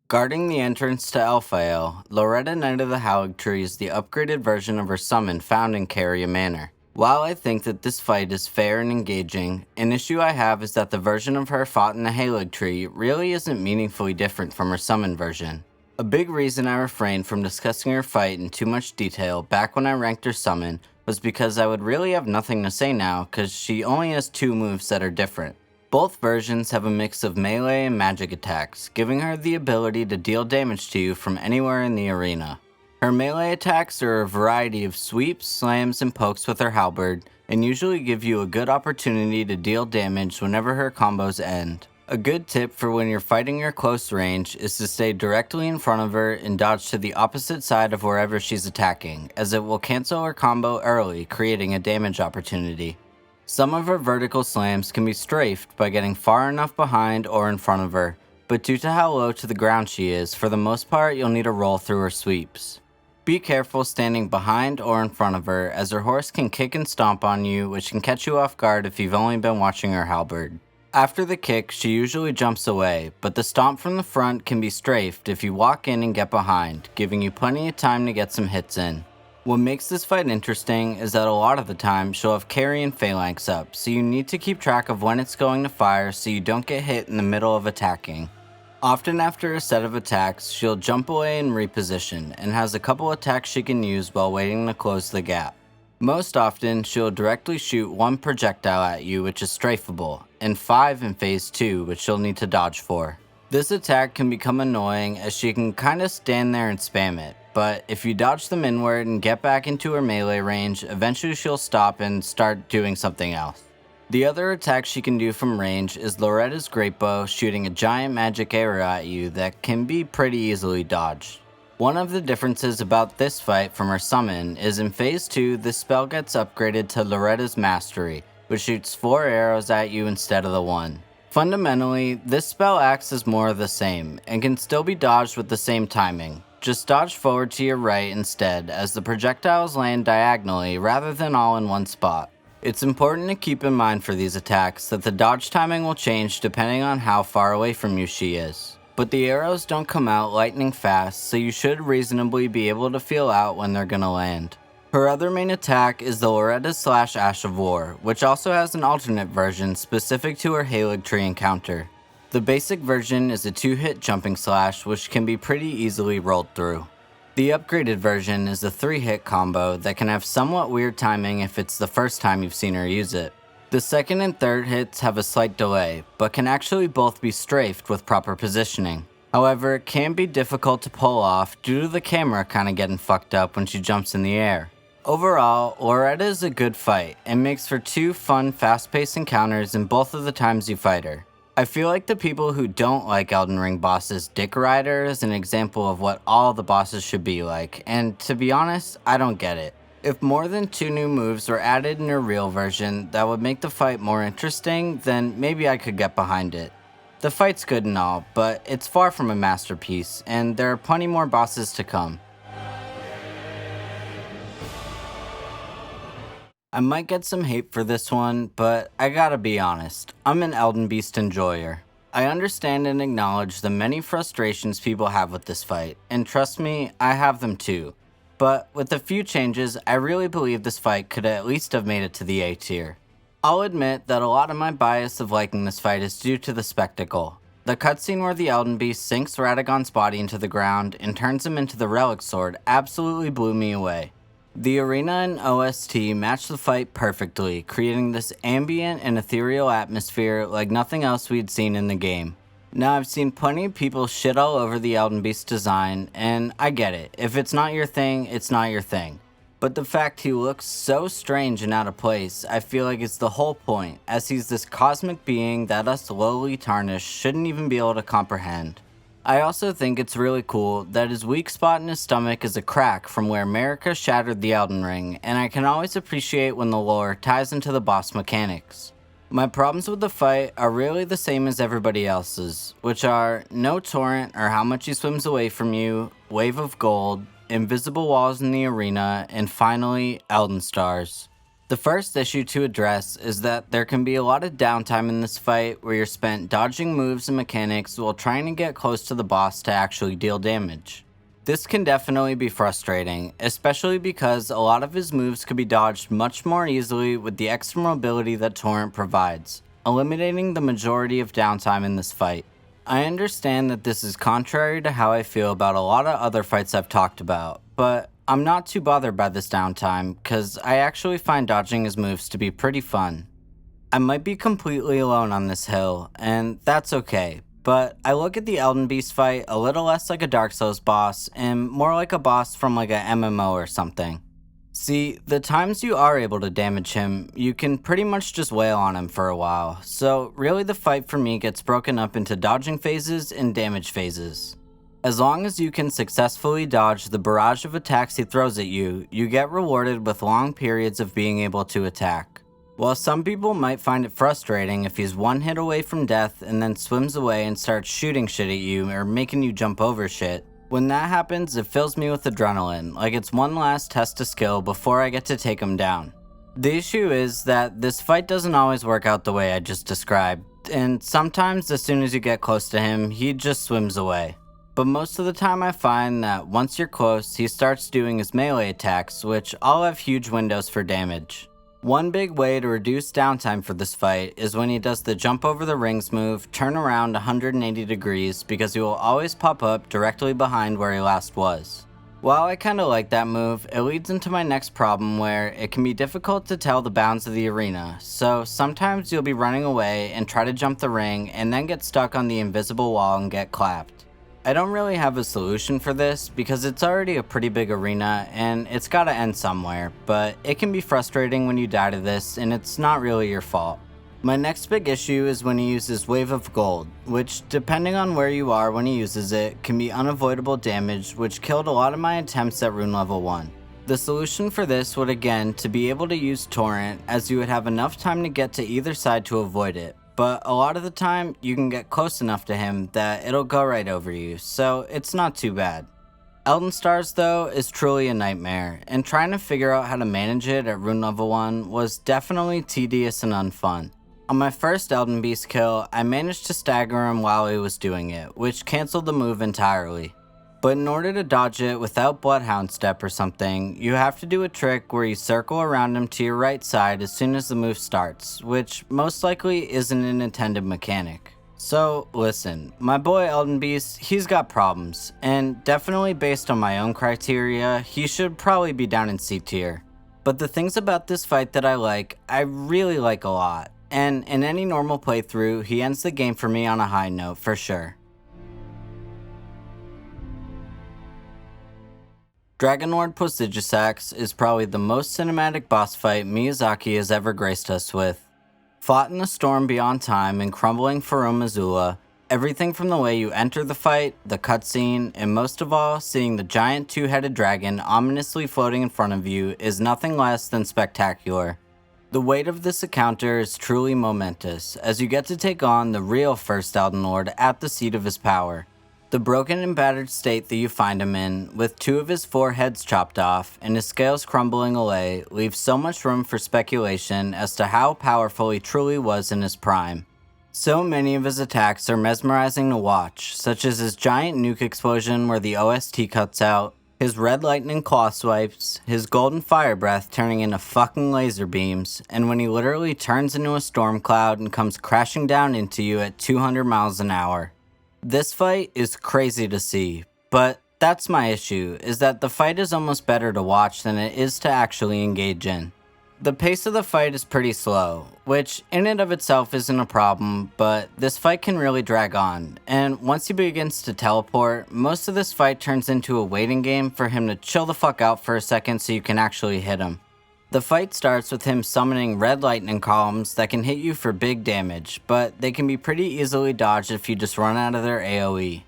Guarding the entrance to Elphael, Loretta Knight of the Haligtree is the upgraded version of her summon found in Caria Manor. While I think that this fight is fair and engaging, an issue I have is that the version of her fought in the Haligtree really isn't meaningfully different from her summon version. A big reason I refrained from discussing her fight in too much detail back when I ranked her summon was because I would really have nothing to say now because she only has 2 moves that are different. Both versions have a mix of melee and magic attacks, giving her the ability to deal damage to you from anywhere in the arena. Her melee attacks are a variety of sweeps, slams, and pokes with her halberd, and usually give you a good opportunity to deal damage whenever her combos end. A good tip for when you're fighting her close range is to stay directly in front of her and dodge to the opposite side of wherever she's attacking, as it will cancel her combo early, creating a damage opportunity. Some of her vertical slams can be strafed by getting far enough behind or in front of her, but due to how low to the ground she is, for the most part you'll need to roll through her sweeps. Be careful standing behind or in front of her, as her horse can kick and stomp on you, which can catch you off guard if you've only been watching her halberd. After the kick, she usually jumps away, but the stomp from the front can be strafed if you walk in and get behind, giving you plenty of time to get some hits in. What makes this fight interesting is that a lot of the time she'll have carry and phalanx up, so you need to keep track of when it's going to fire so you don't get hit in the middle of attacking. Often after a set of attacks, she'll jump away and reposition, and has a couple attacks she can use while waiting to close the gap. Most often, she'll directly shoot 1 projectile at you, which is strafable, and 5 in phase 2, which you'll need to dodge for. This attack can become annoying as she can kinda stand there and spam it, but if you dodge them inward and get back into her melee range, eventually she'll stop and start doing something else. The other attack she can do from range is Loretta's Great Bow, shooting a giant magic arrow at you that can be pretty easily dodged. One of the differences about this fight from her summon is in phase 2, this spell gets upgraded to Loretta's Mastery, which shoots 4 arrows at you instead of the 1. Fundamentally, this spell acts as more of the same, and can still be dodged with the same timing. Just dodge forward to your right instead, as the projectiles land diagonally rather than all in one spot. It's important to keep in mind for these attacks that the dodge timing will change depending on how far away from you she is. But the arrows don't come out lightning fast, so you should reasonably be able to feel out when they're gonna land. Her other main attack is the Loretta / Ash of War, which also has an alternate version specific to her Halig Tree encounter. The basic version is a 2-hit jumping slash, which can be pretty easily rolled through. The upgraded version is a 3-hit combo that can have somewhat weird timing if it's the first time you've seen her use it. The second and third hits have a slight delay, but can actually both be strafed with proper positioning. However, it can be difficult to pull off due to the camera kinda getting fucked up when she jumps in the air. Overall, Loretta is a good fight, and makes for 2 fun, fast-paced encounters in both of the times you fight her. I feel like the people who don't like Elden Ring bosses dick ride her as an example of what all the bosses should be like, and to be honest, I don't get it. If more than 2 new moves were added in her real version that would make the fight more interesting, then maybe I could get behind it. The fight's good and all, but it's far from a masterpiece, and there are plenty more bosses to come. I might get some hate for this one, but I gotta be honest, I'm an Elden Beast enjoyer. I understand and acknowledge the many frustrations people have with this fight, and trust me, I have them too. But with a few changes, I really believe this fight could at least have made it to the A tier. I'll admit that a lot of my bias of liking this fight is due to the spectacle. The cutscene where the Elden Beast sinks Radagon's body into the ground and turns him into the Relic Sword absolutely blew me away. The arena and OST matched the fight perfectly, creating this ambient and ethereal atmosphere like nothing else we'd seen in the game. Now, I've seen plenty of people shit all over the Elden Beast design, and I get it. If it's not your thing, it's not your thing. But the fact he looks so strange and out of place, I feel like it's the whole point, as he's this cosmic being that us lowly tarnished shouldn't even be able to comprehend. I also think it's really cool that his weak spot in his stomach is a crack from where Marika shattered the Elden Ring, and I can always appreciate when the lore ties into the boss mechanics. My problems with the fight are really the same as everybody else's, which are no torrent or how much he swims away from you, wave of gold, invisible walls in the arena, and finally, Elden Stars. The first issue to address is that there can be a lot of downtime in this fight where you're spent dodging moves and mechanics while trying to get close to the boss to actually deal damage. This can definitely be frustrating, especially because a lot of his moves could be dodged much more easily with the extra mobility that Torrent provides, eliminating the majority of downtime in this fight. I understand that this is contrary to how I feel about a lot of other fights I've talked about, but I'm not too bothered by this downtime because I actually find dodging his moves to be pretty fun. I might be completely alone on this hill, and that's okay, but I look at the Elden Beast fight a little less like a Dark Souls boss and more like a boss from like a MMO or something. See, the times you are able to damage him, you can pretty much just wail on him for a while, so really the fight for me gets broken up into dodging phases and damage phases. As long as you can successfully dodge the barrage of attacks he throws at you, you get rewarded with long periods of being able to attack. While some people might find it frustrating if he's one hit away from death and then swims away and starts shooting shit at you or making you jump over shit, when that happens, it fills me with adrenaline, like it's one last test of skill before I get to take him down. The issue is that this fight doesn't always work out the way I just described, and sometimes as soon as you get close to him, he just swims away. But most of the time I find that once you're close, he starts doing his melee attacks, which all have huge windows for damage. One big way to reduce downtime for this fight is when he does the jump over the rings move, turn around 180 degrees, because he will always pop up directly behind where he last was. While I kinda like that move, it leads into my next problem where it can be difficult to tell the bounds of the arena, so sometimes you'll be running away and try to jump the ring and then get stuck on the invisible wall and get clapped. I don't really have a solution for this because it's already a pretty big arena and it's gotta end somewhere, but it can be frustrating when you die to this and it's not really your fault. My next big issue is when he uses Wave of Gold, which depending on where you are when he uses it, can be unavoidable damage which killed a lot of my attempts at rune level 1. The solution for this would again to be able to use Torrent, as you would have enough time to get to either side to avoid it. But a lot of the time, you can get close enough to him that it'll go right over you, so it's not too bad. Elden Stars though is truly a nightmare, and trying to figure out how to manage it at rune level 1 was definitely tedious and unfun. On my first Elden Beast kill, I managed to stagger him while he was doing it, which cancelled the move entirely. But in order to dodge it without Bloodhound Step or something, you have to do a trick where you circle around him to your right side as soon as the move starts, which most likely isn't an intended mechanic. So listen, my boy Elden Beast, he's got problems, and definitely based on my own criteria, he should probably be down in C tier. But the things about this fight that I really like a lot, and in any normal playthrough, he ends the game for me on a high note for sure. Dragon Lord Posigisax is probably the most cinematic boss fight Miyazaki has ever graced us with. Fought in the storm beyond time and crumbling Farum Azula, everything from the way you enter the fight, the cutscene, and most of all, seeing the giant two-headed dragon ominously floating in front of you is nothing less than spectacular. The weight of this encounter is truly momentous, as you get to take on the real First Elden Lord at the seat of his power. The broken and battered state that you find him in, with 2 of his 4 heads chopped off and his scales crumbling away, leaves so much room for speculation as to how powerful he truly was in his prime. So many of his attacks are mesmerizing to watch, such as his giant nuke explosion where the OST cuts out, his red lightning claw swipes, his golden fire breath turning into fucking laser beams, and when he literally turns into a storm cloud and comes crashing down into you at 200 miles an hour. This fight is crazy to see, but that's my issue, is that the fight is almost better to watch than it is to actually engage in. The pace of the fight is pretty slow, which in and of itself isn't a problem, but this fight can really drag on, and once he begins to teleport, most of this fight turns into a waiting game for him to chill the fuck out for a second so you can actually hit him. The fight starts with him summoning red lightning columns that can hit you for big damage, but they can be pretty easily dodged if you just run out of their AoE.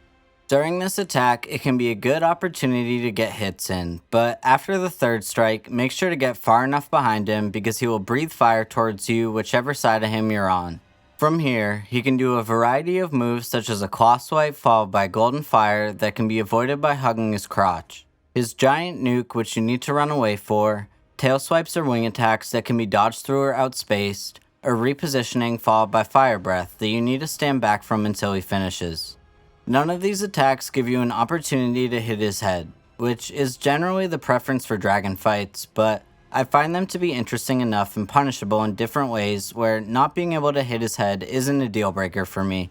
During this attack, it can be a good opportunity to get hits in, but after the 3rd strike, make sure to get far enough behind him because he will breathe fire towards you whichever side of him you're on. From here, he can do a variety of moves such as a claw swipe followed by golden fire that can be avoided by hugging his crotch, his giant nuke which you need to run away for, tail swipes or wing attacks that can be dodged through or outspaced, or repositioning followed by fire breath that you need to stand back from until he finishes. None of these attacks give you an opportunity to hit his head, which is generally the preference for dragon fights, but I find them to be interesting enough and punishable in different ways where not being able to hit his head isn't a deal breaker for me.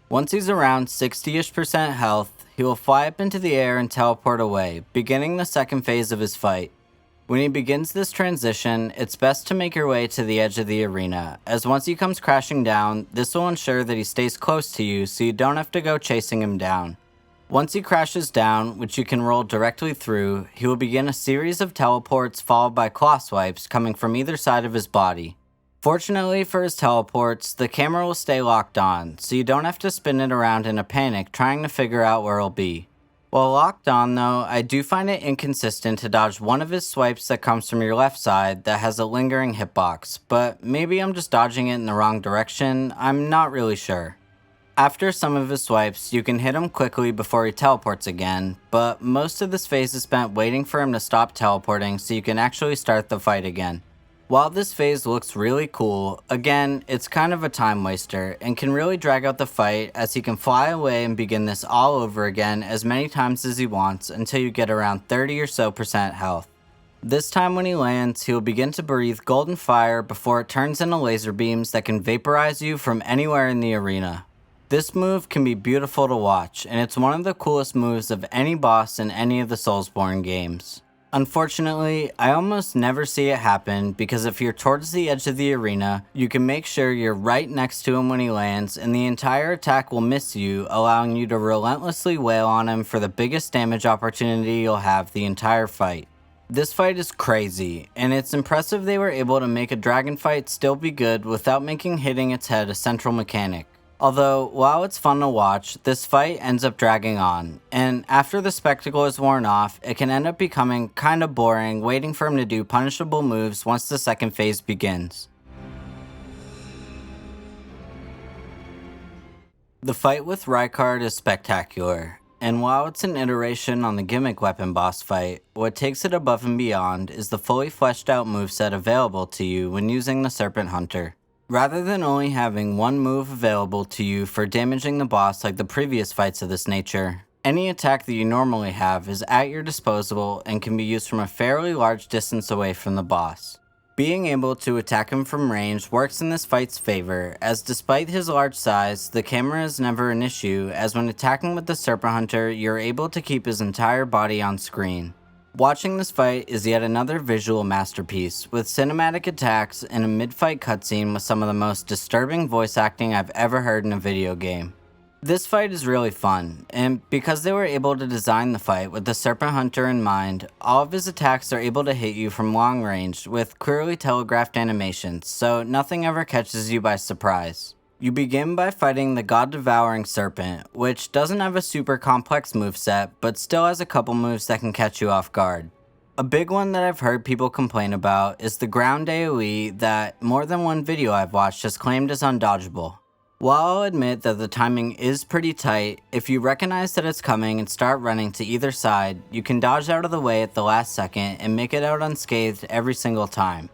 Once he's around 60-ish% health, he will fly up into the air and teleport away, beginning the second phase of his fight. When he begins this transition, it's best to make your way to the edge of the arena, as once he comes crashing down, this will ensure that he stays close to you so you don't have to go chasing him down. Once he crashes down, which you can roll directly through, he will begin a series of teleports followed by claw swipes coming from either side of his body. Fortunately for his teleports, the camera will stay locked on, so you don't have to spin it around in a panic trying to figure out where he'll be. While locked on though, I do find it inconsistent to dodge one of his swipes that comes from your left side that has a lingering hitbox, but maybe I'm just dodging it in the wrong direction, I'm not really sure. After some of his swipes, you can hit him quickly before he teleports again, but most of this phase is spent waiting for him to stop teleporting so you can actually start the fight again. While this phase looks really cool, again, it's kind of a time waster and can really drag out the fight as he can fly away and begin this all over again as many times as he wants until you get around 30 or so % health. This time when he lands, he will begin to breathe golden fire before it turns into laser beams that can vaporize you from anywhere in the arena. This move can be beautiful to watch, and it's one of the coolest moves of any boss in any of the Soulsborne games. Unfortunately, I almost never see it happen because if you're towards the edge of the arena, you can make sure you're right next to him when he lands and the entire attack will miss you, allowing you to relentlessly wail on him for the biggest damage opportunity you'll have the entire fight. This fight is crazy, and it's impressive they were able to make a dragon fight still be good without making hitting its head a central mechanic. Although, while it's fun to watch, this fight ends up dragging on, and after the spectacle is worn off, it can end up becoming kinda boring waiting for him to do punishable moves once the second phase begins. The fight with Rykard is spectacular, and while it's an iteration on the gimmick weapon boss fight, what takes it above and beyond is the fully fleshed out moveset available to you when using the Serpent Hunter. Rather than only having one move available to you for damaging the boss like the previous fights of this nature, any attack that you normally have is at your disposal and can be used from a fairly large distance away from the boss. Being able to attack him from range works in this fight's favor, as despite his large size, the camera is never an issue, as when attacking with the Serpent Hunter, you're able to keep his entire body on screen. Watching this fight is yet another visual masterpiece, with cinematic attacks and a mid-fight cutscene with some of the most disturbing voice acting I've ever heard in a video game. This fight is really fun, and because they were able to design the fight with the Serpent Hunter in mind, all of his attacks are able to hit you from long range with clearly telegraphed animations, so nothing ever catches you by surprise. You begin by fighting the God-Devouring Serpent, which doesn't have a super complex moveset, but still has a couple moves that can catch you off guard. A big one that I've heard people complain about is the ground AoE that more than one video I've watched has claimed is undodgeable. While I'll admit that the timing is pretty tight, if you recognize that it's coming and start running to either side, you can dodge out of the way at the last second and make it out unscathed every single time.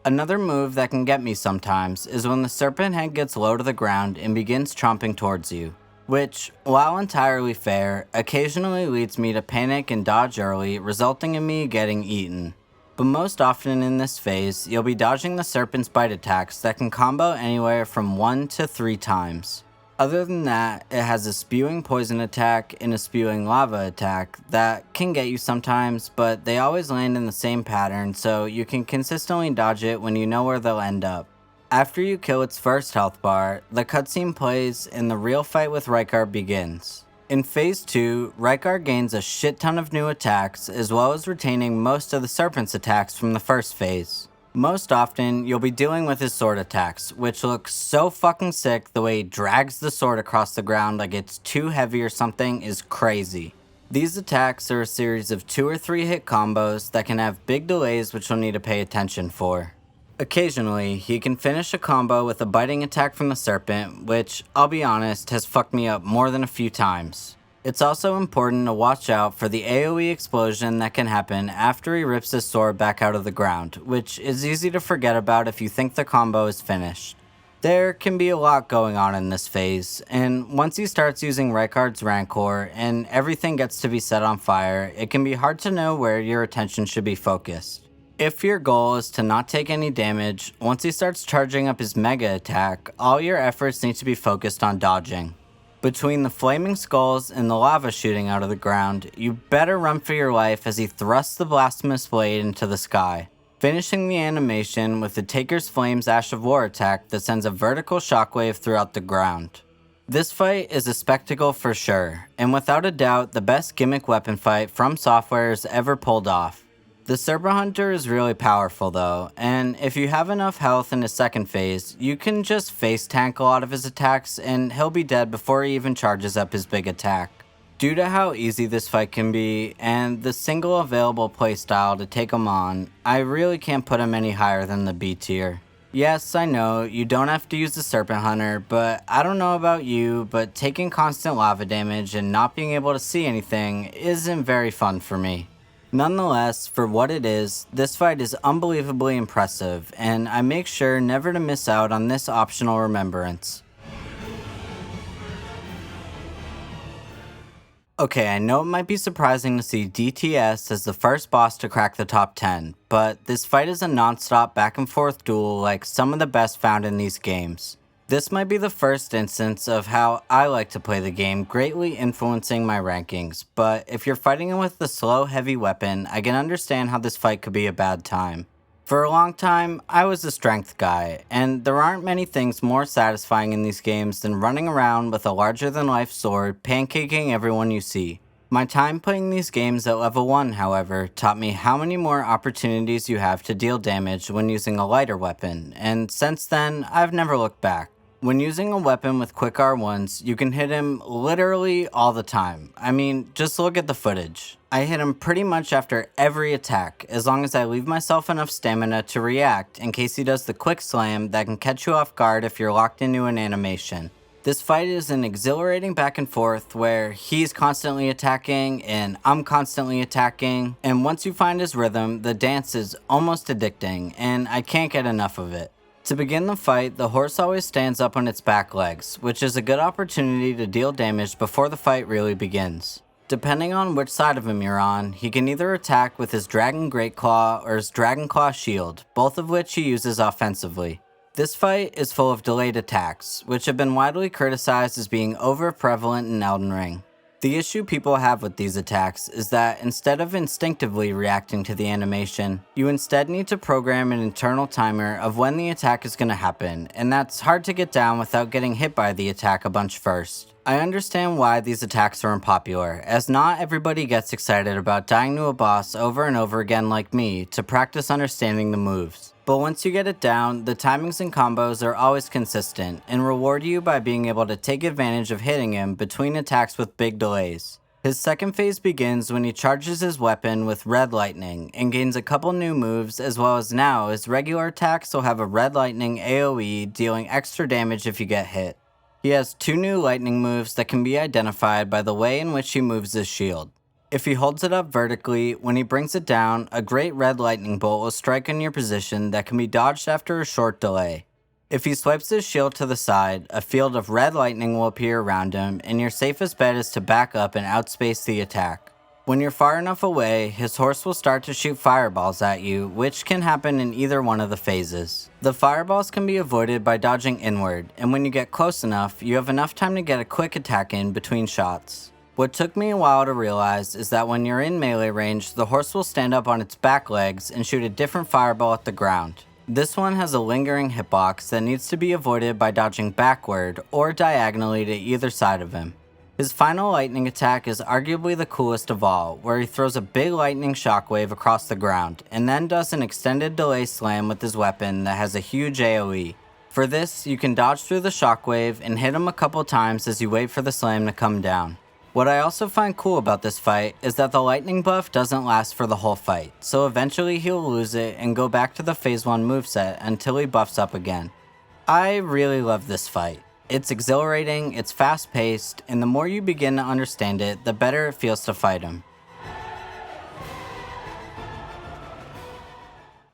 Another move that can get me sometimes is when the serpent head gets low to the ground and begins chomping towards you, which, while entirely fair, occasionally leads me to panic and dodge early, resulting in me getting eaten. But most often in this phase, you'll be dodging the serpent's bite attacks that can combo anywhere from 1 to 3 times. Other than that, it has a spewing poison attack and a spewing lava attack that can get you sometimes, but they always land in the same pattern, so you can consistently dodge it when you know where they'll end up. After you kill its first health bar, the cutscene plays and the real fight with Rykard begins. In Phase 2, Rykard gains a shit ton of new attacks, as well as retaining most of the serpent's attacks from the first phase. Most often, you'll be dealing with his sword attacks, which look so fucking sick. The way he drags the sword across the ground like it's too heavy or something is crazy. These attacks are a series of 2 or 3 hit combos that can have big delays which you'll need to pay attention for. Occasionally, he can finish a combo with a biting attack from the serpent, which, I'll be honest, has fucked me up more than a few times. It's also important to watch out for the AoE explosion that can happen after he rips his sword back out of the ground, which is easy to forget about if you think the combo is finished. There can be a lot going on in this phase, and once he starts using Rykard's Rancor and everything gets to be set on fire, it can be hard to know where your attention should be focused. If your goal is to not take any damage, once he starts charging up his mega attack, all your efforts need to be focused on dodging. Between the flaming skulls and the lava shooting out of the ground, you better run for your life as he thrusts the blasphemous blade into the sky, finishing the animation with the Taker's Flames Ash of War attack that sends a vertical shockwave throughout the ground. This fight is a spectacle for sure, and without a doubt the best gimmick weapon fight From Software has ever pulled off. The Serpent Hunter is really powerful though, and if you have enough health in his second phase, you can just face tank a lot of his attacks and he'll be dead before he even charges up his big attack. Due to how easy this fight can be, and the single available playstyle to take him on, I really can't put him any higher than the B tier. Yes, I know, you don't have to use the Serpent Hunter, but I don't know about you, but taking constant lava damage and not being able to see anything isn't very fun for me. Nonetheless, for what it is, this fight is unbelievably impressive, and I make sure never to miss out on this optional remembrance. Okay, I know it might be surprising to see DTS as the first boss to crack the top 10, but this fight is a non-stop back and forth duel like some of the best found in these games. This might be the first instance of how I like to play the game, greatly influencing my rankings, but if you're fighting with the slow heavy weapon, I can understand how this fight could be a bad time. For a long time, I was a strength guy, and there aren't many things more satisfying in these games than running around with a larger-than-life sword, pancaking everyone you see. My time playing these games at level 1, however, taught me how many more opportunities you have to deal damage when using a lighter weapon, and since then, I've never looked back. When using a weapon with quick R1s, you can hit him literally all the time. I mean, just look at the footage. I hit him pretty much after every attack, as long as I leave myself enough stamina to react in case he does the quick slam that can catch you off guard if you're locked into an animation. This fight is an exhilarating back and forth where he's constantly attacking and I'm constantly attacking, and once you find his rhythm, the dance is almost addicting and I can't get enough of it. To begin the fight, the horse always stands up on its back legs, which is a good opportunity to deal damage before the fight really begins. Depending on which side of him you're on, he can either attack with his Dragon Great Claw or his Dragon Claw Shield, both of which he uses offensively. This fight is full of delayed attacks, which have been widely criticized as being over-prevalent in Elden Ring. The issue people have with these attacks is that instead of instinctively reacting to the animation, you instead need to program an internal timer of when the attack is going to happen, and that's hard to get down without getting hit by the attack a bunch first. I understand why these attacks are unpopular, as not everybody gets excited about dying to a boss over and over again like me to practice understanding the moves. But once you get it down, the timings and combos are always consistent and reward you by being able to take advantage of hitting him between attacks with big delays. His second phase begins when he charges his weapon with Red Lightning and gains a couple new moves, as well as now his regular attacks will have a Red Lightning AoE dealing extra damage if you get hit. He has 2 new lightning moves that can be identified by the way in which he moves his shield. If he holds it up vertically, when he brings it down, a great red lightning bolt will strike on your position that can be dodged after a short delay. If he swipes his shield to the side, a field of red lightning will appear around him, and your safest bet is to back up and outspace the attack. When you're far enough away, his horse will start to shoot fireballs at you, which can happen in either one of the phases. The fireballs can be avoided by dodging inward, and when you get close enough, you have enough time to get a quick attack in between shots. What took me a while to realize is that when you're in melee range, the horse will stand up on its back legs and shoot a different fireball at the ground. This one has a lingering hitbox that needs to be avoided by dodging backward or diagonally to either side of him. His final lightning attack is arguably the coolest of all, where he throws a big lightning shockwave across the ground, and then does an extended delay slam with his weapon that has a huge AoE. For this, you can dodge through the shockwave and hit him a couple times as you wait for the slam to come down. What I also find cool about this fight is that the lightning buff doesn't last for the whole fight, so eventually he'll lose it and go back to the phase 1 moveset until he buffs up again. I really love this fight. It's exhilarating, it's fast paced, and the more you begin to understand it, the better it feels to fight him.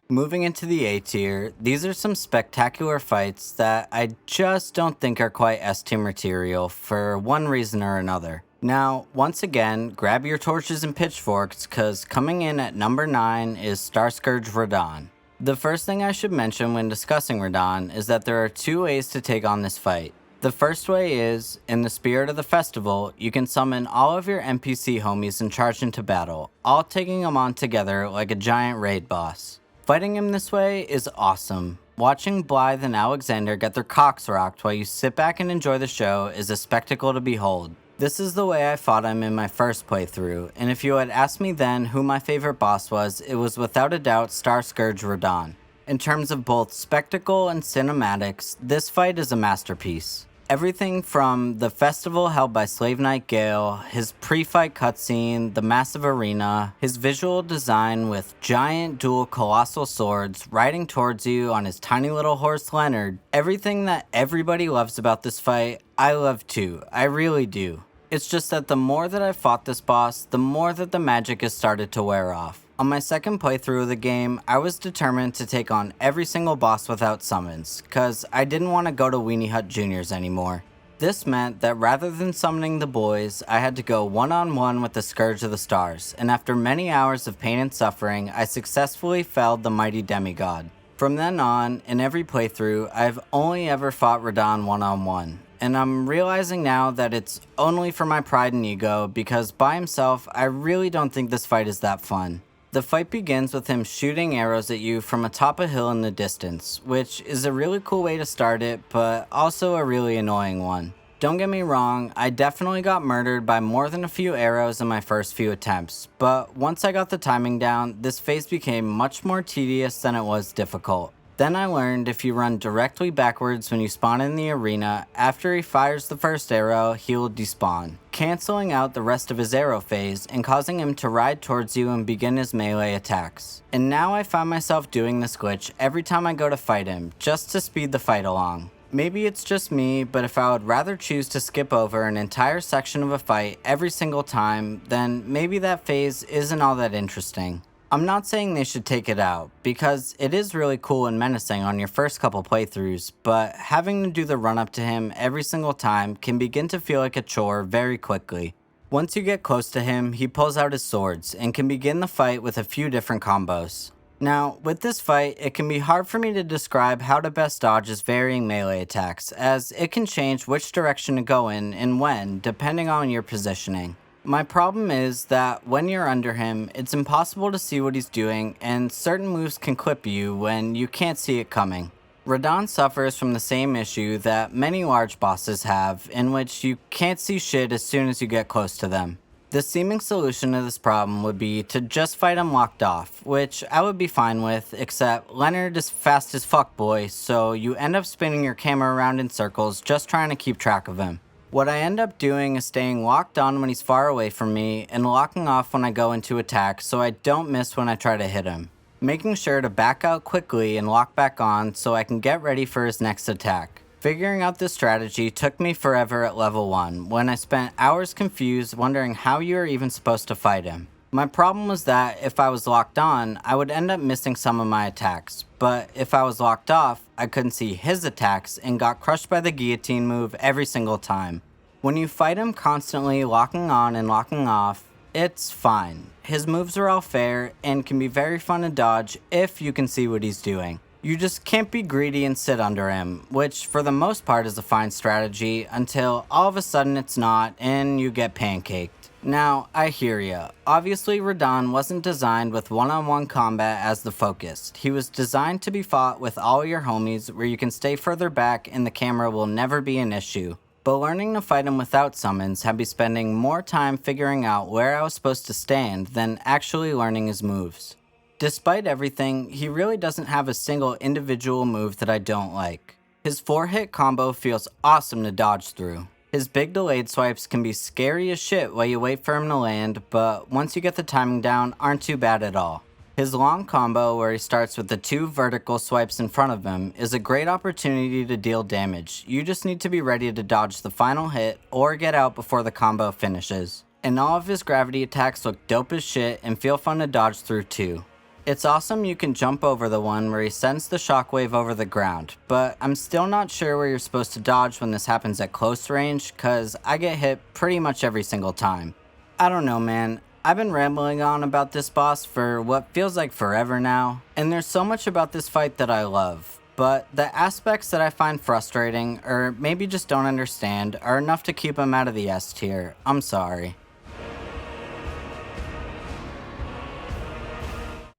Moving into the A tier, these are some spectacular fights that I just don't think are quite S tier material for one reason or another. Now, once again, grab your torches and pitchforks, cause coming in at number 9 is Starscourge Radahn. The first thing I should mention when discussing Radahn is that there are 2 ways to take on this fight. The first way is, in the spirit of the festival, you can summon all of your NPC homies and charge into battle, all taking them on together like a giant raid boss. Fighting him this way is awesome. Watching Blythe and Alexander get their cocks rocked while you sit back and enjoy the show is a spectacle to behold. This is the way I fought him in my first playthrough, and if you had asked me then who my favorite boss was, it was without a doubt Star Scourge Radahn. In terms of both spectacle and cinematics, this fight is a masterpiece. Everything from the festival held by Slave Knight Gale, his pre-fight cutscene, the massive arena, his visual design with giant dual colossal swords riding towards you on his tiny little horse Leonard, everything that everybody loves about this fight, I love too. I really do. It's just that the more that I've fought this boss, the more that the magic has started to wear off. On my second playthrough of the game, I was determined to take on every single boss without summons, cause I didn't want to go to Weenie Hut Juniors anymore. This meant that rather than summoning the boys, I had to go one-on-one with the Scourge of the Stars, and after many hours of pain and suffering, I successfully felled the mighty demigod. From then on, in every playthrough, I've only ever fought Radahn one-on-one. And I'm realizing now that it's only for my pride and ego, because by himself, I really don't think this fight is that fun. The fight begins with him shooting arrows at you from atop a hill in the distance, which is a really cool way to start it, but also a really annoying one. Don't get me wrong, I definitely got murdered by more than a few arrows in my first few attempts, but once I got the timing down, this phase became much more tedious than it was difficult. Then I learned if you run directly backwards when you spawn in the arena, after he fires the first arrow, he will despawn, cancelling out the rest of his arrow phase and causing him to ride towards you and begin his melee attacks. And now I find myself doing this glitch every time I go to fight him, just to speed the fight along. Maybe it's just me, but if I would rather choose to skip over an entire section of a fight every single time, then maybe that phase isn't all that interesting. I'm not saying they should take it out, because it is really cool and menacing on your first couple playthroughs, but having to do the run up to him every single time can begin to feel like a chore very quickly. Once you get close to him, he pulls out his swords and can begin the fight with a few different combos. Now, with this fight, it can be hard for me to describe how to best dodge his varying melee attacks, as it can change which direction to go in and when, depending on your positioning. My problem is that when you're under him, it's impossible to see what he's doing, and certain moves can clip you when you can't see it coming. Radahn suffers from the same issue that many large bosses have, in which you can't see shit as soon as you get close to them. The seeming solution to this problem would be to just fight him locked off, which I would be fine with, except Leonard is fast as fuck boy, so you end up spinning your camera around in circles just trying to keep track of him. What I end up doing is staying locked on when he's far away from me and locking off when I go into attack so I don't miss when I try to hit him. Making sure to back out quickly and lock back on so I can get ready for his next attack. Figuring out this strategy took me forever at level 1, when I spent hours confused wondering how you were even supposed to fight him. My problem was that if I was locked on, I would end up missing some of my attacks, but if I was locked off, I couldn't see his attacks and got crushed by the guillotine move every single time. When you fight him constantly locking on and locking off, it's fine. His moves are all fair and can be very fun to dodge if you can see what he's doing. You just can't be greedy and sit under him, which for the most part is a fine strategy until all of a sudden it's not and you get pancaked. Now, I hear ya. Obviously, Radahn wasn't designed with one-on-one combat as the focus. He was designed to be fought with all your homies where you can stay further back and the camera will never be an issue. But learning to fight him without summons had me spending more time figuring out where I was supposed to stand than actually learning his moves. Despite everything, he really doesn't have a single individual move that I don't like. His 4-hit combo feels awesome to dodge through. His big delayed swipes can be scary as shit while you wait for him to land, but once you get the timing down, aren't too bad at all. His long combo, where he starts with the 2 vertical swipes in front of him, is a great opportunity to deal damage. You just need to be ready to dodge the final hit or get out before the combo finishes. And all of his gravity attacks look dope as shit and feel fun to dodge through too. It's awesome you can jump over the one where he sends the shockwave over the ground, but I'm still not sure where you're supposed to dodge when this happens at close range, cause I get hit pretty much every single time. I don't know, man. I've been rambling on about this boss for what feels like forever now, and there's so much about this fight that I love. but the aspects that I find frustrating, or maybe just don't understand, are enough to keep him out of the S tier. I'm sorry.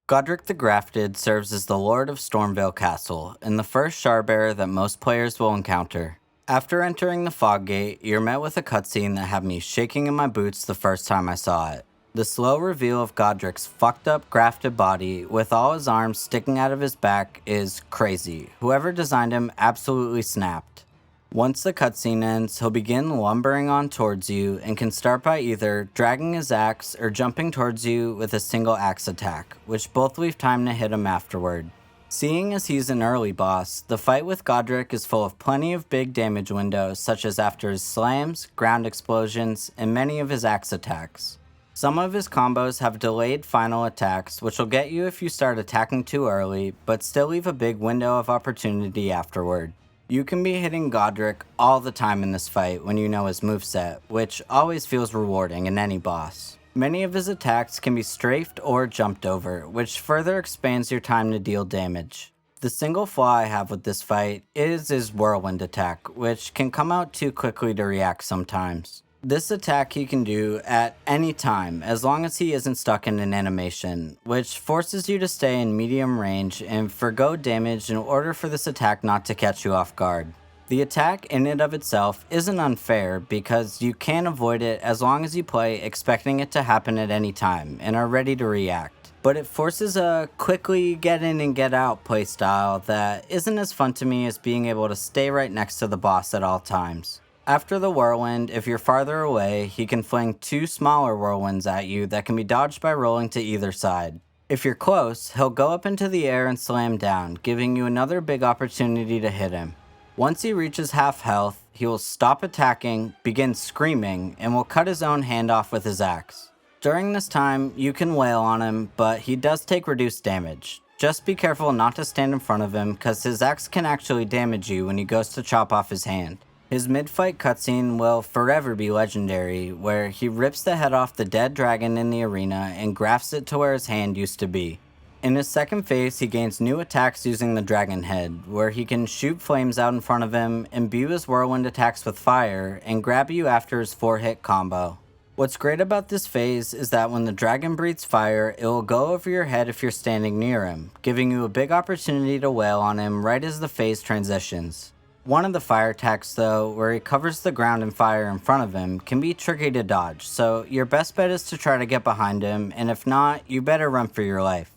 Godric the Grafted serves as the Lord of Stormvale Castle, and the first Sharbearer that most players will encounter. After entering the Fog Gate, you're met with a cutscene that had me shaking in my boots the first time I saw it. The slow reveal of Godric's fucked up grafted body with all his arms sticking out of his back is crazy. Whoever designed him absolutely snapped. Once the cutscene ends, he'll begin lumbering on towards you and can start by either dragging his axe or jumping towards you with a single axe attack, which both leave time to hit him afterward. Seeing as he's an early boss, the fight with Godric is full of plenty of big damage windows such as after his slams, ground explosions, and many of his axe attacks. Some of his combos have delayed final attacks, which will get you if you start attacking too early, but still leave a big window of opportunity afterward. You can be hitting Godric all the time in this fight when you know his moveset, which always feels rewarding in any boss. Many of his attacks can be strafed or jumped over, which further expands your time to deal damage. The single flaw I have with this fight is his whirlwind attack, which can come out too quickly to react sometimes. This attack he can do at any time, as long as he isn't stuck in an animation, which forces you to stay in medium range and forgo damage in order for this attack not to catch you off guard. The attack in and of itself isn't unfair because you can avoid it as long as you play expecting it to happen at any time and are ready to react. But it forces a quickly get in and get out playstyle that isn't as fun to me as being able to stay right next to the boss at all times. After the whirlwind, if you're farther away, he can fling two smaller whirlwinds at you that can be dodged by rolling to either side. If you're close, he'll go up into the air and slam down, giving you another big opportunity to hit him. Once he reaches half health, he will stop attacking, begin screaming, and will cut his own hand off with his axe. During this time, you can wail on him, but he does take reduced damage. Just be careful not to stand in front of him, cause his axe can actually damage you when he goes to chop off his hand. His mid-fight cutscene will forever be legendary, where he rips the head off the dead dragon in the arena and grafts it to where his hand used to be. In his second phase, he gains new attacks using the dragon head, where he can shoot flames out in front of him, imbue his whirlwind attacks with fire, and grab you after his 4-hit combo. What's great about this phase is that when the dragon breathes fire, it will go over your head if you're standing near him, giving you a big opportunity to wail on him right as the phase transitions. One of the fire attacks though, where he covers the ground in fire in front of him, can be tricky to dodge, so your best bet is to try to get behind him, and if not, you better run for your life.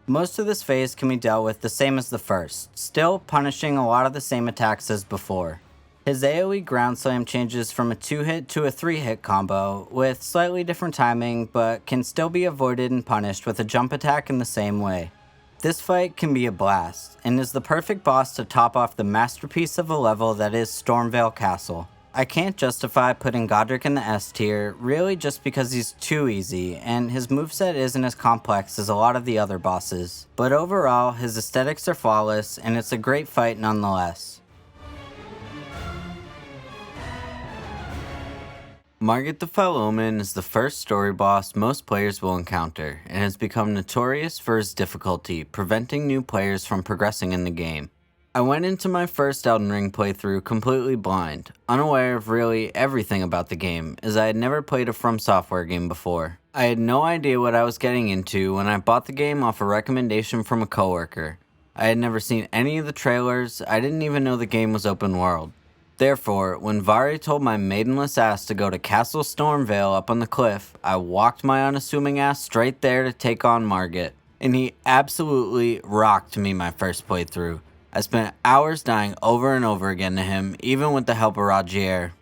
Most of this phase can be dealt with the same as the first, still punishing a lot of the same attacks as before. His AoE ground slam changes from a 2-hit to a 3-hit combo, with slightly different timing, but can still be avoided and punished with a jump attack in the same way. This fight can be a blast, and is the perfect boss to top off the masterpiece of a level that is Stormvale Castle. I can't justify putting Godric in the S tier, really just because he's too easy, and his moveset isn't as complex as a lot of the other bosses, but overall, his aesthetics are flawless, and it's a great fight nonetheless. Margit the Foul Omen is the first story boss most players will encounter, and has become notorious for his difficulty, preventing new players from progressing in the game. I went into my first Elden Ring playthrough completely blind, unaware of really everything about the game, as I had never played a From Software game before. I had no idea what I was getting into when I bought the game off a recommendation from a coworker. I had never seen any of the trailers, I didn't even know the game was open world. Therefore, when Vari told my maidenless ass to go to Castle Stormvale up on the cliff, I walked my unassuming ass straight there to take on Margit, and he absolutely rocked me my first playthrough. I spent hours dying over and over again to him, even with the help of Rogier.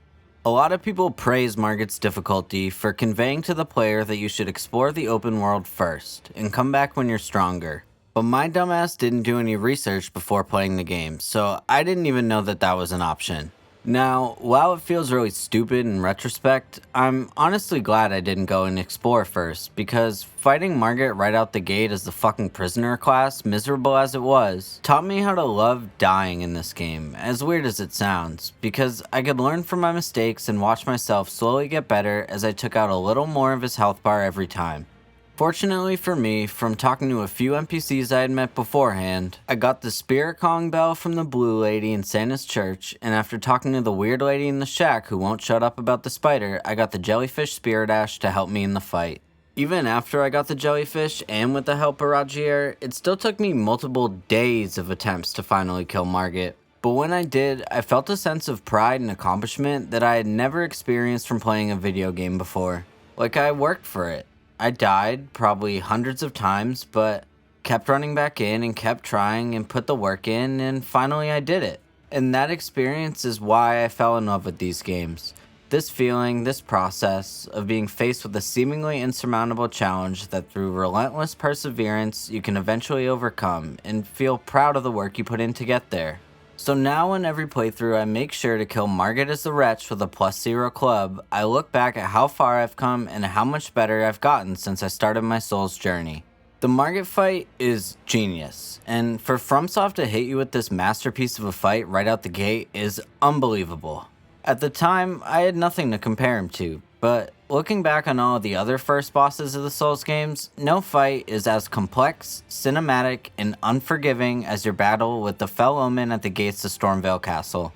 A lot of people praise Margit's difficulty for conveying to the player that you should explore the open world first, and come back when you're stronger. But my dumbass didn't do any research before playing the game, so I didn't even know that that was an option. Now, while it feels really stupid in retrospect, I'm honestly glad I didn't go and explore first, because fighting Margit right out the gate as the fucking prisoner class, miserable as it was, taught me how to love dying in this game, as weird as it sounds, because I could learn from my mistakes and watch myself slowly get better as I took out a little more of his health bar every time. Fortunately for me, from talking to a few NPCs I had met beforehand, I got the spirit calling bell from the blue lady in Santa's church, and after talking to the weird lady in the shack who won't shut up about the spider, I got the jellyfish spirit ash to help me in the fight. Even after I got the jellyfish, and with the help of Rajier, it still took me multiple days of attempts to finally kill Margit. But when I did, I felt a sense of pride and accomplishment that I had never experienced from playing a video game before. Like I worked for it. I died probably hundreds of times, but kept running back in and kept trying and put the work in, and finally I did it. And that experience is why I fell in love with these games. This feeling, this process of being faced with a seemingly insurmountable challenge that through relentless perseverance you can eventually overcome and feel proud of the work you put in to get there. So now in every playthrough I make sure to kill Margit as the Wretch with a +0 club. I look back at how far I've come and how much better I've gotten since I started my Souls journey. The Margit fight is genius, and for FromSoft to hit you with this masterpiece of a fight right out the gate is unbelievable. At the time, I had nothing to compare him to, but looking back on all the other first bosses of the Souls games, no fight is as complex, cinematic, and unforgiving as your battle with the Fell Omen at the gates of Stormveil Castle.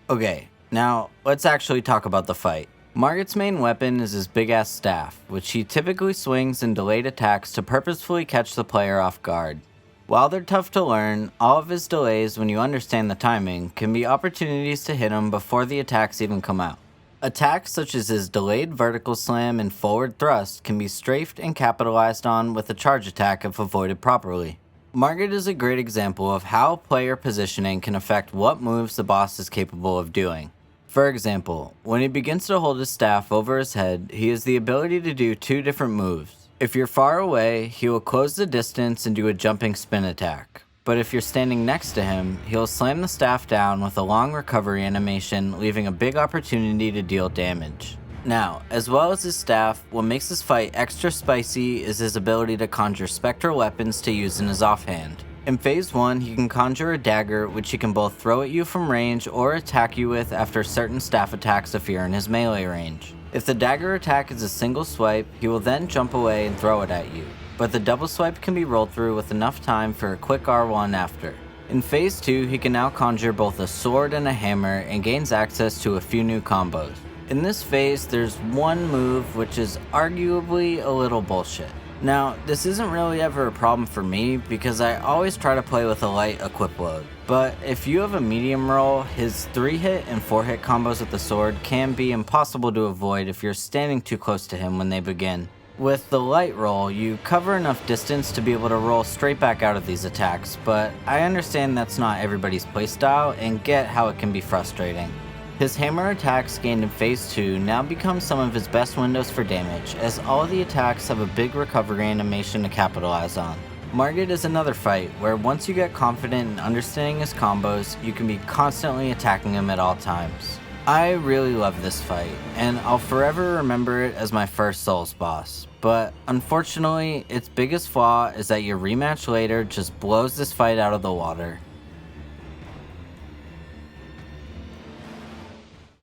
Okay, now let's actually talk about the fight. Margit's main weapon is his big-ass staff, which he typically swings in delayed attacks to purposefully catch the player off guard. While they're tough to learn, all of his delays, when you understand the timing, can be opportunities to hit him before the attacks even come out. Attacks such as his delayed vertical slam and forward thrust can be strafed and capitalized on with a charge attack if avoided properly. Margit is a great example of how player positioning can affect what moves the boss is capable of doing. For example, when he begins to hold his staff over his head, he has the ability to do two different moves. If you're far away, he will close the distance and do a jumping spin attack. But if you're standing next to him, he'll slam the staff down with a long recovery animation, leaving a big opportunity to deal damage. Now, as well as his staff, what makes this fight extra spicy is his ability to conjure spectral weapons to use in his offhand. In Phase 1, he can conjure a dagger which he can both throw at you from range or attack you with after certain staff attacks if you're in his melee range. If the dagger attack is a single swipe, he will then jump away and throw it at you, but the double swipe can be rolled through with enough time for a quick R1 after. In Phase 2, he can now conjure both a sword and a hammer and gains access to a few new combos. In this phase, there's one move which is arguably a little bullshit. Now, this isn't really ever a problem for me because I always try to play with a light equip load. But if you have a medium roll, his 3-hit and 4-hit combos with the sword can be impossible to avoid if you're standing too close to him when they begin. With the light roll, you cover enough distance to be able to roll straight back out of these attacks, but I understand that's not everybody's playstyle and get how it can be frustrating. His hammer attacks gained in Phase 2 now become some of his best windows for damage, as all the attacks have a big recovery animation to capitalize on. Margit is another fight where once you get confident in understanding his combos, you can be constantly attacking him at all times. I really love this fight, and I'll forever remember it as my first Souls boss, but unfortunately, its biggest flaw is that your rematch later just blows this fight out of the water.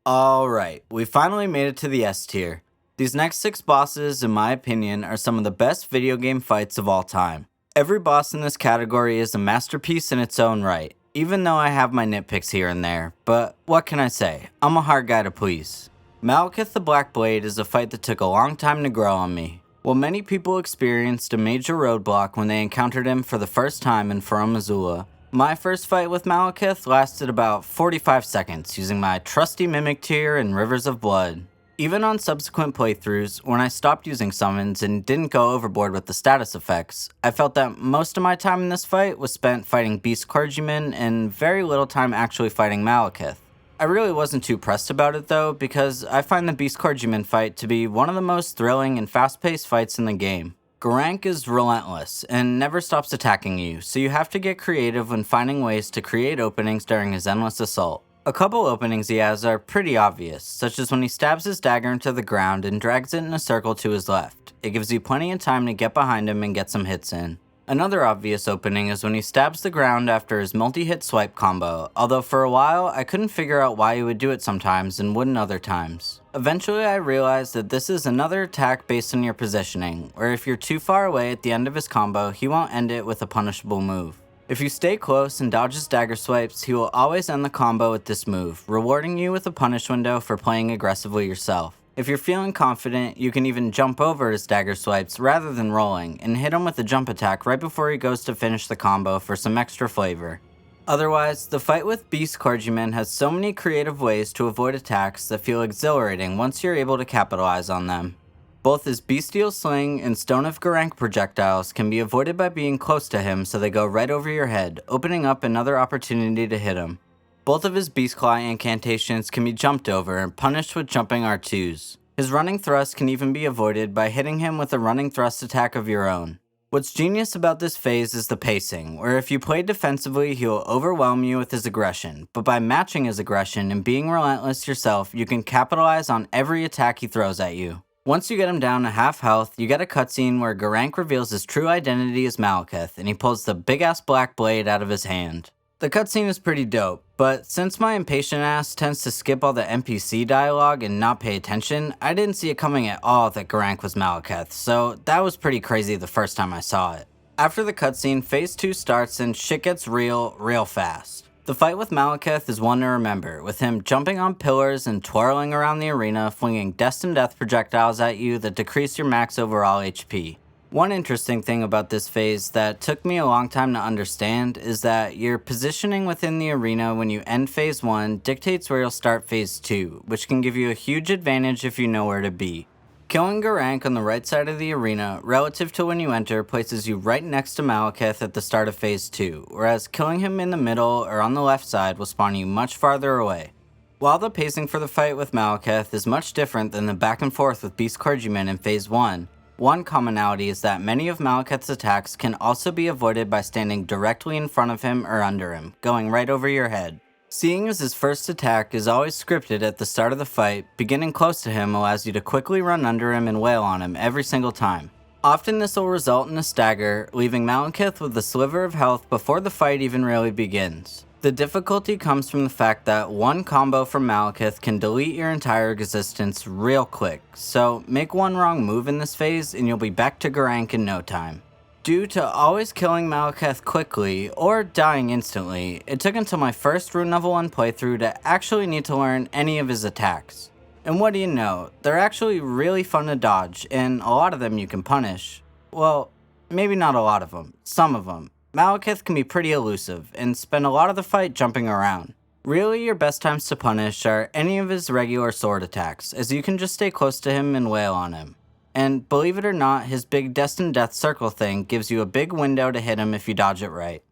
Alright, we finally made it to the S tier. These next 6 bosses, in my opinion, are some of the best video game fights of all time. Every boss in this category is a masterpiece in its own right, even though I have my nitpicks here and there, but what can I say, I'm a hard guy to please. Malekith the Black Blade is a fight that took a long time to grow on me. While many people experienced a major roadblock when they encountered him for the first time in Farum Azula, my first fight with Malekith lasted about 45 seconds using my trusty Mimic Tear and Rivers of Blood. Even on subsequent playthroughs, when I stopped using summons and didn't go overboard with the status effects, I felt that most of my time in this fight was spent fighting Beast Clergymen and very little time actually fighting Malekith. I really wasn't too pressed about it though, because I find the Beast Clergyman fight to be one of the most thrilling and fast-paced fights in the game. Geraint is relentless and never stops attacking you, so you have to get creative when finding ways to create openings during his endless assault. A couple openings he has are pretty obvious, such as when he stabs his dagger into the ground and drags it in a circle to his left. It gives you plenty of time to get behind him and get some hits in. Another obvious opening is when he stabs the ground after his multi-hit swipe combo, although for a while I couldn't figure out why he would do it sometimes and wouldn't other times. Eventually I realized that this is another attack based on your positioning, where if you're too far away at the end of his combo, he won't end it with a punishable move. If you stay close and dodge his dagger swipes, he will always end the combo with this move, rewarding you with a punish window for playing aggressively yourself. If you're feeling confident, you can even jump over his dagger swipes rather than rolling, and hit him with a jump attack right before he goes to finish the combo for some extra flavor. Otherwise, the fight with Beast Clergyman has so many creative ways to avoid attacks that feel exhilarating once you're able to capitalize on them. Both his Bestial Sling and Stone of Garank projectiles can be avoided by being close to him so they go right over your head, opening up another opportunity to hit him. Both of his Beast Claw incantations can be jumped over and punished with jumping R2s. His running thrust can even be avoided by hitting him with a running thrust attack of your own. What's genius about this phase is the pacing, where if you play defensively he will overwhelm you with his aggression, but by matching his aggression and being relentless yourself, you can capitalize on every attack he throws at you. Once you get him down to half health, you get a cutscene where Garank reveals his true identity as Malekith, and he pulls the big-ass black blade out of his hand. The cutscene is pretty dope, but since my impatient ass tends to skip all the NPC dialogue and not pay attention, I didn't see it coming at all that Garank was Malekith, so that was pretty crazy the first time I saw it. After the cutscene, Phase 2 starts and shit gets real fast. The fight with Malekith is one to remember, with him jumping on pillars and twirling around the arena, flinging Destined Death projectiles at you that decrease your max overall HP. One interesting thing about this phase that took me a long time to understand is that your positioning within the arena when you end Phase 1 dictates where you'll start Phase 2, which can give you a huge advantage if you know where to be. Killing Garank on the right side of the arena, relative to when you enter, places you right next to Malekith at the start of Phase 2, whereas killing him in the middle or on the left side will spawn you much farther away. While the pacing for the fight with Malekith is much different than the back and forth with Beast Clergyman in Phase 1, one commonality is that many of Malekith's attacks can also be avoided by standing directly in front of him or under him, going right over your head. Seeing as his first attack is always scripted at the start of the fight, beginning close to him allows you to quickly run under him and wail on him every single time. Often this will result in a stagger, leaving Malekith with a sliver of health before the fight even really begins. The difficulty comes from the fact that one combo from Malekith can delete your entire existence real quick, so make one wrong move in this phase and you'll be back to Garank in no time. Due to always killing Malekith quickly, or dying instantly, it took until my first Rune Level 1 playthrough to actually need to learn any of his attacks. And what do you know, they're actually really fun to dodge, and a lot of them you can punish. Well, maybe not a lot of them, some of them. Malekith can be pretty elusive, and spend a lot of the fight jumping around. Really, your best times to punish are any of his regular sword attacks, as you can just stay close to him and wail on him. And believe it or not, his big Destined Death circle thing gives you a big window to hit him if you dodge it right.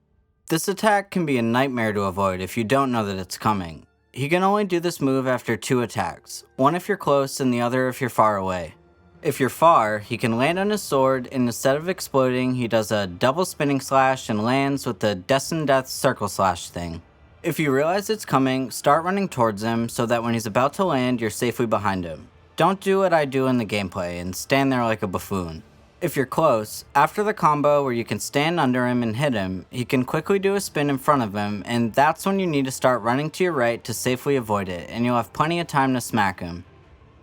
This attack can be a nightmare to avoid if you don't know that it's coming. He can only do this move after 2 attacks, one if you're close and the other if you're far away. If you're far, he can land on his sword, and instead of exploding, he does a double spinning slash and lands with the Destined Death circle slash thing. If you realize it's coming, start running towards him so that when he's about to land, you're safely behind him. Don't do what I do in the gameplay and stand there like a buffoon. If you're close, after the combo where you can stand under him and hit him, he can quickly do a spin in front of him, and that's when you need to start running to your right to safely avoid it, and you'll have plenty of time to smack him.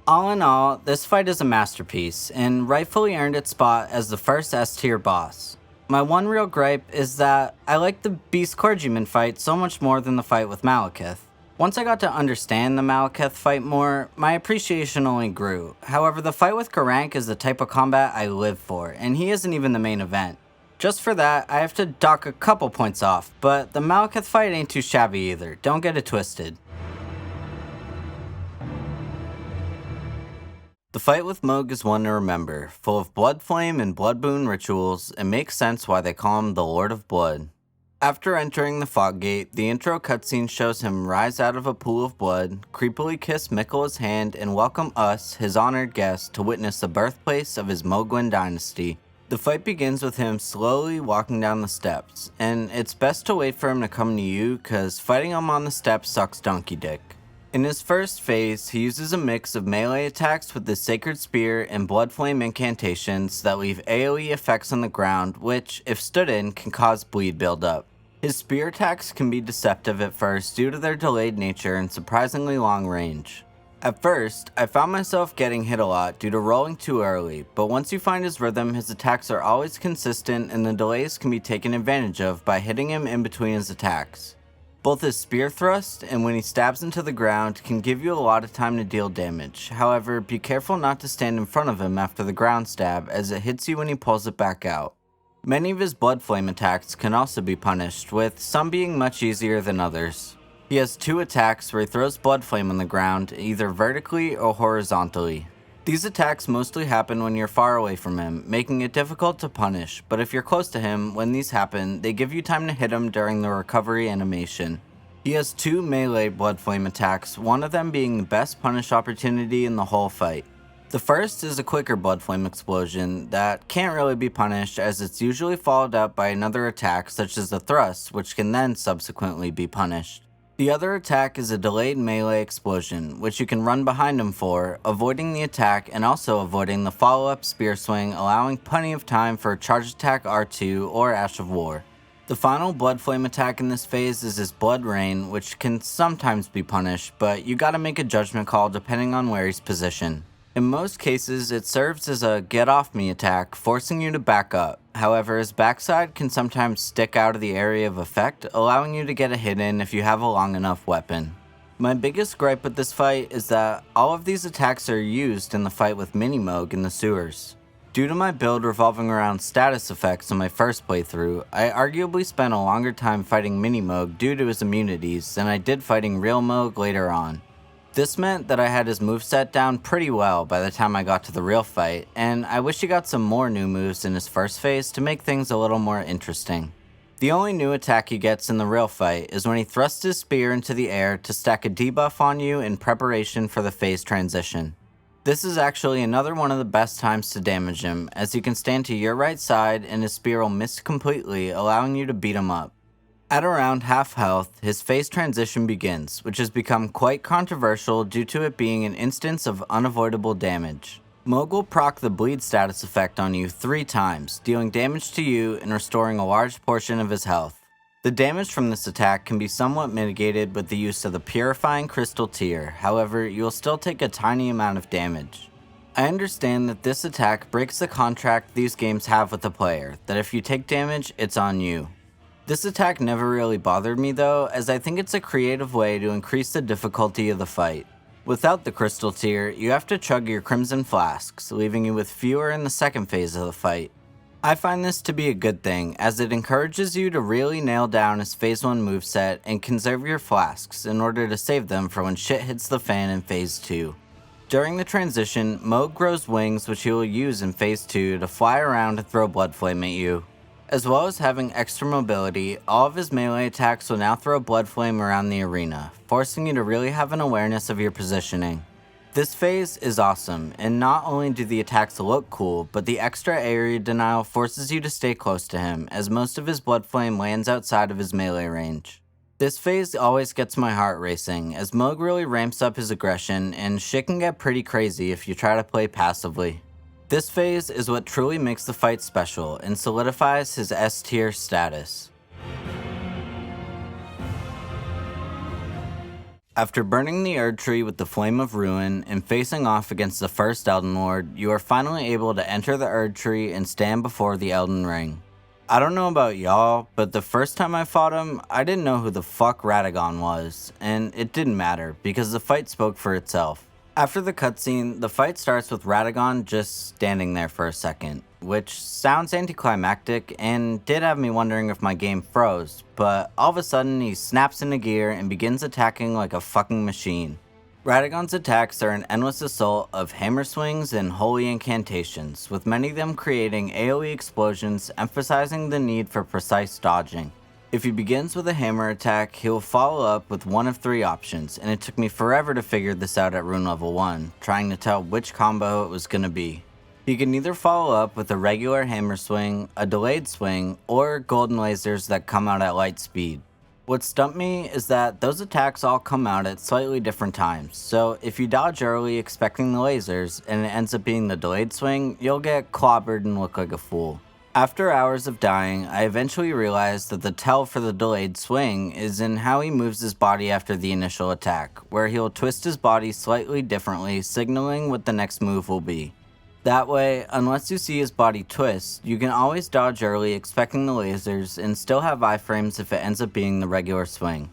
All in all, this fight is a masterpiece, and rightfully earned its spot as the first S-tier boss. My one real gripe is that I like the Beast Clergyman fight so much more than the fight with Malekith. Once I got to understand the Malekith fight more, my appreciation only grew. However, the fight with Garank is the type of combat I live for, and he isn't even the main event. Just for that, I have to dock a couple points off, but the Malekith fight ain't too shabby either, don't get it twisted. The fight with Mohg is one to remember, full of blood flame and blood boon rituals, and makes sense why they call him the Lord of Blood. After entering the fog gate, the intro cutscene shows him rise out of a pool of blood, creepily kiss Miquella's hand, and welcome us, his honored guests, to witness the birthplace of his Mohgwyn dynasty. The fight begins with him slowly walking down the steps, and it's best to wait for him to come to you, cause fighting him on the steps sucks donkey dick. In his first phase, he uses a mix of melee attacks with the Sacred Spear and Blood Flame incantations that leave AoE effects on the ground, which, if stood in, can cause bleed buildup. His spear attacks can be deceptive at first due to their delayed nature and surprisingly long range. At first, I found myself getting hit a lot due to rolling too early, but once you find his rhythm, his attacks are always consistent and the delays can be taken advantage of by hitting him in between his attacks. Both his spear thrust and when he stabs into the ground can give you a lot of time to deal damage. However, be careful not to stand in front of him after the ground stab as it hits you when he pulls it back out. Many of his Blood Flame attacks can also be punished, with some being much easier than others. He has 2 attacks where he throws Blood Flame on the ground, either vertically or horizontally. These attacks mostly happen when you're far away from him, making it difficult to punish, but if you're close to him, when these happen, they give you time to hit him during the recovery animation. He has 2 melee Blood Flame attacks, one of them being the best punish opportunity in the whole fight. The first is a quicker Blood Flame explosion that can't really be punished as it's usually followed up by another attack such as the thrust, which can then subsequently be punished. The other attack is a delayed melee explosion, which you can run behind him for, avoiding the attack and also avoiding the follow-up spear swing, allowing plenty of time for a charge attack R2 or Ash of War. The final Blood Flame attack in this phase is his Blood Rain, which can sometimes be punished, but you gotta make a judgment call depending on where he's positioned. In most cases, it serves as a get off me attack, forcing you to back up. However, his backside can sometimes stick out of the area of effect, allowing you to get a hit in if you have a long enough weapon. My biggest gripe with this fight is that all of these attacks are used in the fight with Minimogue in the sewers. Due to my build revolving around status effects in my first playthrough, I arguably spent a longer time fighting Minimogue due to his immunities than I did fighting Real Mogue later on. This meant that I had his moveset down pretty well by the time I got to the real fight, and I wish he got some more new moves in his first phase to make things a little more interesting. The only new attack he gets in the real fight is when he thrusts his spear into the air to stack a debuff on you in preparation for the phase transition. This is actually another one of the best times to damage him, as he can stand to your right side and his spear will miss completely, allowing you to beat him up. At around half health, his phase transition begins, which has become quite controversial due to it being an instance of unavoidable damage. Mogue will proc the bleed status effect on you 3 times, dealing damage to you and restoring a large portion of his health. The damage from this attack can be somewhat mitigated with the use of the Purifying Crystal tier, however, you will still take a tiny amount of damage. I understand that this attack breaks the contract these games have with the player, that if you take damage, it's on you. This attack never really bothered me though, as I think it's a creative way to increase the difficulty of the fight. Without the crystal tier, you have to chug your crimson flasks, leaving you with fewer in the second phase of the fight. I find this to be a good thing, as it encourages you to really nail down his phase 1 moveset and conserve your flasks in order to save them for when shit hits the fan in phase 2. During the transition, Mogue grows wings which he will use in phase 2 to fly around and throw Blood Flame at you. As well as having extra mobility, all of his melee attacks will now throw Blood Flame around the arena, forcing you to really have an awareness of your positioning. This phase is awesome, and not only do the attacks look cool, but the extra area denial forces you to stay close to him, as most of his Blood Flame lands outside of his melee range. This phase always gets my heart racing, as Mogue really ramps up his aggression, and shit can get pretty crazy if you try to play passively. This phase is what truly makes the fight special and solidifies his S tier status. After burning the Erd Tree with the Flame of Ruin and facing off against the first Elden Lord, you are finally able to enter the Erd Tree and stand before the Elden Ring. I don't know about y'all, but the first time I fought him, I didn't know who the fuck Radagon was, and it didn't matter because the fight spoke for itself. After the cutscene, the fight starts with Radagon just standing there for a second, which sounds anticlimactic and did have me wondering if my game froze, but all of a sudden he snaps into gear and begins attacking like a fucking machine. Radagon's attacks are an endless assault of hammer swings and holy incantations, with many of them creating AoE explosions, emphasizing the need for precise dodging. If he begins with a hammer attack, he will follow up with one of 3 options, and it took me forever to figure this out at rune level 1, trying to tell which combo it was gonna be. He can either follow up with a regular hammer swing, a delayed swing, or golden lasers that come out at light speed. What stumped me is that those attacks all come out at slightly different times, so if you dodge early expecting the lasers and it ends up being the delayed swing, you'll get clobbered and look like a fool. After hours of dying, I eventually realized that the tell for the delayed swing is in how he moves his body after the initial attack, where he'll twist his body slightly differently, signaling what the next move will be. That way, unless you see his body twist, you can always dodge early expecting the lasers and still have iframes if it ends up being the regular swing.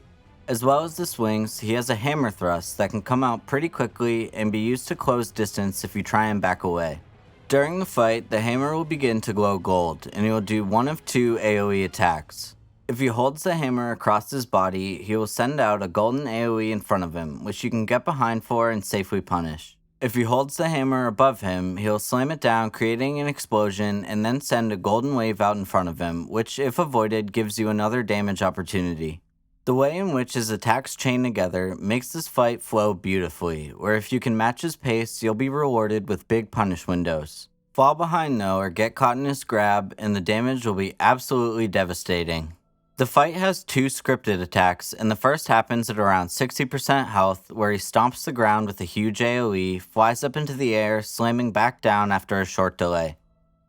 As well as the swings, he has a hammer thrust that can come out pretty quickly and be used to close distance if you try and back away. During the fight, the hammer will begin to glow gold, and he will do one of two AoE attacks. If he holds the hammer across his body, he will send out a golden AoE in front of him, which you can get behind for and safely punish. If he holds the hammer above him, he'll slam it down, creating an explosion, and then send a golden wave out in front of him, which, if avoided, gives you another damage opportunity. The way in which his attacks chain together makes this fight flow beautifully, where if you can match his pace, you'll be rewarded with big punish windows. Fall behind though, or get caught in his grab, and the damage will be absolutely devastating. The fight has two scripted attacks, and the first happens at around 60% health, where he stomps the ground with a huge AoE, flies up into the air, slamming back down after a short delay.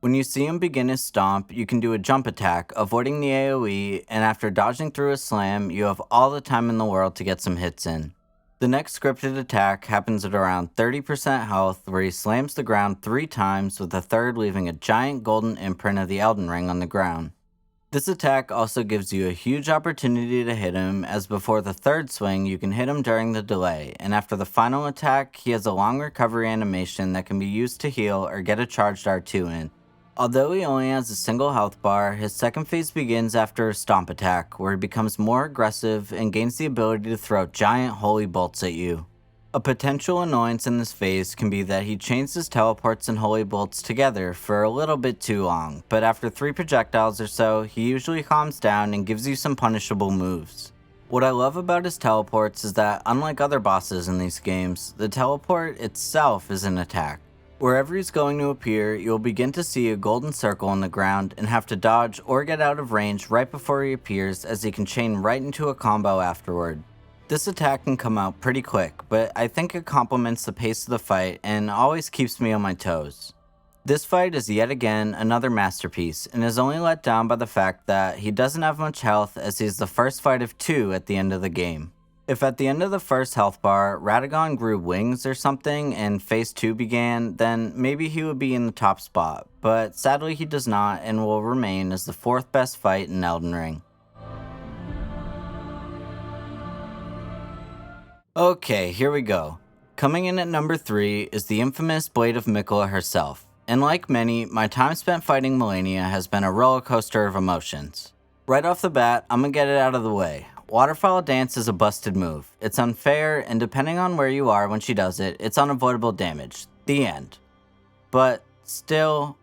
When you see him begin his stomp, you can do a jump attack, avoiding the AoE, and after dodging through a slam, you have all the time in the world to get some hits in. The next scripted attack happens at around 30% health, where he slams the ground 3 times, with the third leaving a giant golden imprint of the Elden ring on the ground. This attack also gives you a huge opportunity to hit him, as before the third swing you can hit him during the delay, and after the final attack he has a long recovery animation that can be used to heal or get a charged R2 in. Although he only has a single health bar, his second phase begins after a stomp attack, where he becomes more aggressive and gains the ability to throw giant holy bolts at you. A potential annoyance in this phase can be that he chains his teleports and holy bolts together for a little bit too long, but after 3 projectiles or so, he usually calms down and gives you some punishable moves. What I love about his teleports is that, unlike other bosses in these games, the teleport itself is an attack. Wherever he's going to appear, you'll begin to see a golden circle on the ground and have to dodge or get out of range right before he appears, as he can chain right into a combo afterward. This attack can come out pretty quick, but I think it complements the pace of the fight and always keeps me on my toes. This fight is yet again another masterpiece, and is only let down by the fact that he doesn't have much health, as he's the first fight of 2 at the end of the game. If at the end of the first health bar, Radagon grew wings or something and phase 2 began, then maybe he would be in the top spot, but sadly he does not and will remain as the 4th best fight in Elden Ring. Okay, here we go. Coming in at number 3 is the infamous Blade of Miquella herself, and like many, my time spent fighting Melania has been a roller coaster of emotions. Right off the bat, I'm gonna get it out of the way. Waterfall Dance is a busted move. It's unfair, and depending on where you are when she does it, it's unavoidable damage. The end. But still,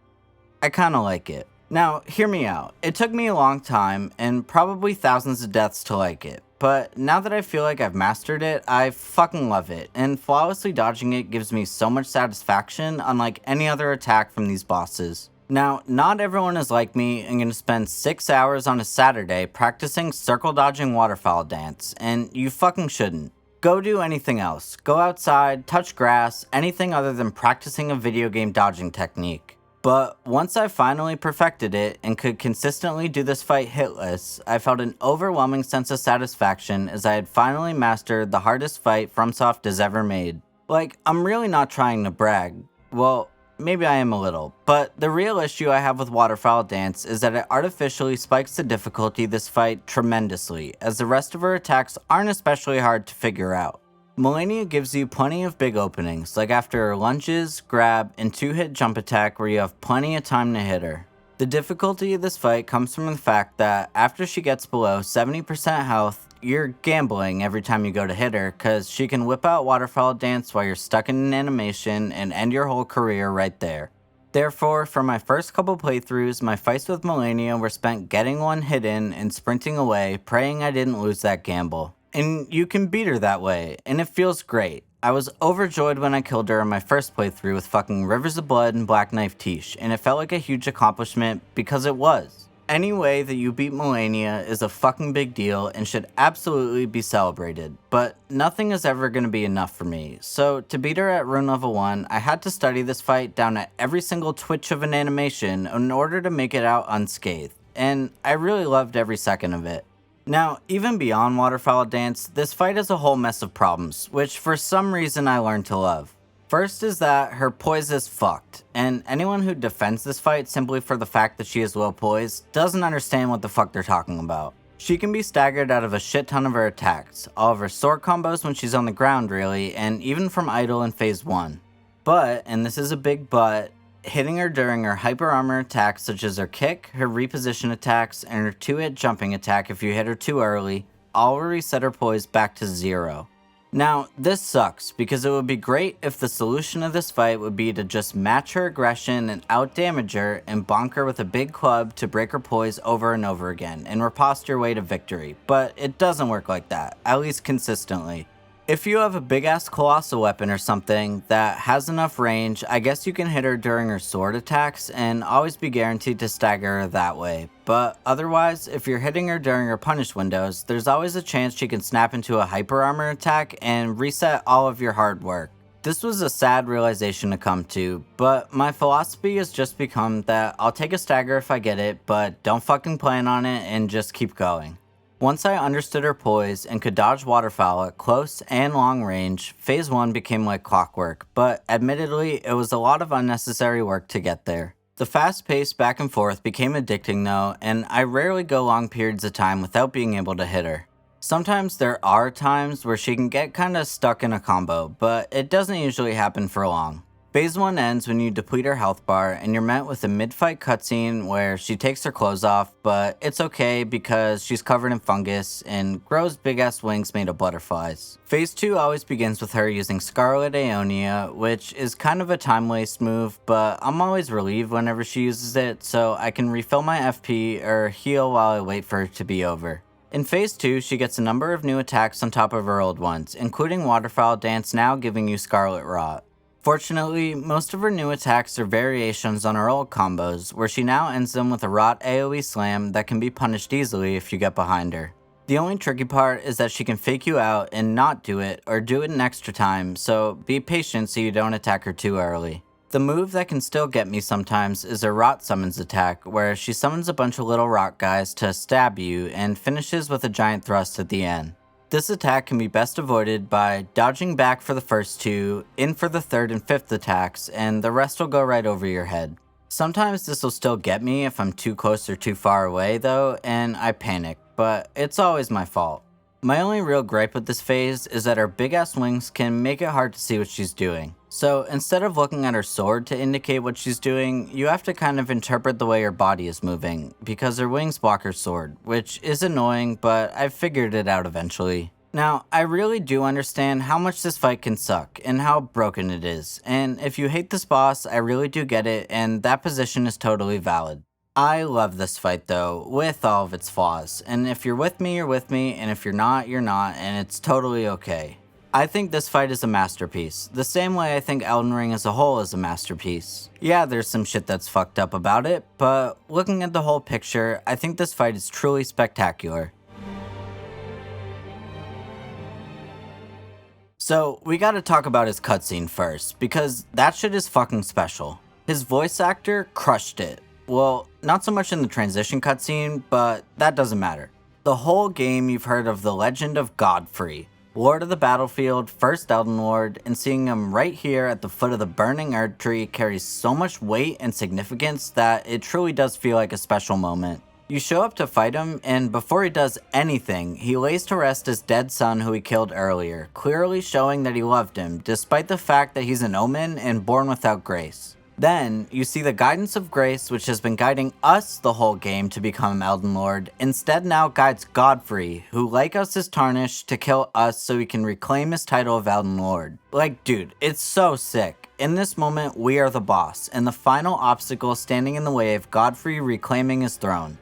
I kinda like it. Now, hear me out. It took me a long time, and probably thousands of deaths to like it. But now that I feel like I've mastered it, I fucking love it, and flawlessly dodging it gives me so much satisfaction, unlike any other attack from these bosses. Now, not everyone is like me and gonna spend 6 hours on a Saturday practicing circle dodging waterfowl dance, and you fucking shouldn't. Go do anything else. Go outside, touch grass, anything other than practicing a video game dodging technique. But once I finally perfected it and could consistently do this fight hitless, I felt an overwhelming sense of satisfaction as I had finally mastered the hardest fight FromSoft has ever made. Like, I'm really not trying to brag. Well, maybe I am a little, but the real issue I have with Waterfowl Dance is that it artificially spikes the difficulty this fight tremendously, as the rest of her attacks aren't especially hard to figure out. Melania gives you plenty of big openings, like after her lunges, grab, and 2-hit jump attack where you have plenty of time to hit her. The difficulty of this fight comes from the fact that after she gets below 70% health, you're gambling every time you go to hit her, cause she can whip out Waterfowl Dance while you're stuck in an animation and end your whole career right there. Therefore, for my first couple playthroughs, my fights with Melania were spent getting one hit in and sprinting away, praying I didn't lose that gamble. And you can beat her that way, and it feels great. I was overjoyed when I killed her in my first playthrough with fucking Rivers of Blood and Black Knife Tiche, and it felt like a huge accomplishment because it was. Any way that you beat Melania is a fucking big deal and should absolutely be celebrated, but nothing is ever going to be enough for me. So to beat her at rune level 1, I had to study this fight down at every single twitch of an animation in order to make it out unscathed, and I really loved every second of it. Now, even beyond Waterfowl Dance, this fight is a whole mess of problems, which for some reason I learned to love. First is that her poise is fucked, and anyone who defends this fight simply for the fact that she is low poise doesn't understand what the fuck they're talking about. She can be staggered out of a shit ton of her attacks, all of her sword combos when she's on the ground really, and even from idle in phase 1. But, and this is a big but, hitting her during her hyper armor attacks such as her kick, her reposition attacks, and her 2-hit jumping attack if you hit her too early, all will reset her poise back to 0. Now, this sucks, because it would be great if the solution of this fight would be to just match her aggression and outdamage her and bonk her with a big club to break her poise over and over again and riposte your way to victory, but it doesn't work like that, at least consistently. If you have a big ass colossal weapon or something that has enough range, I guess you can hit her during her sword attacks and always be guaranteed to stagger her that way. But otherwise, if you're hitting her during her punish windows, there's always a chance she can snap into a hyper armor attack and reset all of your hard work. This was a sad realization to come to, but my philosophy has just become that I'll take a stagger if I get it, but don't fucking plan on it and just keep going. Once I understood her poise and could dodge waterfowl at close and long range, phase 1 became like clockwork, but admittedly, it was a lot of unnecessary work to get there. The fast pace back and forth became addicting though, and I rarely go long periods of time without being able to hit her. Sometimes there are times where she can get kinda stuck in a combo, but it doesn't usually happen for long. Phase 1 ends when you deplete her health bar and you're met with a mid-fight cutscene where she takes her clothes off, but it's okay because she's covered in fungus and grows big-ass wings made of butterflies. Phase 2 always begins with her using Scarlet Aeonia, which is kind of a time-waste move, but I'm always relieved whenever she uses it so I can refill my FP or heal while I wait for it to be over. In Phase 2, she gets a number of new attacks on top of her old ones, including Waterfowl Dance now giving you Scarlet Rot. Fortunately, most of her new attacks are variations on her old combos, where she now ends them with a Rot AoE slam that can be punished easily if you get behind her. The only tricky part is that she can fake you out and not do it, or do it an extra time, so be patient so you don't attack her too early. The move that can still get me sometimes is her Rot Summons attack, where she summons a bunch of little rot guys to stab you and finishes with a giant thrust at the end. This attack can be best avoided by dodging back for the first 2, in for the 3rd and 5th attacks, and the rest will go right over your head. Sometimes this will still get me if I'm too close or too far away though, and I panic, but it's always my fault. My only real gripe with this phase is that her big ass wings can make it hard to see what she's doing. So instead of looking at her sword to indicate what she's doing, you have to kind of interpret the way her body is moving, because her wings block her sword, which is annoying, but I've figured it out eventually. Now, I really do understand how much this fight can suck, and how broken it is, and if you hate this boss, I really do get it, and that position is totally valid. I love this fight though, with all of its flaws, and if you're with me, you're with me, and if you're not, you're not, and it's totally okay. I think this fight is a masterpiece, the same way I think Elden Ring as a whole is a masterpiece. Yeah, there's some shit that's fucked up about it, but looking at the whole picture, I think this fight is truly spectacular. So, we gotta talk about his cutscene first, because that shit is fucking special. His voice actor crushed it. Well, not so much in the transition cutscene, but that doesn't matter. The whole game you've heard of the legend of Godfrey, Lord of the Battlefield, first Elden Lord, and seeing him right here at the foot of the burning Erd tree carries so much weight and significance that it truly does feel like a special moment. You show up to fight him, and before he does anything, he lays to rest his dead son who he killed earlier, clearly showing that he loved him, despite the fact that he's an omen and born without grace. Then, you see the guidance of grace, which has been guiding us the whole game to become Elden Lord, instead now guides Godfrey, who like us is tarnished, to kill us so he can reclaim his title of Elden Lord. Like, dude, it's so sick. In this moment, we are the boss, and the final obstacle standing in the way of Godfrey reclaiming his throne.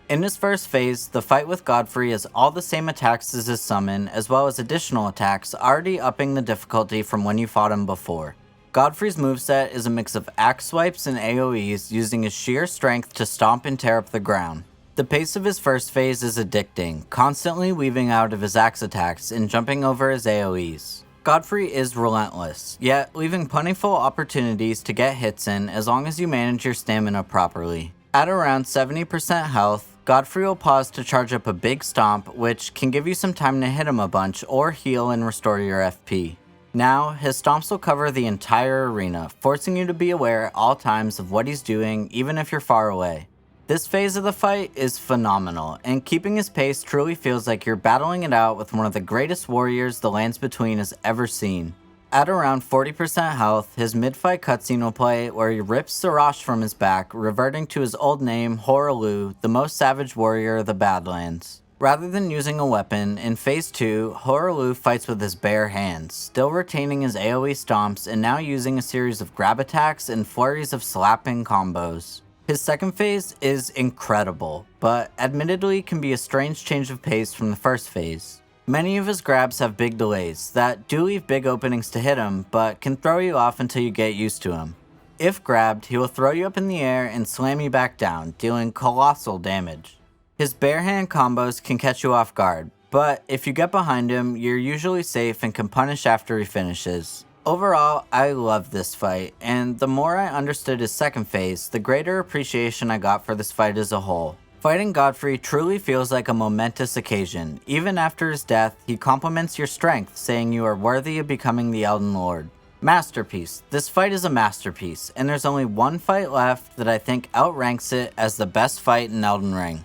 In his first phase, the fight with Godfrey is all the same attacks as his summon, as well as additional attacks, already upping the difficulty from when you fought him before. Godfrey's moveset is a mix of axe swipes and AoEs using his sheer strength to stomp and tear up the ground. The pace of his first phase is addicting, constantly weaving out of his axe attacks and jumping over his AoEs. Godfrey is relentless, yet leaving plentiful opportunities to get hits in as long as you manage your stamina properly. At around 70% health, Godfrey will pause to charge up a big stomp, which can give you some time to hit him a bunch or heal and restore your FP. Now, his stomps will cover the entire arena, forcing you to be aware at all times of what he's doing, even if you're far away. This phase of the fight is phenomenal, and keeping his pace truly feels like you're battling it out with one of the greatest warriors the Lands Between has ever seen. At around 40% health, his mid-fight cutscene will play where he rips Sarash from his back, reverting to his old name, Hoaraloo, the most savage warrior of the Badlands. Rather than using a weapon, in Phase 2, Hoaraloo fights with his bare hands, still retaining his AoE stomps and now using a series of grab attacks and flurries of slapping combos. His second phase is incredible, but admittedly can be a strange change of pace from the first phase. Many of his grabs have big delays that do leave big openings to hit him, but can throw you off until you get used to him. If grabbed, he will throw you up in the air and slam you back down, dealing colossal damage. His bare hand combos can catch you off guard, but if you get behind him, you're usually safe and can punish after he finishes. Overall, I loved this fight, and the more I understood his second phase, the greater appreciation I got for this fight as a whole. Fighting Godfrey truly feels like a momentous occasion. Even after his death, he compliments your strength, saying you are worthy of becoming the Elden Lord. Masterpiece. This fight is a masterpiece, and there's only one fight left that I think outranks it as the best fight in Elden Ring.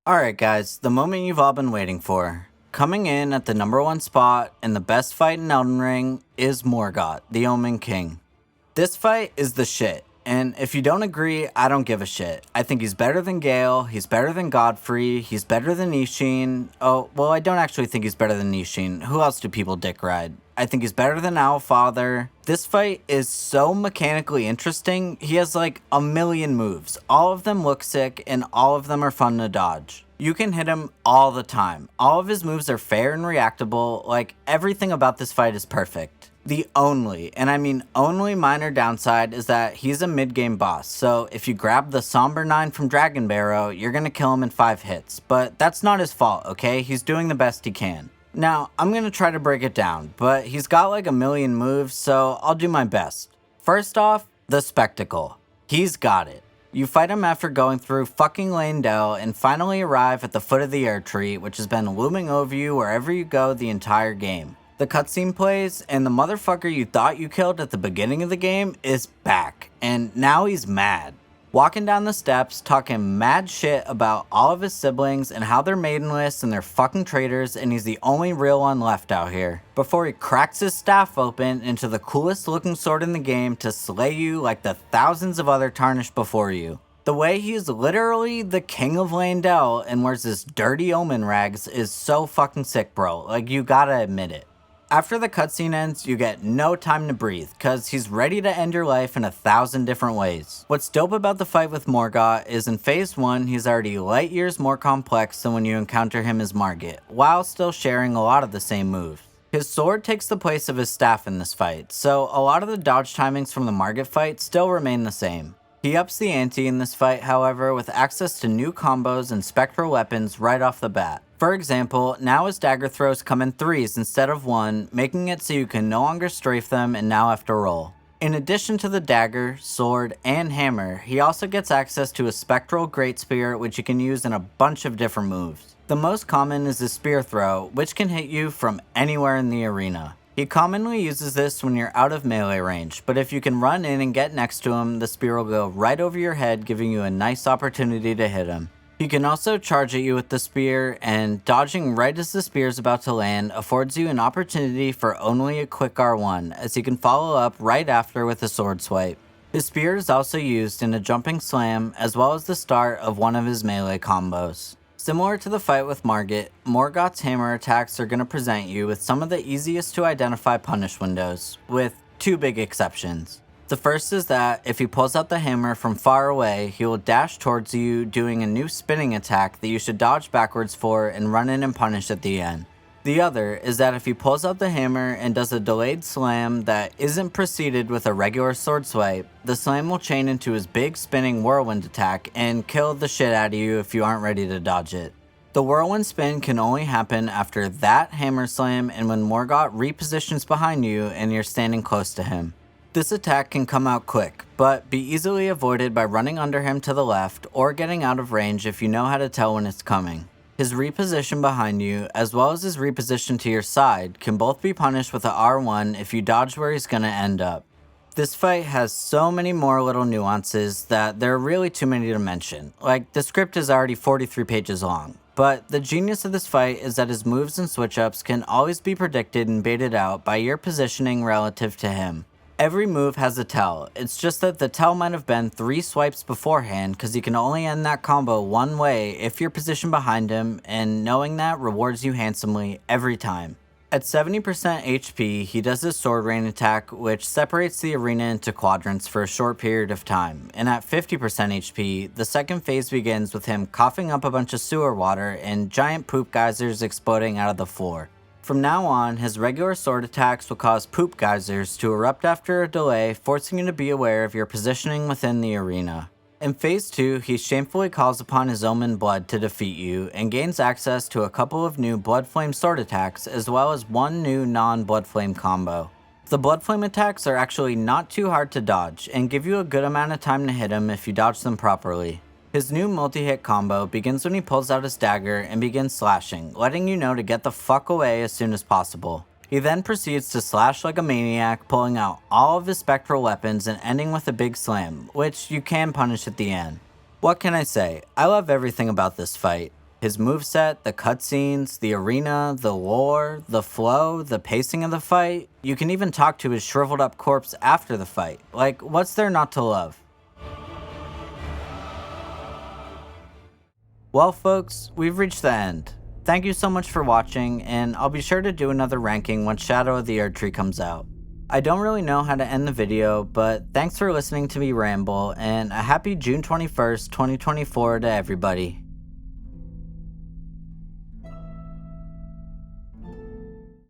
Alright guys, the moment you've all been waiting for. Coming in at the number 1 spot and the best fight in Elden Ring is Morgott, the Omen King. This fight is the shit, and if you don't agree, I don't give a shit. I think he's better than Gale, he's better than Godfrey, he's better than Ishin. Oh, well, I don't actually think he's better than Ishin. Who else do people dick ride? I think he's better than Owlfather. This fight is so mechanically interesting. He has like a million moves. All of them look sick, and all of them are fun to dodge. You can hit him all the time. All of his moves are fair and reactable. Like, everything about this fight is perfect. The only, and I mean only minor downside is that he's a mid-game boss, so if you grab the Somber 9 from Dragon Barrow, you're gonna kill him in 5 hits. But that's not his fault, okay? He's doing the best he can. Now, I'm gonna try to break it down, but he's got like a million moves, so I'll do my best. First off, the Spectacle. He's got it. You fight him after going through fucking Leyndell and finally arrive at the foot of the air tree, which has been looming over you wherever you go the entire game. The cutscene plays, and the motherfucker you thought you killed at the beginning of the game is back, and now he's mad. Walking down the steps, talking mad shit about all of his siblings and how they're maidenless and they're fucking traitors and he's the only real one left out here. Before he cracks his staff open into the coolest looking sword in the game to slay you like the thousands of other tarnished before you. The way he's literally the king of Leyndell and wears this dirty omen rags is so fucking sick, bro. Like, you gotta admit it. After the cutscene ends, you get no time to breathe, cause he's ready to end your life in 1,000 different ways. What's dope about the fight with Morgott is in Phase 1, he's already light years more complex than when you encounter him as Margit, while still sharing a lot of the same moves. His sword takes the place of his staff in this fight, so a lot of the dodge timings from the Margit fight still remain the same. He ups the ante in this fight, however, with access to new combos and spectral weapons right off the bat. For example, now his dagger throws come in 3s instead of 1, making it so you can no longer strafe them and now have to roll. In addition to the dagger, sword, and hammer, he also gets access to a spectral great spear which you can use in a bunch of different moves. The most common is his spear throw, which can hit you from anywhere in the arena. He commonly uses this when you're out of melee range, but if you can run in and get next to him, the spear will go right over your head, giving you a nice opportunity to hit him. He can also charge at you with the spear, and dodging right as the spear is about to land affords you an opportunity for only a quick R1, as he can follow up right after with a sword swipe. His spear is also used in a jumping slam, as well as the start of one of his melee combos. Similar to the fight with Margit, Morgott's hammer attacks are going to present you with some of the easiest to identify punish windows, with 2 big exceptions. The first is that if he pulls out the hammer from far away, he will dash towards you doing a new spinning attack that you should dodge backwards for and run in and punish at the end. The other is that if he pulls out the hammer and does a delayed slam that isn't preceded with a regular sword swipe, the slam will chain into his big spinning whirlwind attack and kill the shit out of you if you aren't ready to dodge it. The whirlwind spin can only happen after that hammer slam and when Morgott repositions behind you and you're standing close to him. This attack can come out quick, but be easily avoided by running under him to the left or getting out of range if you know how to tell when it's coming. His reposition behind you, as well as his reposition to your side, can both be punished with a R1 if you dodge where he's gonna end up. This fight has so many more little nuances that there are really too many to mention. Like, the script is already 43 pages long. But the genius of this fight is that his moves and switch-ups can always be predicted and baited out by your positioning relative to him. Every move has a tell, it's just that the tell might have been 3 swipes beforehand because you can only end that combo one way if you're positioned behind him, and knowing that rewards you handsomely every time. At 70% HP, he does his sword rain attack, which separates the arena into quadrants for a short period of time, and at 50% HP, the second phase begins with him coughing up a bunch of sewer water and giant poop geysers exploding out of the floor. From now on, his regular sword attacks will cause poop geysers to erupt after a delay, forcing you to be aware of your positioning within the arena. In Phase 2, he shamefully calls upon his Omen Blood to defeat you, and gains access to a couple of new Blood Flame sword attacks, as well as one new non-Blood Flame combo. The Blood Flame attacks are actually not too hard to dodge, and give you a good amount of time to hit him if you dodge them properly. His new multi-hit combo begins when he pulls out his dagger and begins slashing, letting you know to get the fuck away as soon as possible. He then proceeds to slash like a maniac, pulling out all of his spectral weapons and ending with a big slam, which you can punish at the end. What can I say? I love everything about this fight. His moveset, the cutscenes, the arena, the lore, the flow, the pacing of the fight. You can even talk to his shriveled up corpse after the fight. Like, what's there not to love? Well folks, we've reached the end. Thank you so much for watching, and I'll be sure to do another ranking once Shadow of the Erdtree comes out. I don't really know how to end the video, but thanks for listening to me ramble, and a happy June 21st, 2024 to everybody.